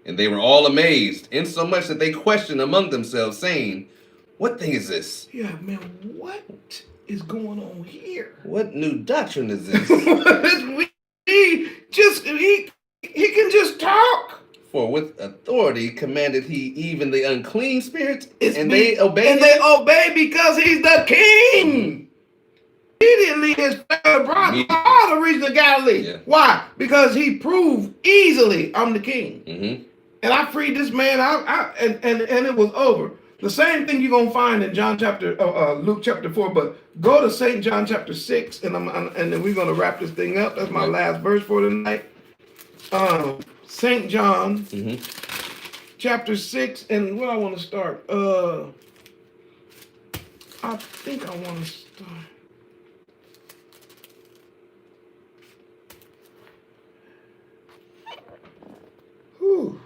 And they were all amazed, insomuch that they questioned among themselves, saying, "What thing is this?" Yeah, man, what is going on here? What new doctrine is this? He can just talk. For with authority commanded he even the unclean spirits, and they obey. And they obey because he's the king. Immediately his father brought all the reason of Galilee. Yeah. Why? Because he proved easily, I'm the king. And I freed this man out, and it was over. The same thing you're gonna find in Luke chapter 4, but go to St. John chapter 6, and then we're gonna wrap this thing up. That's my last verse for tonight. St. John chapter 6, and where I want to start? I think I want to start. Whew.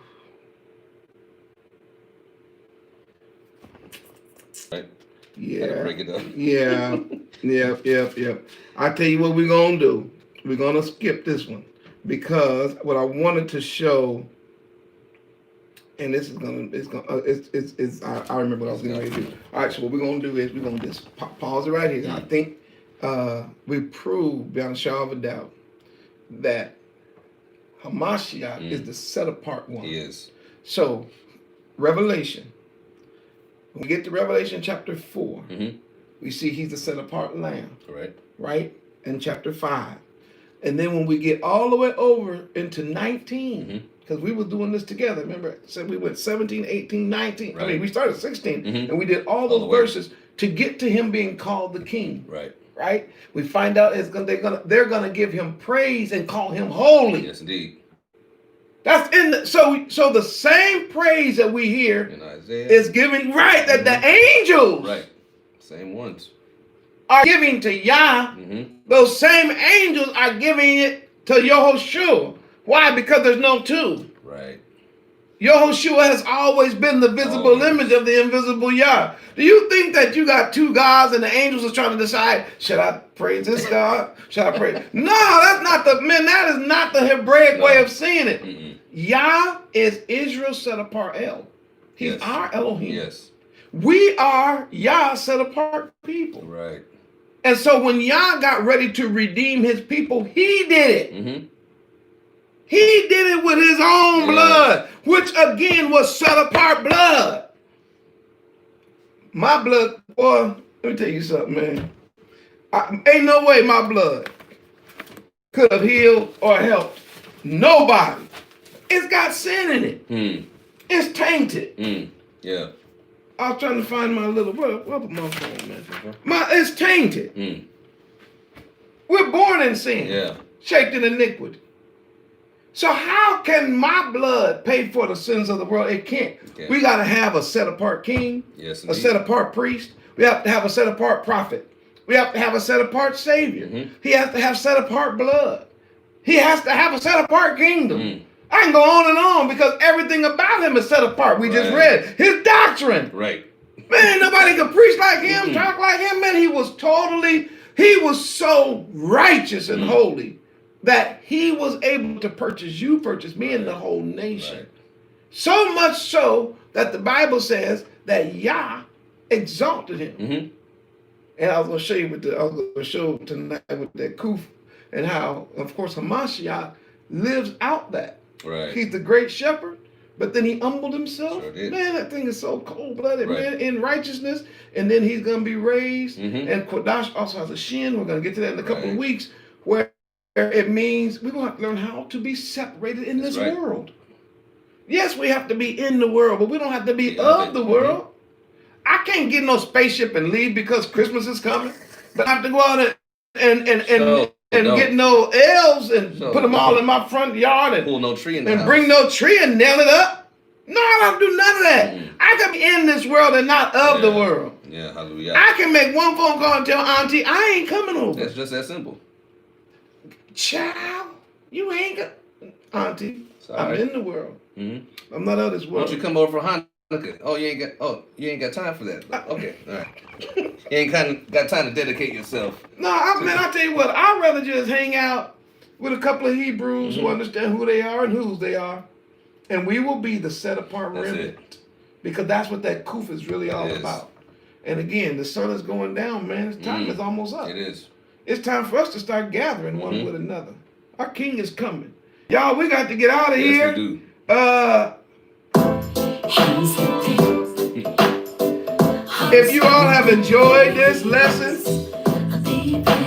Right. Yeah. Break it up. Yeah. Yep. I tell you what we're gonna do. We're gonna skip this one because what I wanted to show, and this is I remember what I was getting ready to do. All right, so what we're gonna do is we're gonna just pause it right here. I think we proved beyond a shadow of a doubt that Hamashiach is the set apart one. He is. So Revelation. When we get to Revelation chapter 4, we see he's the set apart lamb. Right? In chapter 5. And then when we get all the way over into 19, because we were doing this together, remember? So we went 17, 18, 19. Right. I mean, we started 16, and we did all those verses to get to him being called the king. Right? We find out they're gonna give him praise and call him holy. Yes, indeed. That's in the so the same praise that we hear in Isaiah is given that the angels same ones are giving to Yah. Those same angels are giving it to Yehoshua. Why? Because there's no two. Right. Yehoshua has always been the visible image of the invisible Yah. Do you think that you got two gods and the angels are trying to decide, should I praise this God? Should I praise? No, that's not that is not the Hebraic way of seeing it. Yah is Israel set apart El. He's our Elohim. Yes. We are Yah set apart people. Right. And so when Yah got ready to redeem his people, he did it. He did it with his own blood, which again was set apart blood. My blood, boy, let me tell you something, man. Ain't no way my blood could have healed or helped nobody. It's got sin in it. It's tainted. Yeah. I was trying to find my little, what my phone, man? It's tainted. We're born in sin, shaped in iniquity. So how can my blood pay for the sins of the world? It can't. We got to have a set apart king, a set apart priest. We have to have a set apart prophet. We have to have a set apart savior. He has to have set apart blood. He has to have a set apart kingdom. I can go on and on because everything about him is set apart. We just read his doctrine. Right. Man, nobody could preach like him, talk like him. Man, he was so righteous and holy that he was able to purchase me and the whole nation. Right. So much so that the Bible says that Yah exalted him. And I was going to show you tonight with that Quph and how, of course, Hamashiach lives out that. Right. He's the great shepherd, but then he humbled himself. Sure did. Man, that thing is so cold-blooded, man, in righteousness. And then he's going to be raised. And Kodash also has a shin. We're going to get to that in a couple of weeks, where it means we're going to have to learn how to be separated in this world. Yes, we have to be in the world, but we don't have to be of the world. I can't get no spaceship and leave because Christmas is coming. But I have to go out and get no elves and put them all in my front yard and pull no tree in the and house. Bring no tree and nail it up. No, I don't do none of that. I can be in this world and not of the world. Yeah, hallelujah. I can make one phone call and tell Auntie I ain't coming over. That's just that simple. Child, you ain't got Auntie. I'm in the world. I'm not of this world. Why don't you come over for Hanukkah? Oh, you ain't got time for that. Okay, all right. You ain't got time to dedicate yourself. No, I tell you what, I'd rather just hang out with a couple of Hebrews who understand who they are and whose they are, and we will be the set apart remnant. Because that's what that Koof is really all about. And again, the sun is going down, man. It's time is almost up. It is. It's time for us to start gathering one with another. Our king is coming. Y'all, we got to get out of here. Yes, we do. If you all have enjoyed this lesson,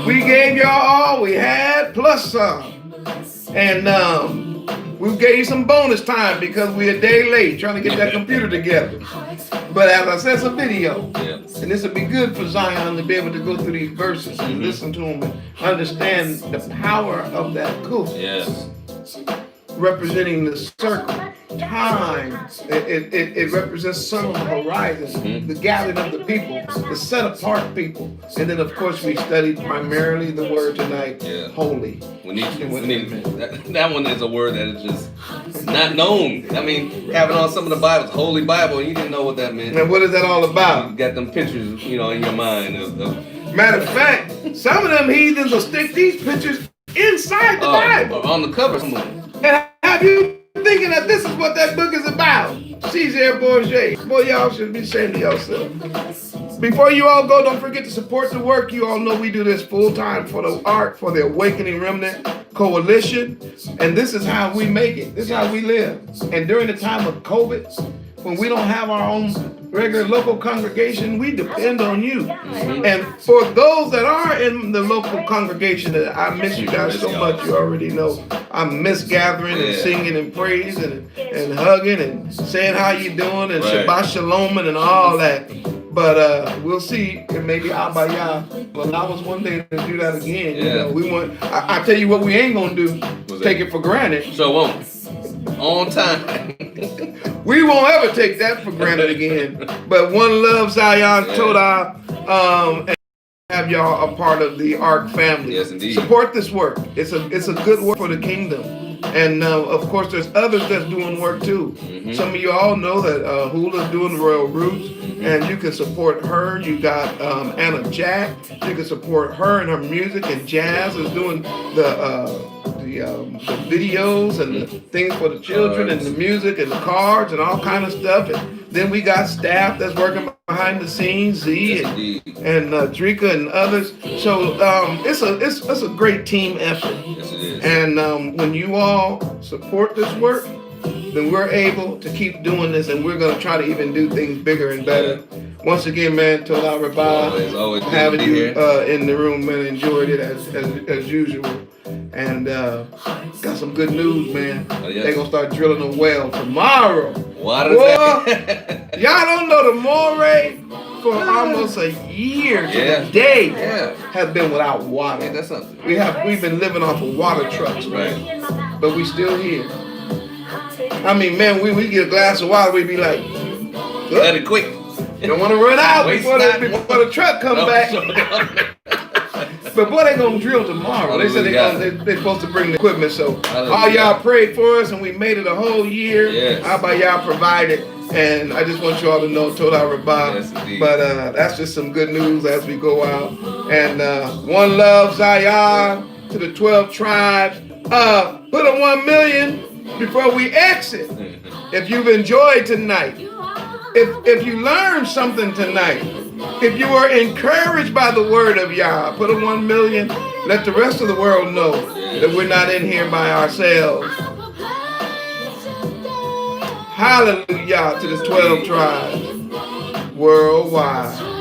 we gave y'all all we had plus some. And we gave you some bonus time because we're a day late trying to get that computer together. But as I said, it's a video. And this will be good for Zion to be able to go through these verses and listen to them and understand the power of that Koof. Yes. Representing the circle time. It represents sun on the horizon, the gathering of the people, the set apart people. And then, of course, we studied primarily the word tonight, holy. We need that one is a word that is just not known. I mean, having on some of the Bibles, Holy Bible, and you didn't know what that meant. And what is that all about? You got them pictures, in your mind. Matter of fact, some of them heathens will stick these pictures inside the Bible. On the cover, some of them. And have you thinking that this is what that book is about? Cesar Borgia. Boy, y'all should be ashamed of yourself. Before you all go, don't forget to support the work. You all know we do this full time for the ARK, for the Awakening Remnant Koalition. And this is how we make it. This is how we live. And during the time of COVID, when we don't have our own regular local congregation, we depend on you. And for those that are in the local congregation, I miss you guys so much, you already know. I miss gathering and singing and praising and hugging and saying how you doing and Shabbat Shalom and all that. But we'll see if maybe Abaya will allow us one day to do that again. You know, we want. I tell you what, we ain't gonna do. Take it for granted. So won't. On time. We won't ever take that for granted again. But one love, Zion, Todah, and have y'all a part of the ARK family. Yes, indeed. Support this work. It's a good work for the kingdom. And of course, there's others that's doing work too. Some of you all know that Hula's doing the Royal Roots, and you can support her. You got Annah Jack. You can support her and her music, and Jazz is doing the videos and the things for the children and the music and the cards and all kind of stuff. And then we got staff that's working behind the scenes, Z and Drika and others. So it's a great team effort. Yes, it is. And when you all support this work, then we're able to keep doing this, and we're going to try to even do things bigger and better. Once again, man, Todah Rabbi, always having you in the room, man, enjoyed it as usual. And got some good news, man. They're going to start drilling a well tomorrow. What is that? Y'all don't know the moray for almost a year to the day have been without water. Yeah, that's something. We've been living off of water trucks, man. But we still here. I mean, man, we get a glass of water, we be like, let it quick. You don't want to run out before the truck come back. But boy, they gonna drill tomorrow. They said they're supposed to bring the equipment. So all y'all prayed for us, and we made it a whole year. Yes. How about y'all provided? And I just want you all to know, Todah Rabbi. Yes, indeed. But that's just some good news as we go out. And one love, Zion, to the 12 tribes. Put a 1 million before we exit. If you've enjoyed tonight, if you learned something tonight, if you were encouraged by the word of Yah, put a 1 million. Let the rest of the world know that we're not in here by ourselves. Hallelujah to the 12 tribes worldwide.